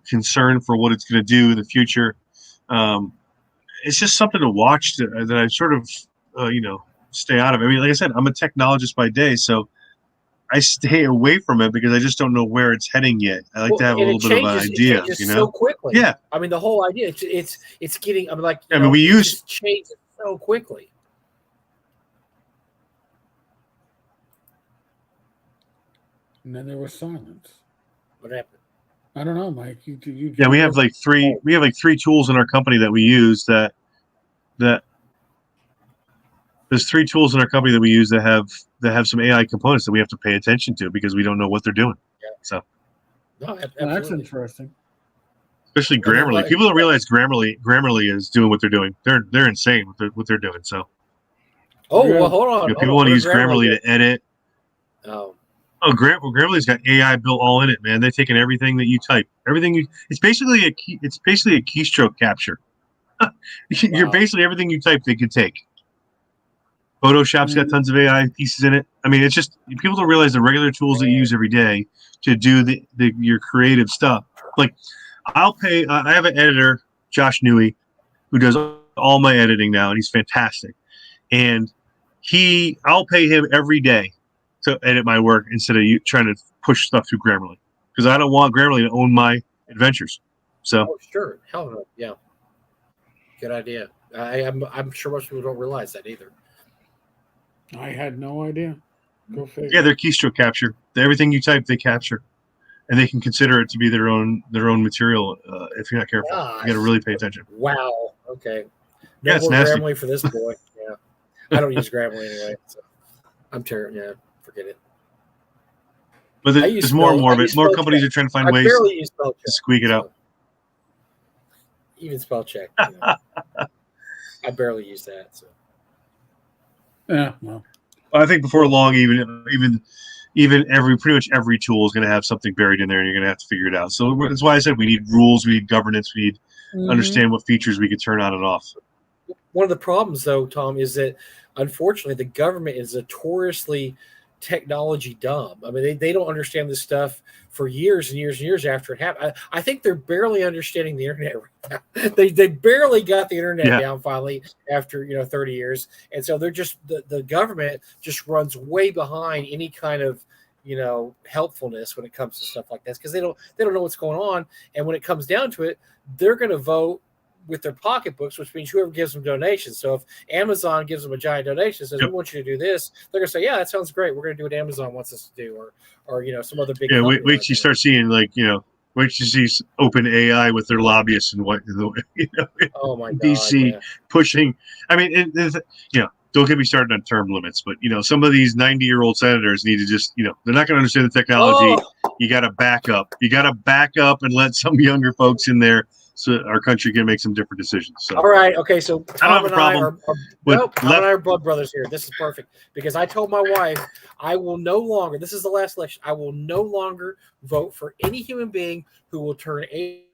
concern for what it's going to do in the future. It's just something to watch that I sort of, stay out of. I mean, like I said, I'm a technologist by day, so I stay away from it because I just don't know where it's heading yet. I like to have a little bit of an idea. It changes so quickly. Yeah. I mean, the whole idea it's getting. I mean, like we it use just changes so quickly. And then there was silence. What happened? I don't know, Mike. You yeah, we have like three. We have like 3 tools in our company that we use. That there's 3 tools in our company that we use that have some AI components that we have to pay attention to because we don't know what they're doing. Yeah. So. No, that's interesting. Especially Grammarly. People don't realize Grammarly is doing what they're doing. They're insane with what they're doing. So. Oh well, hold on. People want to use Grammarly to edit. Oh. Oh, Grammarly's got AI built all in it, man. They're taking everything that you type, it's basically a keystroke capture. You're basically everything you type they could take. Photoshop's got tons of AI pieces in it. I mean, it's just people don't realize the regular tools that you use every day to do your creative stuff. Like, I have an editor, Josh Newey, who does all my editing now, and he's fantastic. And I'll pay him every day to edit my work instead of you trying to push stuff through Grammarly, because I don't want Grammarly to own my adventures. So sure, hell no, yeah, good idea. I'm sure most people don't realize that either. I had no idea. Go figure. Yeah, they're keystroke capture. Everything you type, they capture, and they can consider it to be their own material. If you're not careful, you got to really pay attention. Wow. Okay. No it's nasty. Grammarly for this boy. Yeah, I don't use Grammarly anyway. So I'm terrible. Yeah. Forget it. But there's more and more of it. More companies are trying to find ways to squeak it out. Even spell check. I barely use that. So. Yeah. Well, I think before long, even pretty much every tool is going to have something buried in there, and you're going to have to figure it out. So that's why I said we need rules, we need governance, we need understand what features we can turn on and off. One of the problems, though, Tom, is that unfortunately the government is notoriously technology dumb. I mean, they don't understand this stuff for years and years and years after it happened. I think they're barely understanding the internet right now. They barely got the internet down finally after 30 years, and so they're just the government just runs way behind any kind of helpfulness when it comes to stuff like this, because they don't know what's going on, and when it comes down to it, they're going to vote with their pocketbooks, which means whoever gives them donations. So if Amazon gives them a giant donation, says, we want you to do this, they're going to say, yeah, that sounds great. We're going to do what Amazon wants us to do, or some other big. Yeah, wait till you start seeing wait till you see open AI with their lobbyists and what oh my God, DC pushing. I mean, don't get me started on term limits, but some of these 90-year-old senators need to just they're not going to understand the technology. You got to back up. You got to back up and let some younger folks in there, so our country can make some different decisions. So. All right, okay. So Tom and I are blood brothers here. This is perfect, because I told my wife I will no longer. This is the last election. I will no longer vote for any human being who will turn 80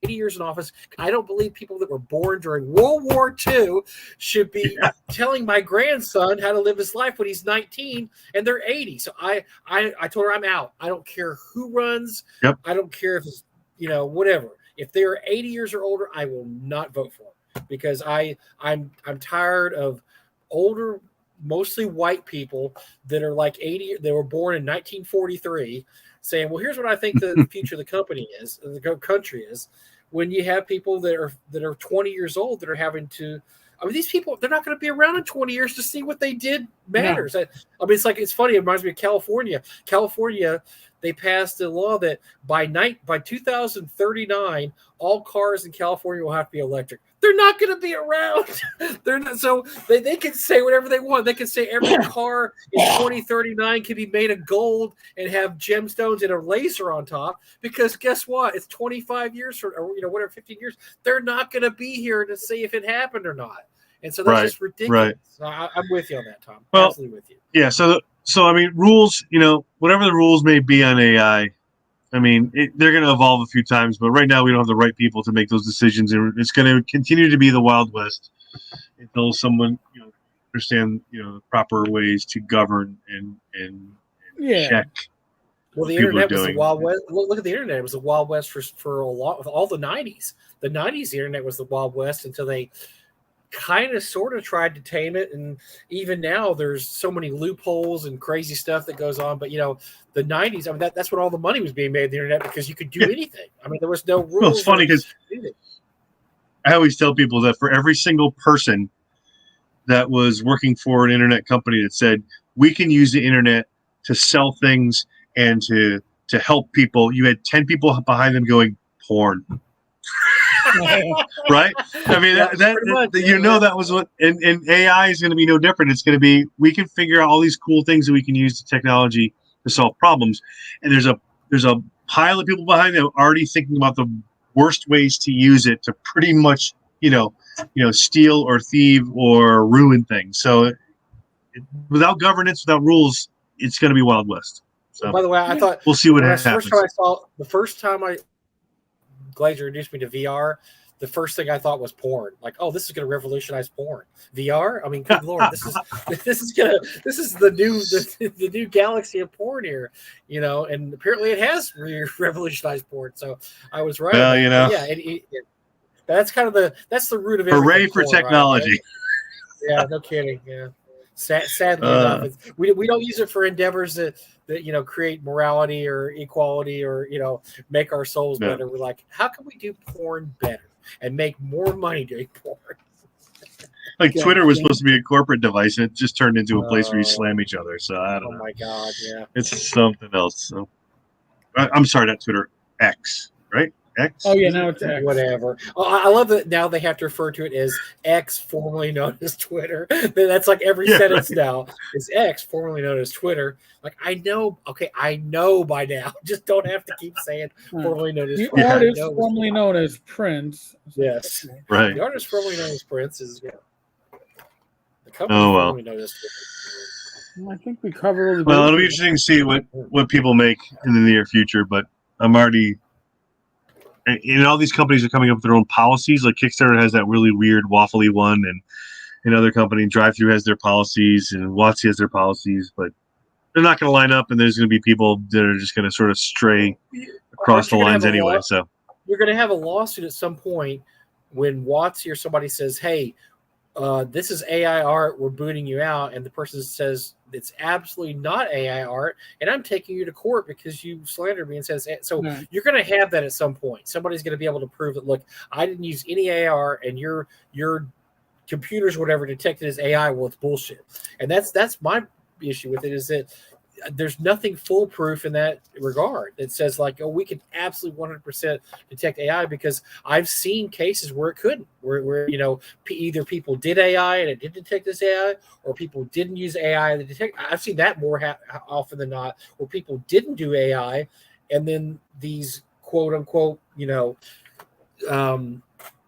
years in office. I don't believe people that were born during World War II should be telling my grandson how to live his life when he's 19 and they're 80. So I told her I'm out. I don't care who runs. Yep. I don't care if it's whatever. If they are 80 years or older, I will not vote for them, because I'm tired of older, mostly white people that are like 80. They were born in 1943, saying, "Well, here's what I think the future of the country is." When you have people that are 20 years old that are having to. I mean, these people, they're not going to be around in 20 years to see what they did matters. No. I mean, it's funny. It reminds me of California. California, they passed a law that by 2039, all cars in California will have to be electric. They're not going to be around. They're not, so they can say whatever they want. They can say every car in 2039 can be made of gold and have gemstones and a laser on top, because guess what? It's 25 years or whatever, 15 years. They're not going to be here to see if it happened or not. And so that's just ridiculous. Right. I'm with you on that, Tom. Well, absolutely with you. Yeah. So I mean, rules, whatever the rules may be on AI, I mean, they're going to evolve a few times, but right now we don't have the right people to make those decisions, and it's going to continue to be the Wild West until someone understand the proper ways to govern and check. Well, the internet was the Wild West. Look at the internet; it was the Wild West for a lot. With all the '90s, the internet was the Wild West until they kind of sort of tried to tame it, and even now there's so many loopholes and crazy stuff that goes on. But the 90s, I mean, that's when all the money was being made on the internet, because you could do anything. I mean, there was no rules. Well, it's funny because I always tell people that for every single person that was working for an internet company that said we can use the internet to sell things and to help people, you had 10 people behind them going porn. Right? I mean, that was what, and AI is going to be no different. It's going to be, we can figure out all these cool things that we can use the technology to solve problems, and there's a pile of people behind them already thinking about the worst ways to use it to pretty much steal or thieve or ruin things. So without governance, without rules, it's going to be Wild West. So by the way, I thought we'll see what happens. The first time Glazer introduced me to VR, the first thing I thought was porn. Like, oh, this is going to revolutionize porn. VR? I mean, good lord, this is the new galaxy of porn here, and apparently it has revolutionized porn. So I was right. Well, that's kind of that's the root of everything. Hooray for technology. Right? Yeah, no kidding. Yeah. Sadly enough, we don't use it for endeavors that create morality or equality or make our souls better. We're like, how can we do porn better and make more money doing porn? Like Twitter was supposed to be a corporate device, and it just turned into a place where you slam each other. So I don't know. Oh my god, yeah, it's something else. So I'm sorry, not Twitter, X, right? X? Oh yeah, now it's X. Whatever. Oh, I love that now they have to refer to it as X, formerly known as Twitter. That's like every sentence now. It's X, formerly known as Twitter. Like, I know by now. Just don't have to keep saying formerly known as Twitter. The artist formerly known as Prince. Yes. Right. The artist formerly known as Prince is the company formerly known as Twitter. I think we covered. Well, it'll be interesting to see what people make in the near future, but I'm already. And all these companies are coming up with their own policies. Like Kickstarter has that really weird waffly one, and another company, DriveThru, has their policies, and WotC has their policies. But they're not going to line up, and there's going to be people that are just going to sort of stray across the lines anyway. So you're going to have a lawsuit at some point when WotC or somebody says, "Hey, this is AI art. We're booting you out," and the person says it's absolutely not AI art, and I'm taking you to court because you slandered me and says so. You're going to have that at some point. Somebody's going to be able to prove that. Look, I didn't use any AI, and your computers, whatever, detected as AI. Well, it's bullshit, and that's my issue with it, is that there's nothing foolproof in that regard. It says like, oh, we can absolutely 100% detect AI, because I've seen cases where it couldn't, where either people did AI and it did detect as AI, or people didn't use AI to detect. I've seen that more often than not, where people didn't do AI, and then these quote unquote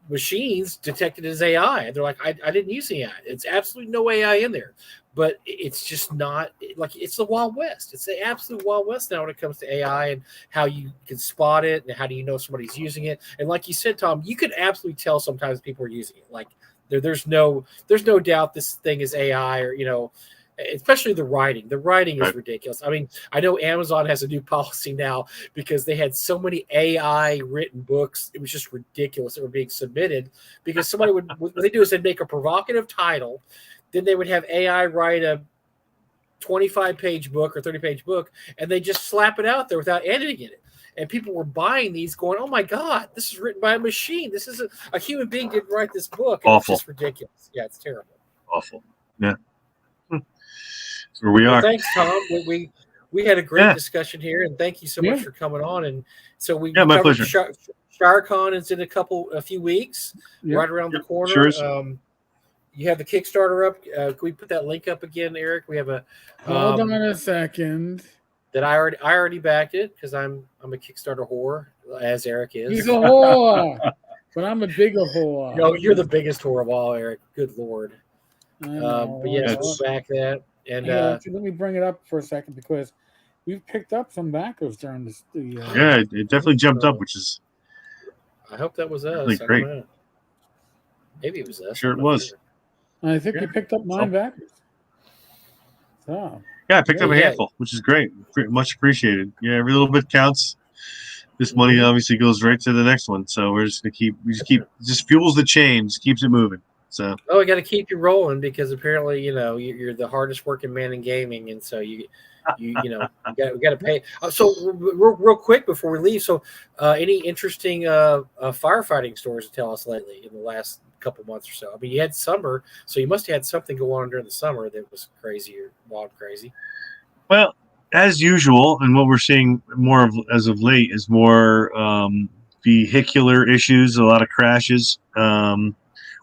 machines detected as AI, and they're like, I didn't use AI. It's absolutely no AI in there. But it's just not like, it's the Wild West. It's the absolute Wild West now when it comes to AI, and how you can spot it, and how do you know somebody's using it. And like you said, Tom, you could absolutely tell sometimes people are using it. Like there's no doubt this thing is AI, or especially the writing. The writing is ridiculous. I mean, I know Amazon has a new policy now because they had so many AI written books. It was just ridiculous that were being submitted, because somebody what they do is they'd make a provocative title. Then they would have AI write a 25-page book or 30-page book, and they just slap it out there without editing it. And people were buying these going, oh, my God, this is written by a machine. This is a human being didn't write this book. And awful. It's just ridiculous. Yeah, it's terrible. Awful. Yeah. That's where we are. Thanks, Tom. We had a great discussion here, and thank you so much for coming on. And so my pleasure. ShireCon is in a few weeks, right around the corner. Sure is. You have the Kickstarter up. Can we put that link up again, Eric? We have a. Hold on a second. That I already backed it, because I'm a Kickstarter whore, as Eric is. He's a whore, but I'm a bigger whore. No, you're the biggest whore of all, Eric. Good Lord. But yes, we'll back that. And let me bring it up for a second, because we've picked up some backers during this. It definitely jumped up, which is. I hope that was us. Really great. Maybe it was us. Sure, it was. I think you picked up 9 backers. So. Yeah, I picked up a handful, which is great. Much appreciated. Yeah, every little bit counts. This money obviously goes right to the next one. So we're just gonna just fuels the chain, just keeps it moving. So Oh, I got to keep you rolling because apparently, you're the hardest working man in gaming, and so we got to pay. So real quick before we leave, so any interesting firefighting stories to tell us lately in the last couple months or so? I mean, you had summer, so you must have had something go on during the summer that was crazy or wild crazy. well, as usual, and what we're seeing more of as of late is more vehicular issues, a lot of crashes.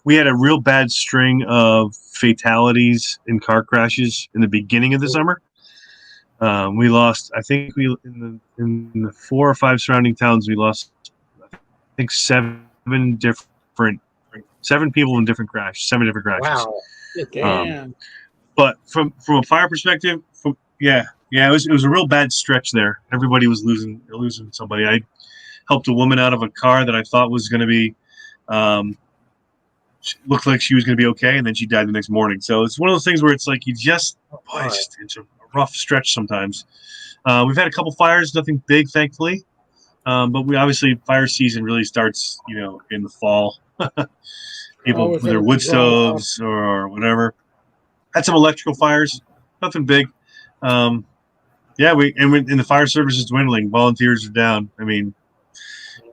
We had a real bad string of fatalities in car crashes in the beginning of the summer. We lost, I think, in the 4 or 5 surrounding towns, we lost, I think, 7 people in different crashes, 7 different crashes. Wow. Damn. But from a fire perspective, it was a real bad stretch there. Everybody was losing somebody. I helped a woman out of a car that I thought was going to be. Looked like she was going to be okay, and then she died the next morning. So it's one of those things where it's like it's a rough stretch sometimes. We've had a couple fires, nothing big, thankfully. But we obviously fire season really starts, in the fall. People with their wood stoves or whatever. Had some electrical fires, nothing big. And the fire service is dwindling. Volunteers are down. I mean,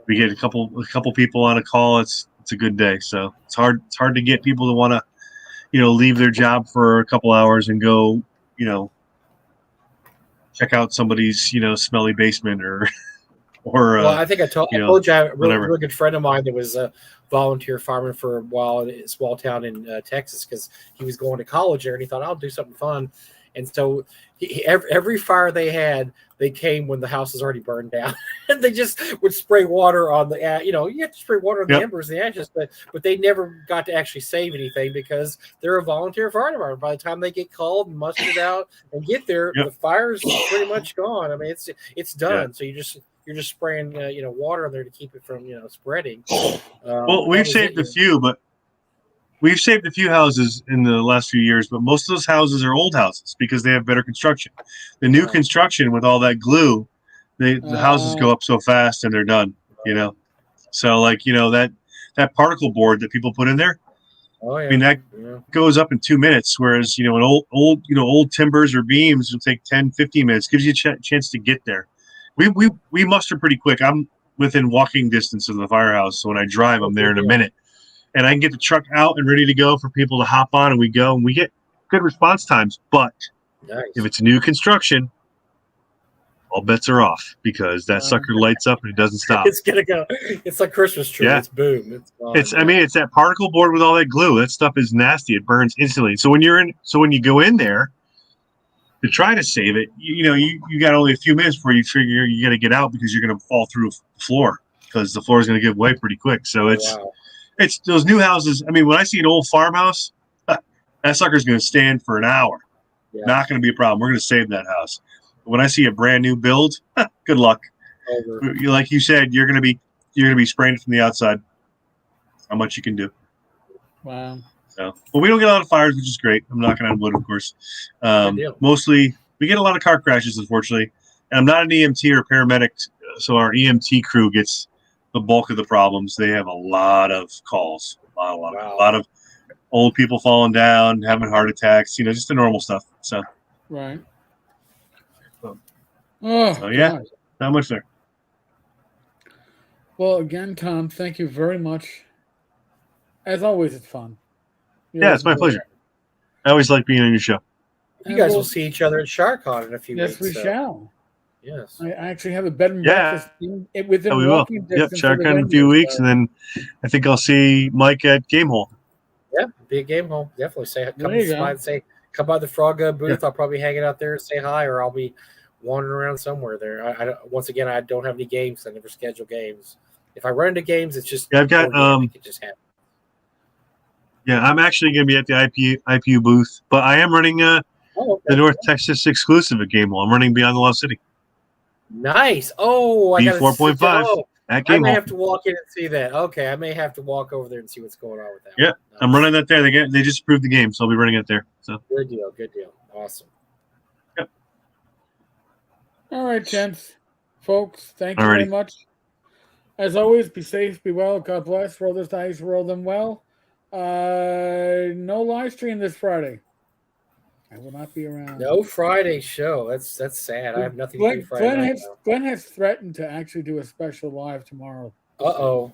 we get a couple people on a call. It's a good day. So it's hard to get people to want to, leave their job for a couple hours and go, check out somebody's, smelly basement or Well, I think I told you a real good friend of mine that was a volunteer fireman for a while in a small town in Texas because he was going to college there and he thought I'll do something fun. And so every fire they had, they came when the house was already burned down, and they just would spray water on the, you have to spray water on the embers and the ashes, but they never got to actually save anything because they're a volunteer fire department. By the time they get called and mustered out and get there, the fire's pretty much gone. I mean, it's done. So you're just spraying, water on there to keep it from, spreading. Well, we've saved a few, but we've saved a few houses in the last few years, but most of those houses are old houses because they have better construction. The new construction with all that glue, the houses go up so fast and they're done, So that particle board that people put in there, I mean, that goes up in 2 minutes, whereas, an old timbers or beams will take 10, 15 minutes, gives you a chance to get there. We muster pretty quick. I'm within walking distance of the firehouse, so when I drive, I'm there in a minute. And I can get the truck out and ready to go for people to hop on, and we go, and we get good response times. But if it's new construction, all bets are off because that sucker lights up and it doesn't stop. It's gonna go. It's like Christmas tree. Yeah. It's boom. It's gone. It's that particle board with all that glue. That stuff is nasty. It burns instantly. So when you go in there to try to save it, you got only a few minutes before you figure you got to get out because you're going to fall through the floor because the floor is going to give way pretty quick. So it's those new houses. I mean, when I see an old farmhouse, that sucker's going to stand for an hour. Yeah. Not going to be a problem. We're going to save that house. But when I see a brand new build, good luck. Like you said, you're going to be spraying from the outside. How much you can do? Wow. So, but we don't get a lot of fires, which is great. I'm knocking on wood, of course. Mostly, we get a lot of car crashes, unfortunately. And I'm not an EMT or paramedic, so our EMT crew gets the bulk of the problems. They have a lot of calls, a lot of old people falling down, having heart attacks. Just the normal stuff. So, right. Not much there. Well, again, Thom, thank you very much. As always, it's fun. It's my pleasure. I always like being on your show. You guys will see each other at ShireCon in a few weeks. Yes, we shall. Yes. I actually have a bed and breakfast within walking distance. ShireCon in a few weeks, and then I think I'll see Mike at Game Hole. Yeah, be at Game Hole. Definitely come by the Frog booth. Yeah. I'll probably hang out there and say hi, or I'll be wandering around somewhere there. Once again, I don't have any games. I never schedule games. If I run into games, it's just I've got it just happens. Yeah, I'm actually going to be at the IPU booth, but I am running the North Texas exclusive at Game Hole. I'm running Beyond the Lost City. Nice. Oh, I got 4.5 at Game Hole. I may have to walk in and see that. Okay, I may have to walk over there and see what's going on with that. Yeah, nice. I'm running that there. They just approved the game, so I'll be running it there. So good deal. Awesome. Yep. All right, gents, folks. Thank you very much. As always, be safe, be well. God bless. Roll those dice, roll them well. No live stream this Friday. I will not be around. No Friday show. That's sad. I have nothing to do Friday night now. Glenn has threatened to actually do a special live tomorrow. Uh-oh.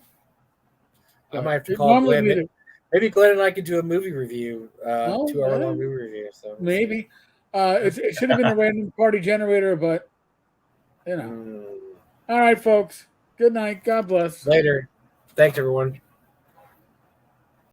I might have to call Glenn. Maybe Glenn and I could do a movie review, 2-hour-long movie review. So maybe. It should have been a random party generator, but, you know. All right, folks. Good night. God bless. Later. Thanks, everyone.